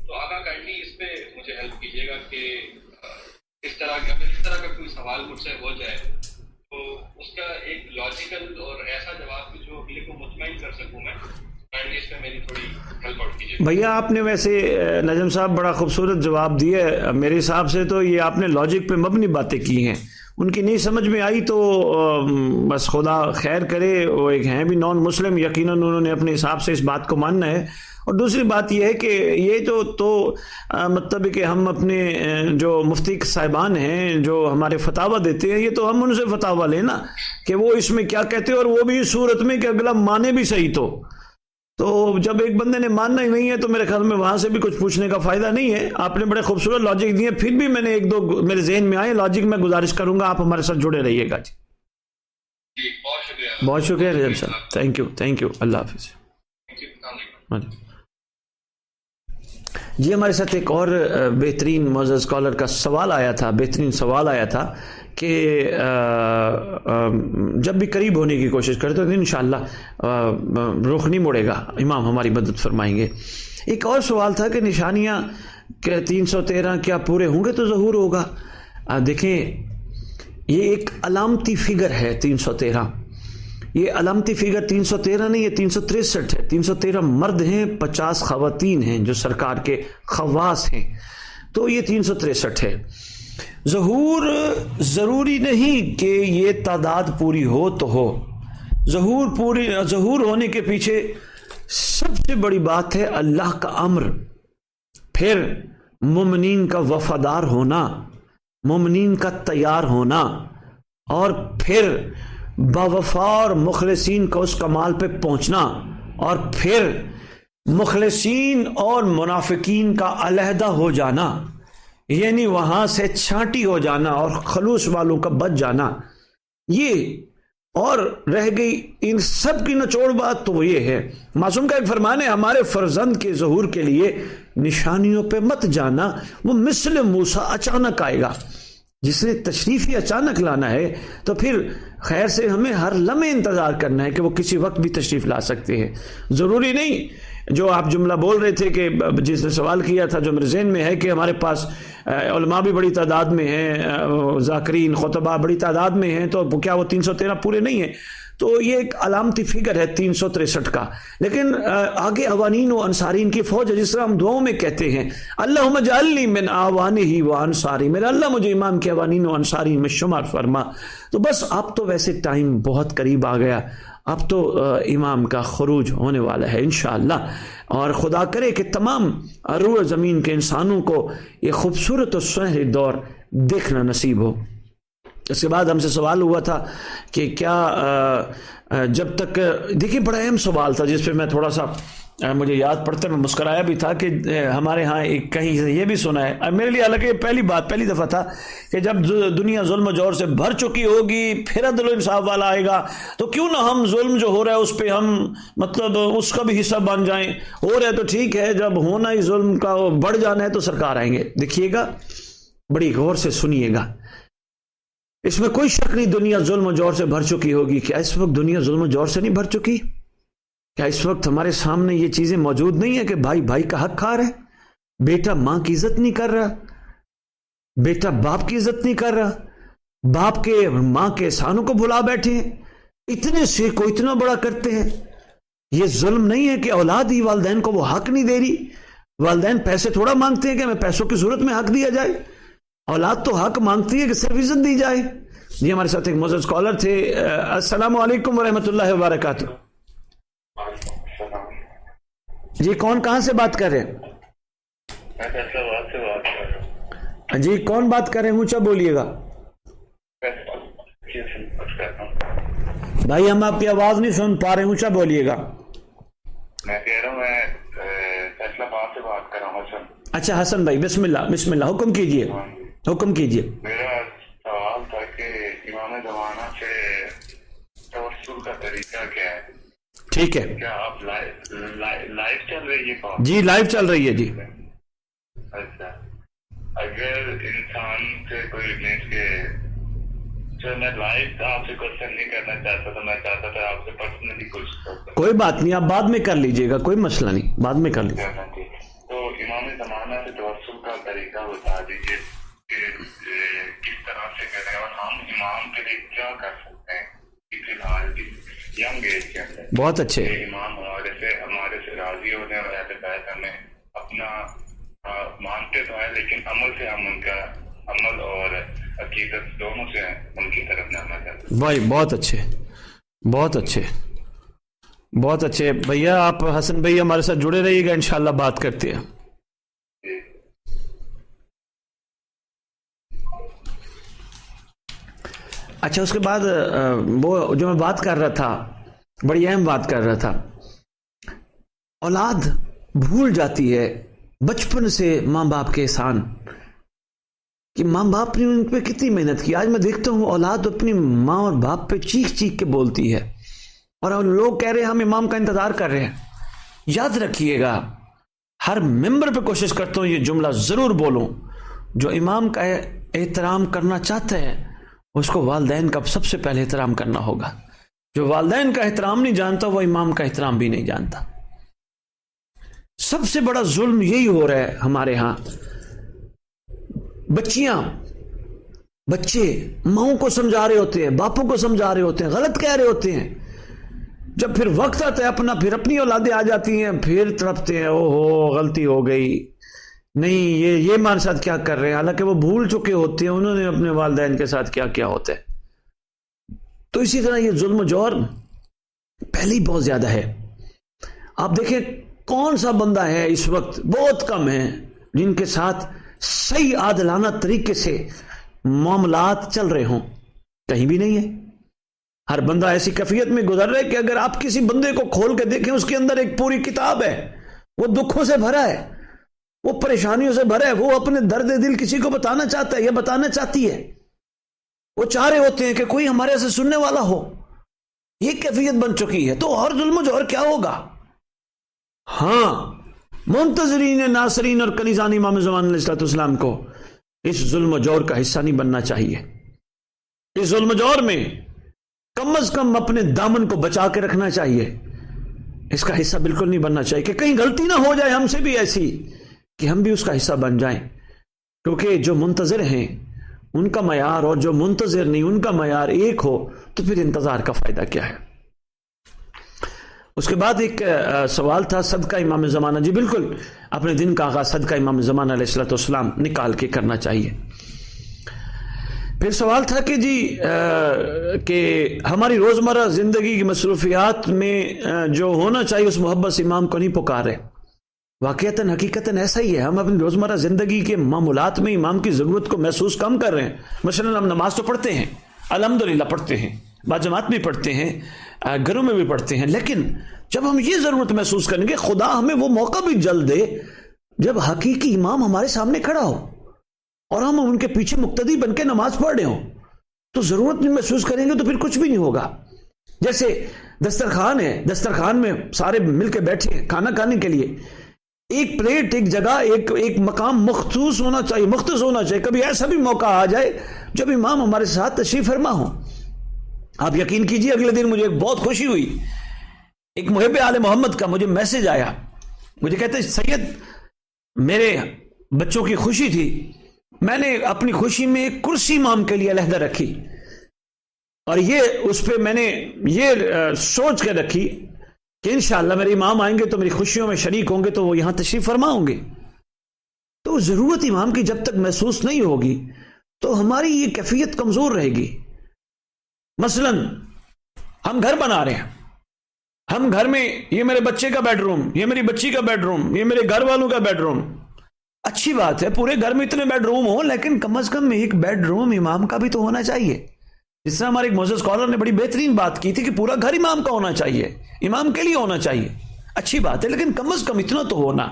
تو آقا کائنڈلی اس پہ مجھے ہیلپ کیجیے گا کہ اس طرح کا کوئی سوال مجھ سے ہو جائے تو اس کا ایک لاجیکل اور ایسا جواب جو اگلے کو مطمئن کر سکوں میں. اس پہ میری تھوڑی ہیلپ آؤٹ کیجیے. بھیا آپ نے ویسے نجم صاحب بڑا خوبصورت جواب دیے. میرے حساب سے تو یہ آپ نے لاجک پہ مبنی باتیں کی ہیں, ان کی نہیں سمجھ میں آئی تو بس خدا خیر کرے. وہ ایک ہیں بھی نان مسلم, یقیناً انہوں نے اپنے حساب سے اس بات کو ماننا ہے. اور دوسری بات یہ ہے کہ یہ تو مطلب کہ ہم اپنے جو مفتی صاحبان ہیں جو ہمارے فتاویٰ دیتے ہیں, یہ تو ہم ان سے فتاویٰ لینا کہ وہ اس میں کیا کہتے ہیں, اور وہ بھی اس صورت میں کہ اگلا مانے بھی صحیح. تو جب ایک بندے نے ماننا ہی نہیں ہے تو میرے خیال میں وہاں سے بھی کچھ پوچھنے کا فائدہ نہیں ہے. آپ نے بڑے خوبصورت لاجک دیے, پھر بھی میں نے 1-2 میرے ذہن میں آئے لاجک. میں گزارش کروں گا آپ ہمارے ساتھ جڑے رہیے گا. جی بہت شکریہ رجب صاحب. Thank you. اللہ حافظ. جی ہمارے ساتھ ایک اور بہترین معزز اسکالر کا سوال آیا تھا، بہترین سوال آیا تھا کہ جب بھی قریب ہونے کی کوشش کرتے تو انشاءاللہ رخ نہیں مڑے گا، امام ہماری مدد فرمائیں گے۔ ایک اور سوال تھا کہ نشانیاں کہ 313 کیا پورے ہوں گے تو ظہور ہوگا؟ دیکھیں یہ ایک علامتی فگر ہے 313، یہ علامتی فگر 313 نہیں، یہ 363 ہے۔ 313 مرد ہیں، 50 خواتین ہیں جو سرکار کے خواص ہیں، تو یہ 363 ہے۔ ظہور ضروری نہیں کہ یہ تعداد پوری ہو تو ہو، ظہور ہونے کے پیچھے سب سے بڑی بات ہے اللہ کا امر، پھر مومنین کا وفادار ہونا، مومنین کا تیار ہونا، اور پھر باوفا اور مخلصین کو اس کمال پہ پہنچنا، اور پھر مخلصین اور منافقین کا علیحدہ ہو جانا، یعنی وہاں سے چھانٹی ہو جانا اور خلوص والوں کا بچ جانا۔ یہ اور رہ گئی ان سب کی نچوڑ بات تو یہ ہے، معصوم کا ایک فرمان ہے ہمارے فرزند کے ظہور کے لیے نشانیوں پہ مت جانا، وہ مثل موسیٰ اچانک آئے گا۔ جس نے تشریف ہی اچانک لانا ہے تو پھر خیر سے ہمیں ہر لمحے انتظار کرنا ہے کہ وہ کسی وقت بھی تشریف لا سکتے ہیں۔ ضروری نہیں جو آپ جملہ بول رہے تھے کہ جس نے سوال کیا تھا، جو میرے ذہن میں ہے کہ ہمارے پاس علماء بھی بڑی تعداد میں ہیں، ذاکرین خطبہ بڑی تعداد میں ہیں، تو کیا وہ 313 پورے نہیں ہیں؟ تو یہ ایک علامتی فگر ہے 363 کا، لیکن آگے اوانین و انصارین کی فوج ہے، جس طرح ہم دعاؤں میں کہتے ہیں اللہم اجعلنی من اعوانہ و انصاری، میرا اللہ مجھے امام کے اوانین و انصارین میں شمار فرما۔ تو بس اب تو ویسے ٹائم بہت قریب آ گیا، اب تو امام کا خروج ہونے والا ہے انشاءاللہ، اور خدا کرے کہ تمام روح زمین کے انسانوں کو یہ خوبصورت و سنہری دور دیکھنا نصیب ہو۔ اس کے بعد ہم سے سوال ہوا تھا کہ کیا جب تک، دیکھیں بڑا اہم سوال تھا جس پہ میں تھوڑا سا مجھے یاد پڑتا ہے، میں مسکرایا بھی تھا کہ ہمارے ہاں ایک کہیں سے یہ بھی سنا ہے، میرے لیے حالانکہ پہلی دفعہ تھا کہ جب دنیا ظلم و جور سے بھر چکی ہوگی پھر عدل و انصاف والا آئے گا تو کیوں نہ ہم ظلم جو ہو رہا ہے اس پہ ہم مطلب اس کا بھی حصہ بن جائیں، ہو رہا ہے تو ٹھیک ہے، جب ہونا ہی ظلم کا بڑھ جانا ہے تو سرکار آئیں گے۔ دیکھیے گا، بڑی غور سے سنیے گا، اس میں کوئی شک نہیں دنیا ظلم و جور سے بھر چکی ہوگی۔ کیا اس وقت دنیا ظلم و جور سے نہیں بھر چکی؟ کیا اس وقت ہمارے سامنے یہ چیزیں موجود نہیں ہیں کہ بھائی بھائی کا حق کھا رہا ہے، بیٹا ماں کی عزت نہیں کر رہا، بیٹا باپ کی عزت نہیں کر رہا، باپ کے ماں کے احسانوں کو بھلا بیٹھے ہیں، اتنے سے کو اتنا بڑا کرتے ہیں۔ یہ ظلم نہیں ہے کہ اولاد ہی والدین کو وہ حق نہیں دے رہی، والدین پیسے تھوڑا مانگتے ہیں کہ ہمیں پیسوں کی صورت میں حق دیا جائے، اولاد تو حق مانگتی ہے کہ صرف عزت دی جائے۔ جی ہمارے ساتھ ایک معزز اسکالر تھے، السلام علیکم ورحمۃ اللہ وبرکاتہ۔ جی کون کہاں سے بات کر رہے ہیں؟ جی کون بات کر رہے ہیں؟ اونچا بولیے گا بھائی، ہم آپ کی آواز نہیں سن پا رہے، اونچا بولیے گا۔ میں کہہ رہا ہوں میں فیصلہ آباد سے بات کر رہا ہوں حسن۔ اچھا حسن بھائی، بسم اللہ حکم کیجئے، حکم کیجئے۔ میرا سوال تھا کہ امام زمانہ سے توسل کا طریقہ کیا ہے؟ ٹھیک ہے، کیا آپ لائیو چل رہی ہے کال؟ جی لائیو چل رہی ہے جی۔ اچھا، اگر انسان سے کوئی مینس کے میں لائیو آپ سے کوشچن نہیں کرنا چاہتا تو میں چاہتا تھا آپ سے پرسنلی کچھ کرتا۔ کوئی بات نہیں، آپ بعد میں کر لیجئے گا، کوئی مسئلہ نہیں، بعد میں کر لیجئے۔ تو امام زمانہ سے توسل کا طریقہ بتا دیجیے کہ کس طرح سے کریں، اور ہم امام کے لیے کیا کر سکتے ہیں فی الحال ینگ ایج کے اندر۔ بہت اچھے، امام ہمارے سے راضی ہونے اور اہل بیت ہمیں اپنا مانتے تو ہیں لیکن عمل سے ہم ان کا عمل اور عقیدت دونوں سے ان کی طرف نہ کرتے۔ بھائی بہت اچھے، بہت اچھے، بہت اچھے بھیا، آپ حسن بھائی ہمارے ساتھ جڑے رہیے گا، انشاءاللہ بات کرتے ہیں۔ اچھا اس کے بعد وہ جو میں بات کر رہا تھا، بڑی اہم بات کر رہا تھا، اولاد بھول جاتی ہے بچپن سے ماں باپ کے احسان کہ ماں باپ نے ان پہ کتنی محنت کی۔ آج میں دیکھتا ہوں اولاد اپنی ماں اور باپ پہ چیخ چیخ کے بولتی ہے، اور لوگ کہہ رہے ہیں ہم امام کا انتظار کر رہے ہیں۔ یاد رکھیے گا ہر ممبر پہ کوشش کرتا ہوں یہ جملہ ضرور بولوں، جو امام کا احترام کرنا چاہتا ہے اس کو والدین کا سب سے پہلے احترام کرنا ہوگا. جو والدین کا احترام نہیں جانتا وہ امام کا احترام بھی نہیں جانتا. سب سے بڑا ظلم یہی ہو رہا ہے ہمارے ہاں. بچے ماؤں کو سمجھا رہے ہوتے ہیں، باپوں کو سمجھا رہے ہوتے ہیں، غلط کہہ رہے ہوتے ہیں، جب پھر وقت آتا ہے پھر اپنی اولادیں آ جاتی ہیں، پھر تڑپتے ہیں، او ہو غلطی ہو گئی، نہیں یہ ہمارے ساتھ کیا کر رہے ہیں، حالانکہ وہ بھول چکے ہوتے ہیں انہوں نے اپنے والدین کے ساتھ کیا کیا ہوتا ہے. تو اسی طرح یہ ظلم و جور پہلے ہی بہت زیادہ ہے. آپ دیکھیں کون سا بندہ ہے اس وقت، بہت کم ہے جن کے ساتھ صحیح عادلانہ طریقے سے معاملات چل رہے ہوں، کہیں بھی نہیں ہے. ہر بندہ ایسی کیفیت میں گزر رہا ہے کہ اگر آپ کسی بندے کو کھول کے دیکھیں اس کے اندر ایک پوری کتاب ہے، وہ دکھوں سے بھرا ہے، وہ پریشانیوں سے بھرا ہے، وہ اپنے درد دل کسی کو بتانا چاہتا ہے یا بتانا چاہتی ہے، وہ چاہ رہے ہوتے ہیں کہ کوئی ہمارے سے سننے والا ہو. یہ کیفیت بن چکی ہے. تو اور ظلم و جور کیا ہوگا؟ ہاں، منتظرین ناصرین اور کنیزان امام زمان علیہ السلام کو اس ظلم و جور کا حصہ نہیں بننا چاہیے. اس ظلم و جور میں کم از کم اپنے دامن کو بچا کے رکھنا چاہیے. اس کا حصہ بالکل نہیں بننا چاہیے کہ کہیں غلطی نہ ہو جائے ہم سے بھی ایسی کہ ہم بھی اس کا حصہ بن جائیں. کیونکہ جو منتظر ہیں ان کا معیار اور جو منتظر نہیں ان کا معیار ایک ہو تو پھر انتظار کا فائدہ کیا ہے. اس کے بعد ایک سوال تھا صدقہ امام زمانہ. جی بالکل، اپنے دن کا آغاز صدقہ امام زمانہ علیہ السلام نکال کے کرنا چاہیے. پھر سوال تھا کہ جی کہ ہماری روزمرہ زندگی کی مصروفیات میں جو ہونا چاہیے اس محبت سے امام کو نہیں پکارے. واقعتاً حقیقتاً ایسا ہی ہے. ہم اپنی روزمرہ زندگی کے معمولات میں امام کی ضرورت کو محسوس کم کر رہے ہیں. مثلا ہم نماز تو پڑھتے ہیں، الحمدللہ پڑھتے ہیں، باجماعت بھی پڑھتے ہیں، گھروں میں بھی پڑھتے ہیں، لیکن جب ہم یہ ضرورت محسوس کریں گے خدا ہمیں وہ موقع بھی جلد دے جب حقیقی امام ہمارے سامنے کھڑا ہو اور ہم ان کے پیچھے مقتدی بن کے نماز پڑھ رہے ہوں، تو ضرورت نہیں محسوس کریں گے تو پھر کچھ بھی نہیں ہوگا. جیسے دسترخوان ہے، دسترخوان میں سارے مل کے بیٹھے ہیں کھانا کھانے کے لیے، ایک پلیٹ، ایک جگہ، ایک مقام مخصوص ہونا چاہیے، مختص ہونا چاہیے. کبھی ایسا بھی موقع آ جائے جب امام ہمارے ساتھ تشریف فرما ہو. آپ یقین کیجئے اگلے دن مجھے بہت خوشی ہوئی، ایک محب آل محمد کا مجھے میسج آیا. مجھے کہتے سید میرے بچوں کی خوشی تھی، میں نے اپنی خوشی میں ایک کرسی امام کے لیے علیحدہ رکھی اور اس پہ میں نے یہ سوچ کے رکھی کہ انشاءاللہ میرے امام آئیں گے تو میری خوشیوں میں شریک ہوں گے تو وہ یہاں تشریف فرما ہوں گے. تو ضرورت امام کی جب تک محسوس نہیں ہوگی تو ہماری یہ کیفیت کمزور رہے گی. مثلا ہم گھر بنا رہے ہیں، ہم گھر میں یہ میرے بچے کا بیڈ روم، یہ میری بچی کا بیڈ روم، یہ میرے گھر والوں کا بیڈ روم. اچھی بات ہے پورے گھر میں اتنے بیڈ روم ہوں، لیکن کم از کم ایک بیڈ روم امام کا بھی تو ہونا چاہیے. جس طرح ہمارے ایک معزز اسکالر نے بڑی بہترین بات کی تھی کہ پورا گھر امام کا ہونا چاہیے، امام کے لیے ہونا چاہیے. اچھی بات ہے، لیکن کم از کم اتنا تو ہونا.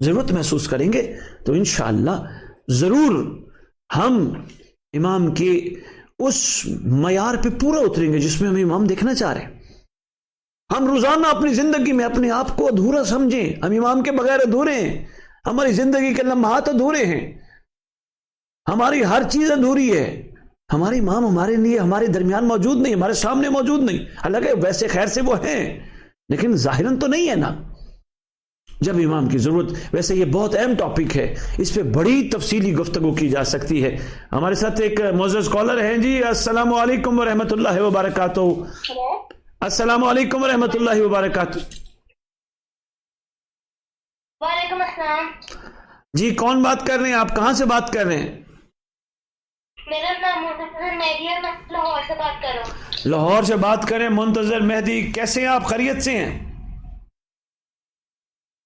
ضرورت محسوس کریں گے تو انشاءاللہ ضرور ہم امام کے اس معیار پہ پورا اتریں گے جس میں ہم امام دیکھنا چاہ رہے ہیں. ہم روزانہ اپنی زندگی میں اپنے آپ کو ادھورا سمجھیں، ہم امام کے بغیر ادھورے ہیں. ہماری زندگی کے لمحات ادھورے ہیں، ہماری ہر چیز ادھوری ہے. ہمارے امام ہمارے لیے ہمارے درمیان موجود نہیں، ہمارے سامنے موجود نہیں. حالانکہ ویسے خیر سے وہ ہیں لیکن ظاہراً تو نہیں ہے نا. جب امام کی ضرورت، ویسے یہ بہت اہم ٹاپک ہے، اس پہ بڑی تفصیلی گفتگو کی جا سکتی ہے. ہمارے ساتھ ایک معزز کالر ہیں. جی السلام علیکم ورحمۃ اللہ وبرکاتہ. السلام علیکم ورحمۃ اللہ وبرکاتہ. وعلیکم السلام. جی کون بات کر رہے ہیں؟ آپ کہاں سے بات کر رہے ہیں؟ میرا نام منتظر مہدی ہے، میں لاہور سے بات کر رہا ہوں. لاہور سے بات کریں. منتظر مہدی کیسے ہیں آپ؟ خیریت سے ہیں؟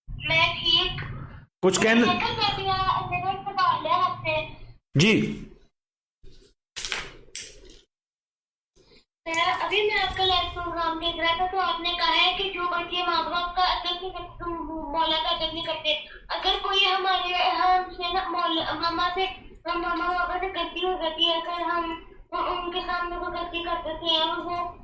میں ٹھیک. کچھ کہنا جی؟ ابھی میں آپ کا لائیو پروگرام دیکھ رہا تھا تو آپ نے کہا ہے کہ جو بچے ماں باپ کا ادب مولا کا ادب نہیں کرتے، اگر کوئی ہمارے ہم سے ماما بابا سے غلطی ہو جاتی ہے، اگر ہم ان کے سامنے وہ غلطی کر دیتے ہیں